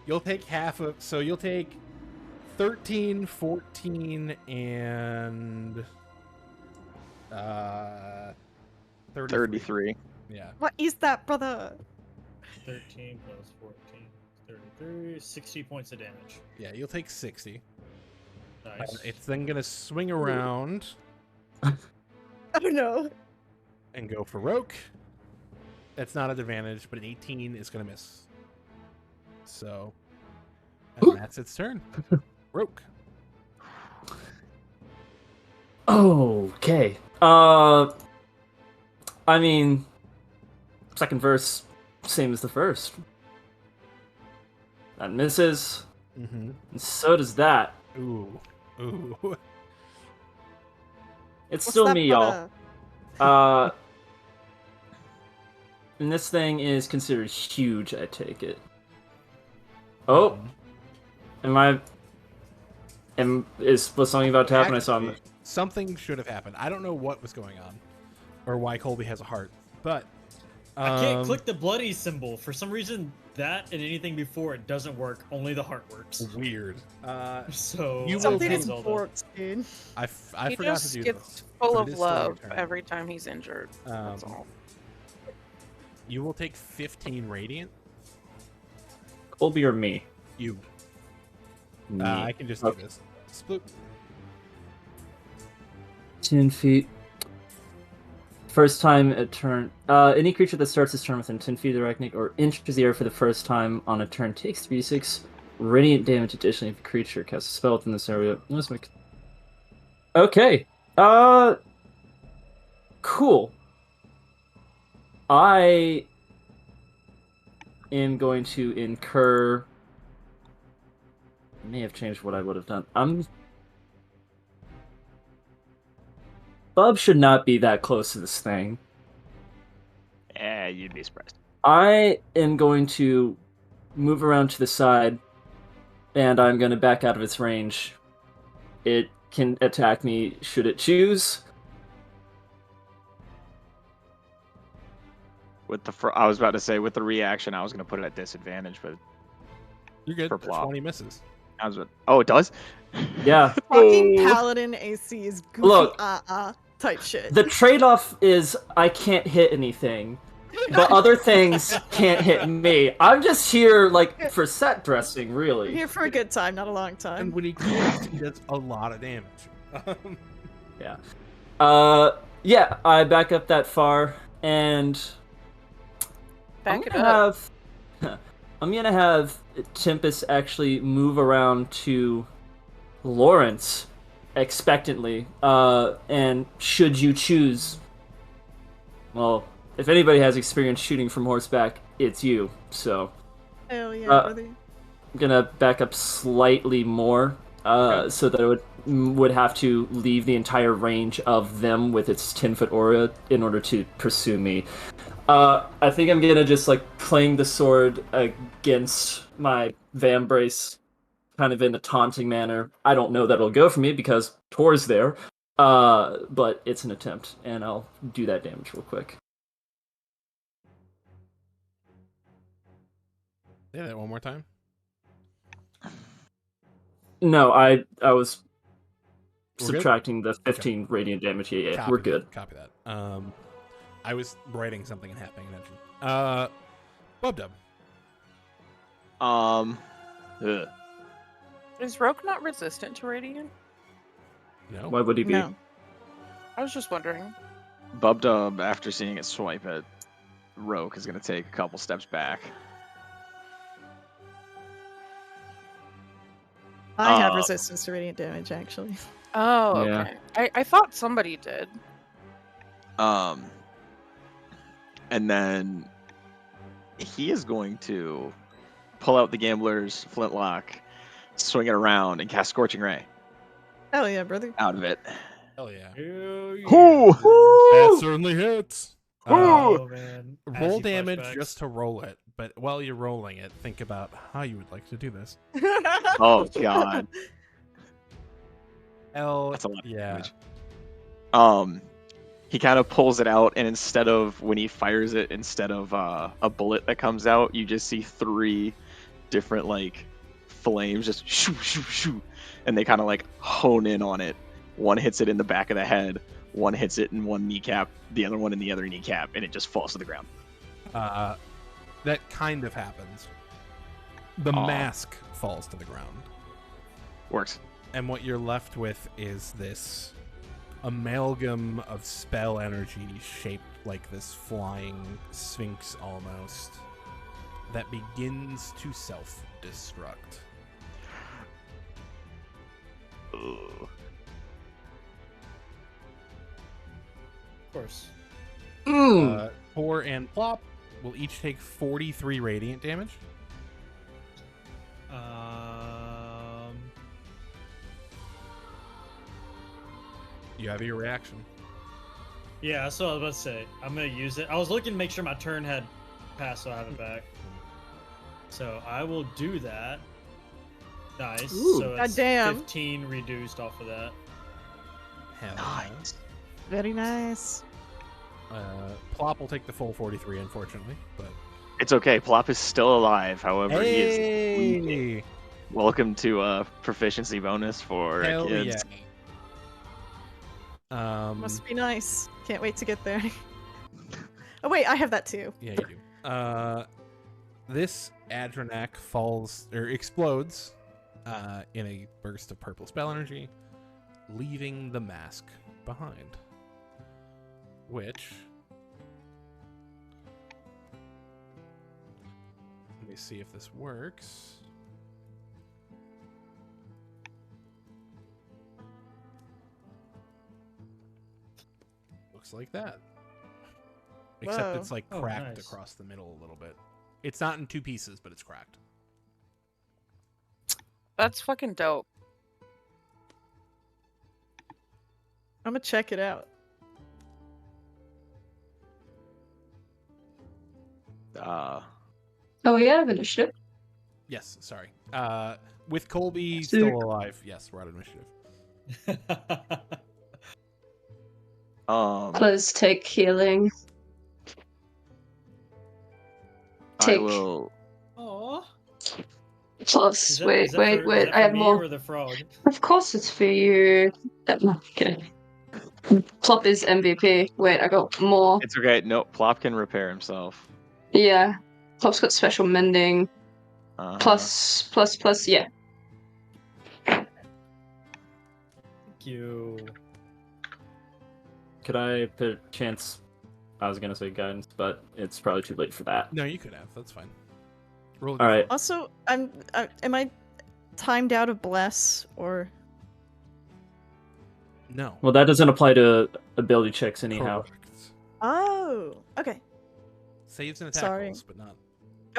You'll take half of, so you'll take 13, 14, and 33. Yeah. What is that, brother? 13 plus 14, 33, 60 points of damage. Yeah, you'll take 60. Nice. It's then gonna swing around Oh no. and go for Roke. That's not an advantage, but an 18 is gonna miss. So, and that's its turn. Roke. Okay. I mean, second verse, same as the first. That misses. Mm-hmm. And so does that. Ooh. Ooh. It's What's still that, me, brother? y'all. And this thing is considered huge, I take it. Oh, was something about to happen? I saw him. Actually, something should have happened. I don't know what was going on, or why Colby has a heart, but I can't click the bloody symbol. For some reason, that and anything before it doesn't work. Only the heart works. Weird. So You will Something take is Zelda. forked, dude. I He forgot just to do gets this. full but of it is still your love turn. every time he's injured. That's all. You will take 15 radiant. Colby or me? You. Me. I can just Okay. do this. Split. 10 feet. First time a turn. Any creature that starts its turn within 10 feet of the arachnic or enters the air for the first time on a turn takes 3d6 radiant damage. Additionally, if a creature casts a spell within this area. Okay. Cool. I am going to incur. I may have changed what I would have done. Bub should not be that close to this thing. You'd be surprised. I am going to move around to the side, and I'm going to back out of its range. It can attack me should it choose. I was about to say with the reaction, I was going to put it at disadvantage, but You're good. For For plop. 20 misses. I was. Oh, it does. Yeah. Fucking paladin AC is goofy Look. type shit. The trade-off is I can't hit anything, but other things can't hit me. I'm just here, like, for set dressing, I'm really. here for a good time, not a long And time. when he clicks, he does a lot of damage. Yeah. Yeah, I back up that far, and I'm Back it gonna up. I'm gonna have Tempest actually move around to Lawrence expectantly. And should you choose, well, if anybody has experience shooting from horseback, it's you. So Hell yeah, uh, brother. gonna back up slightly more, so that it would have to leave the entire range of them with its 10-foot aura in order to pursue me. I think I'm gonna just like clang the sword against my vambrace, kind of in a taunting manner. I don't know that it'll go for me because Tor's there, but it's an attempt, and I'll do that damage real quick. Say that one more time. No, I was We're subtracting the 15 radiant damage. Yeah, Copy we're good. That. Copy that. I was writing something and half paying attention. Bub-Dub. Ugh. Is Roke not resistant to radiant? No. Why would he be? No. I was just wondering. Bub-Dub, after seeing it swipe at Roke, is going to take a couple steps back. I have resistance to radiant damage, actually. Oh, Yeah. okay. I thought somebody did. And then he is going to pull out the Gambler's flintlock, swing it around, and cast Scorching Ray Hell yeah, brother. out of it. Hell yeah. That certainly hits. Oh man. As Roll he damage flashbacks. just to roll it, but while you're rolling it, think about how you would like to do this. Oh god, Hell that's a lot of yeah. damage. He kind of pulls it out, and instead of when he fires it, instead of a bullet that comes out, you just see 3 different like flames just shoo shoo shoo, and they kind of like hone in on it. One hits it in the back of the head, one hits it in one kneecap, the other one in the other kneecap, and it just falls to the ground. That kind of happens. The mask falls to the ground. Works. And what you're left with is this amalgam of spell energy shaped like this flying sphinx almost that begins to self-destruct. Ugh. Of course. Tor and Plop will each take 43 radiant damage. You have your reaction. Yeah, that's what I was about to say. I'm gonna use it. I was looking to make sure my turn had passed, so I have it back. So I will do that. Nice. Ooh. So it's Goddamn. 15 reduced off of that. Hell Nice. Very nice. Plop will take the full 43, unfortunately, but It's okay. Plop is still alive. However, he is hey, bleeding. Welcome to a proficiency bonus for hell kids. yeah. Must be nice. Can't wait to get there. Oh wait, I have that too. Yeah, you do. This Adronak falls or explodes in a burst of purple spell energy, leaving the mask behind. Which, let me see if this works. Looks like that. Except Whoa. it's like Oh, cracked nice. across the middle a little bit. It's not in 2 pieces, but it's cracked. That's fucking dope. I'm gonna check it out. Oh, we have initiative. Yes, sorry. With Colby Sick. still alive, yes, we're out of initiative. Let's take healing. I Take will. Aww. plus. Wait. I have me more. or the frog? Of course, it's for you. Okay. Plop is MVP. Wait, I got more. It's okay. No, Plop can repair himself. Yeah. Plop's got special mending. Plus. Yeah. Thank you. Could I chance? I was gonna say guidance, but it's probably too late for that. No, you could have. That's fine. Roll. All right. Also, am I timed out of bless or? No. Well, that doesn't apply to ability checks anyhow. Correct. Oh, okay. Saves and attack Sorry. rolls, but not.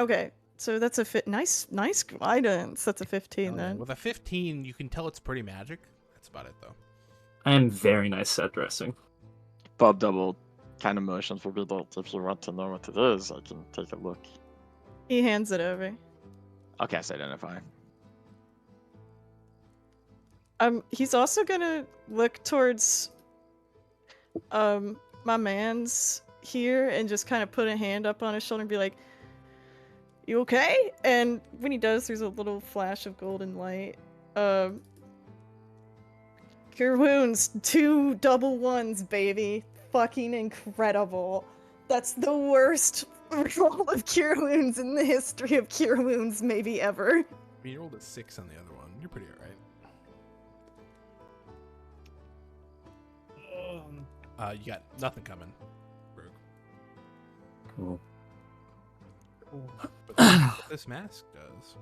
Okay. So that's a nice guidance. That's a 15 Oh, yeah. then. With a 15, you can tell it's pretty magic. That's about it, though. I am very nice at dressing. Bob Double kind of motions for me that if you want to know what it is, I can take a look. He hands it over. I'll cast Identify. He's also gonna look towards my man's here and just kind of put a hand up on his shoulder and be like, "You okay?" And when he does, there's a little flash of golden light. Cure wounds, 2 double ones, baby. Fucking incredible. That's the worst roll of cure wounds in the history of cure wounds, maybe ever. You rolled a 6 on the other one. You're pretty alright. You got nothing coming, Rogue. Cool. But that's what this mask does.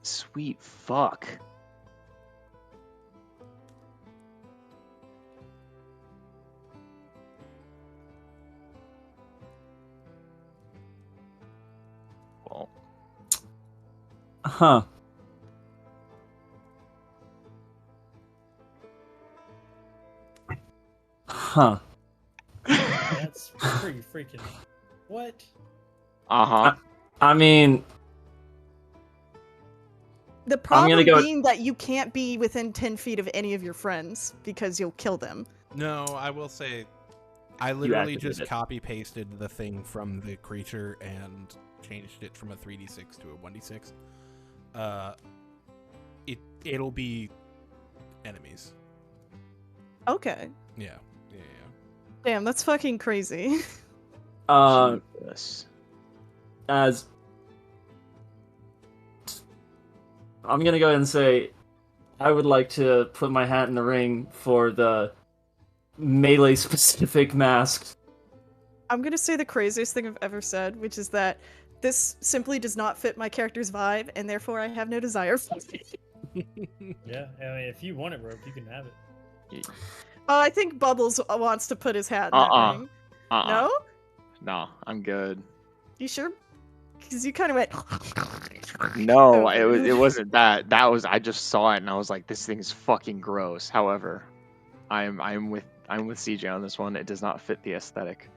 Sweet fuck. Well, Huh. Huh. That's pretty freaking. What? Uh-huh. I mean, The problem gonna go- being that you can't be within 10 feet of any of your friends because you'll kill them. No, I will say, I literally activated just it. copy-pasted the thing from the creature and changed it from a 3d6 to a 1d6. It'll be enemies. Okay. Yeah. Damn, that's fucking crazy. Jesus. as I'm gonna go ahead and say, I would like to put my hat in the ring for the melee specific mask. I'm gonna say the craziest thing I've ever said, which is that this simply does not fit my character's vibe, and therefore I have no desire for it. Yeah, I mean, if you want it, Rogue, you can have it. I think Bubbles wants to put his hat in that ring. No? No, I'm good. You sure? Because you kind of went. No, over. it wasn't that. That was, I just saw it and I was like, this thing's fucking gross. However, I'm with CJ on this one. It does not fit the aesthetic.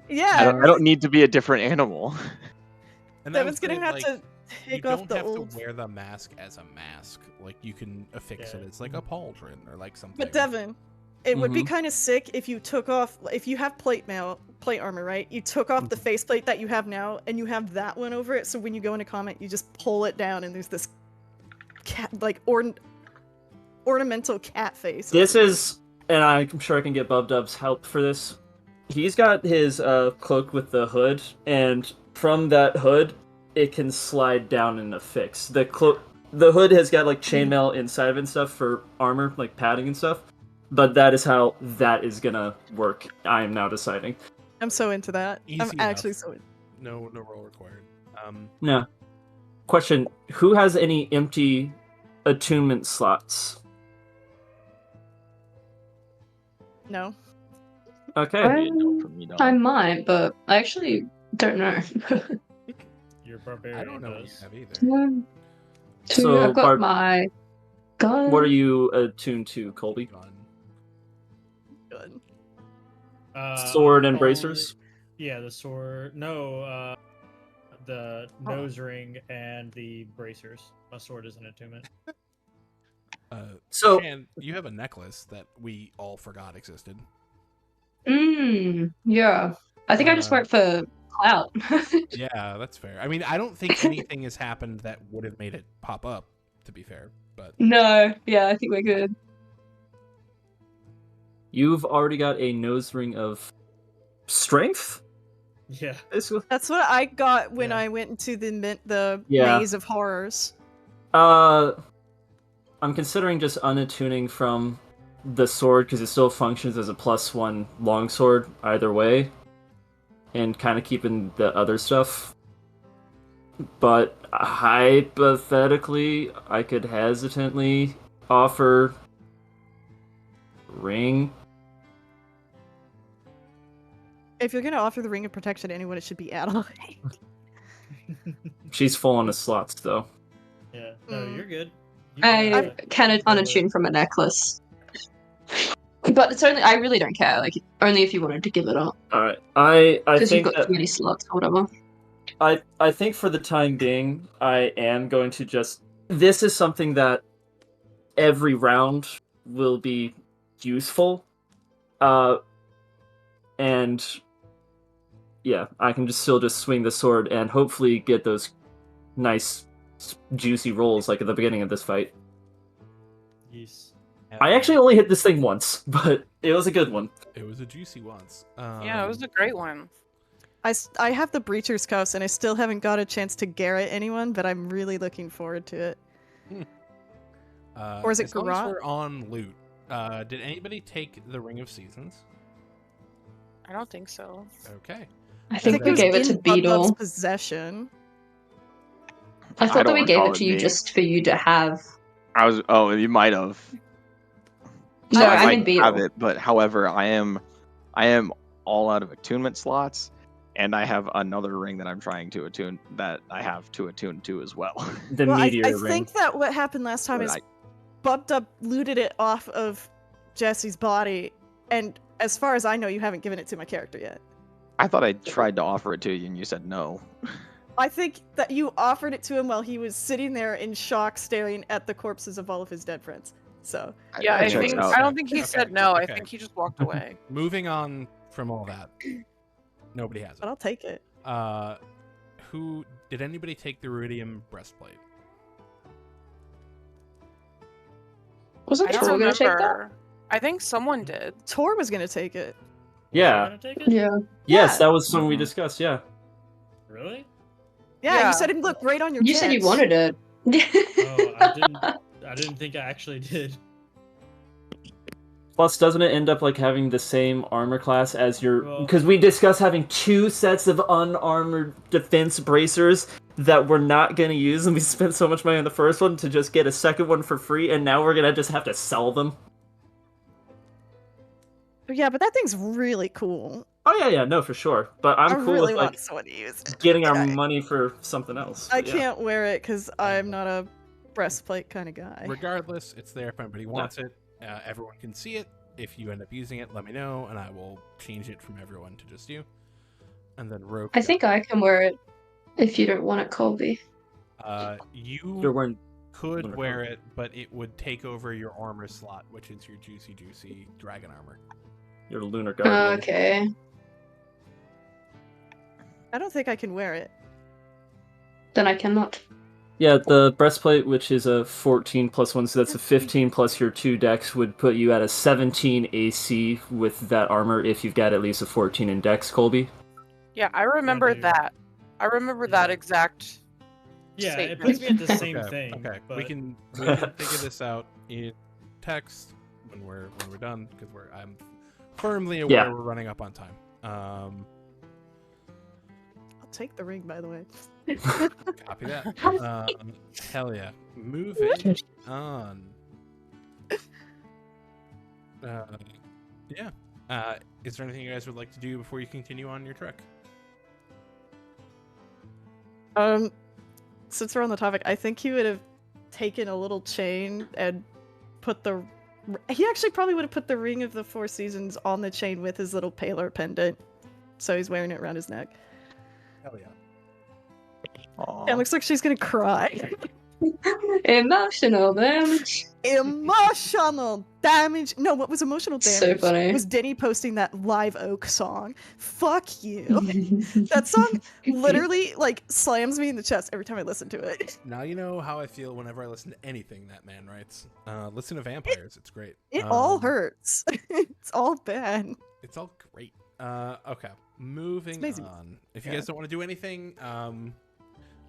Yeah. I don't need to be a different animal. And I Devin's would gonna say, have like, to you take off don't the have old. to wear the mask as a mask. Like, you can affix it. Yeah. It's like a pauldron or like something. But Devin, it would be Mhm. kind of sick if you took off, if you have plate armor, right? You took off the faceplate that you have now, and you have that one over it. So when you go into combat, you just pull it down, and there's this cat, like ornamental cat face. This is, and I'm sure I can get Bubdub's help for this. He's got his cloak with the hood, and from that hood, it can slide down and affix. The hood has got like chainmail inside of it and stuff for armor, like padding and stuff. But that is how that is gonna work. I am now deciding. I'm so into that. Easy I'm enough. actually so. No roll required. Now, question: who has any empty attunement slots? No. Okay. I might, but I actually don't know. Your barbarian I don't know what you does. have either. One, two. So, I've got Barb, my gun. what are you attuned to, Colby? Gun. Good. Sword and probably- bracers? Yeah, the sword. No, the nose ring and the bracers. My sword is an attunement. So, Shan, you have a necklace that we all forgot existed. Yeah. I think I just work for clout. Yeah, that's fair. I mean, I don't think anything has happened that would have made it pop up, to be fair. But No, yeah, I think we're good. you've already got a nose ring of strength? Yeah. Basically? That's what I got when Yeah. I went into the Yeah. maze of horrors. I'm considering just unattuning from the sword because it still functions as a +1 longsword either way, and kind of keeping the other stuff. But hypothetically, I could hesitantly offer ring. If you're gonna offer the ring of protection to anyone, it should be Adelaide. She's full on the slots though. Yeah, no, you're good. I can unattune from a necklace. But it's only, I really don't care, like, only if you wanted to give it up. Alright. I Because you've think got too many slots or whatever. I think for the time being, I am going to just... This is something that every round will be useful. And yeah, I can just still just swing the sword and hopefully get those nice, juicy rolls like at the beginning of this fight. Yes. I actually only hit this thing once, but it was a good one. It was a juicy once. Yeah, it was a great one. I have the Breacher's Cuffs, and I still haven't got a chance to garrot anyone, but I'm really looking forward to it. Or is it as long as Garrot? we're on loot, did anybody take the Ring of Seasons? I don't think so. Okay. I think we was gave it to in Bud Love's Beetle. possession. I I thought that don't we gave recall it it to you being- just for you to have. You might have. No, I I might mean have Beetle. it, but however, I am all out of attunement slots, and I have another ring that I'm trying to attune that I have to attune to as well. The Well, meteor I ring. think that what happened last time But is I- Bubbed Up looted it off of Jesse's body, and as far as I know, you haven't given it to my character yet. I thought I tried to offer it to you, and you said no. I think that you offered it to him while he was sitting there in shock, staring at the corpses of all of his dead friends. So Yeah, That I checks think out. I don't think he Okay, said no. I okay. think he just walked away. Moving on from all that. Nobody has but it. I'll take it. Who did anybody take the Iridium breastplate? Wasn't I don't Tor gonna take that? remember. I think someone did. Tor was gonna take it. Yeah. Gonna take it? Yeah. Yes, Yeah. that was something we discussed, yeah. Really? Yeah, Yeah. you said it looked great on your You said you tits. wanted it. Oh, I didn't think I actually did. Plus, doesn't it end up like having the same armor class as your... Well- Because we discussed having 2 sets of unarmored defense bracers that we're not going to use, and we spent so much money on the first one to just get a second one for free, and now we're going to just have to sell them. Yeah, but that thing's really cool. Oh, yeah, no, for sure. But I'm I cool really with, want like, someone to use it. getting our I- money for something else. I but yeah. can't wear it because I'm not a breastplate kind of guy. Regardless, it's there if anybody wants it. Everyone can see it. If you end up using it, let me know, and I will change it from everyone to just you. And then Rogue. I think I can wear it if you don't want it, Colby. You You're wearing... could Lunar wear armor. it, but it would take over your armor slot, which is your juicy dragon armor. Your lunar guardian. Okay. I don't think I can wear it. Then I cannot. Yeah, the breastplate, which is a 14 plus 1, so that's a 15 plus your 2 dex, would put you at a 17 AC with that armor if you've got at least a 14 in dex, Colby. Yeah, I remember dude. that. I remember that exact. Yeah, it statement. puts me at the same Okay, thing. okay. But We can figure this out in text when we're done, because I'm firmly aware Yeah. we're running up on time. I'll take the ring, by the way. Copy that. Hell yeah. Moving on. Yeah. Is there anything you guys would like to do before you continue on your trek? Since we're on the topic, I think he would have taken a little chain and put the... He actually probably would have put the Ring of the Four Seasons on the chain with his little paler pendant. So he's wearing it around his neck. Hell yeah. Yeah, it looks like she's gonna cry. Emotional damage. Emotional damage. No, what was emotional So damage? funny. Was Denny posting that Live Oak song? Fuck you. That song literally like slams me in the chest every time I listen to it. Now you know how I feel whenever I listen to anything that man writes. Listen to Vampires. It's great. It all hurts. It's all bad. It's all great. Okay. Moving amazing. on. If you Yeah. guys don't want to do anything,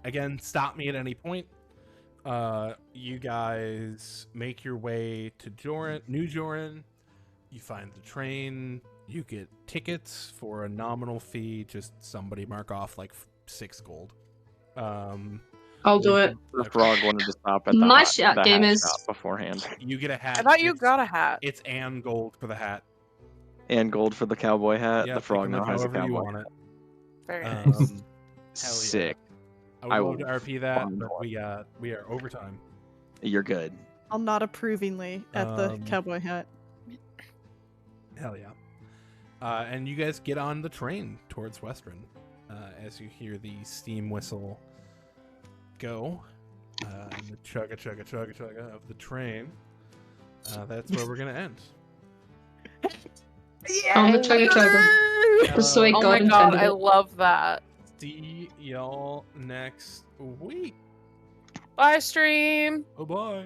again, stop me at any point. You guys make your way to New Joran. You find the train. You get tickets for a nominal fee. Just somebody mark off like 6 gold. I'll do it. The frog wanted to stop at the My hot- shot the game hat is- shop beforehand, You get a hat. I thought you It's- got a hat. It's and gold for the hat. and gold for the cowboy hat. Yeah, The frog pick 'em now up has a however you cowboy want hat. Very Um, nice. hell yeah. Sick. I would will love to RP that, find but one. we are overtime. You're good. I'll nod approvingly at the cowboy hat. Hell yeah. And you guys get on the train towards Western as you hear the steam whistle go. And the chugga chugga chugga chugga of the train. That's where we're going to end. On the chugga chugga. Just the way Oh God my god, intended I it. love that. See y'all next week. Bye, stream. Bye-bye.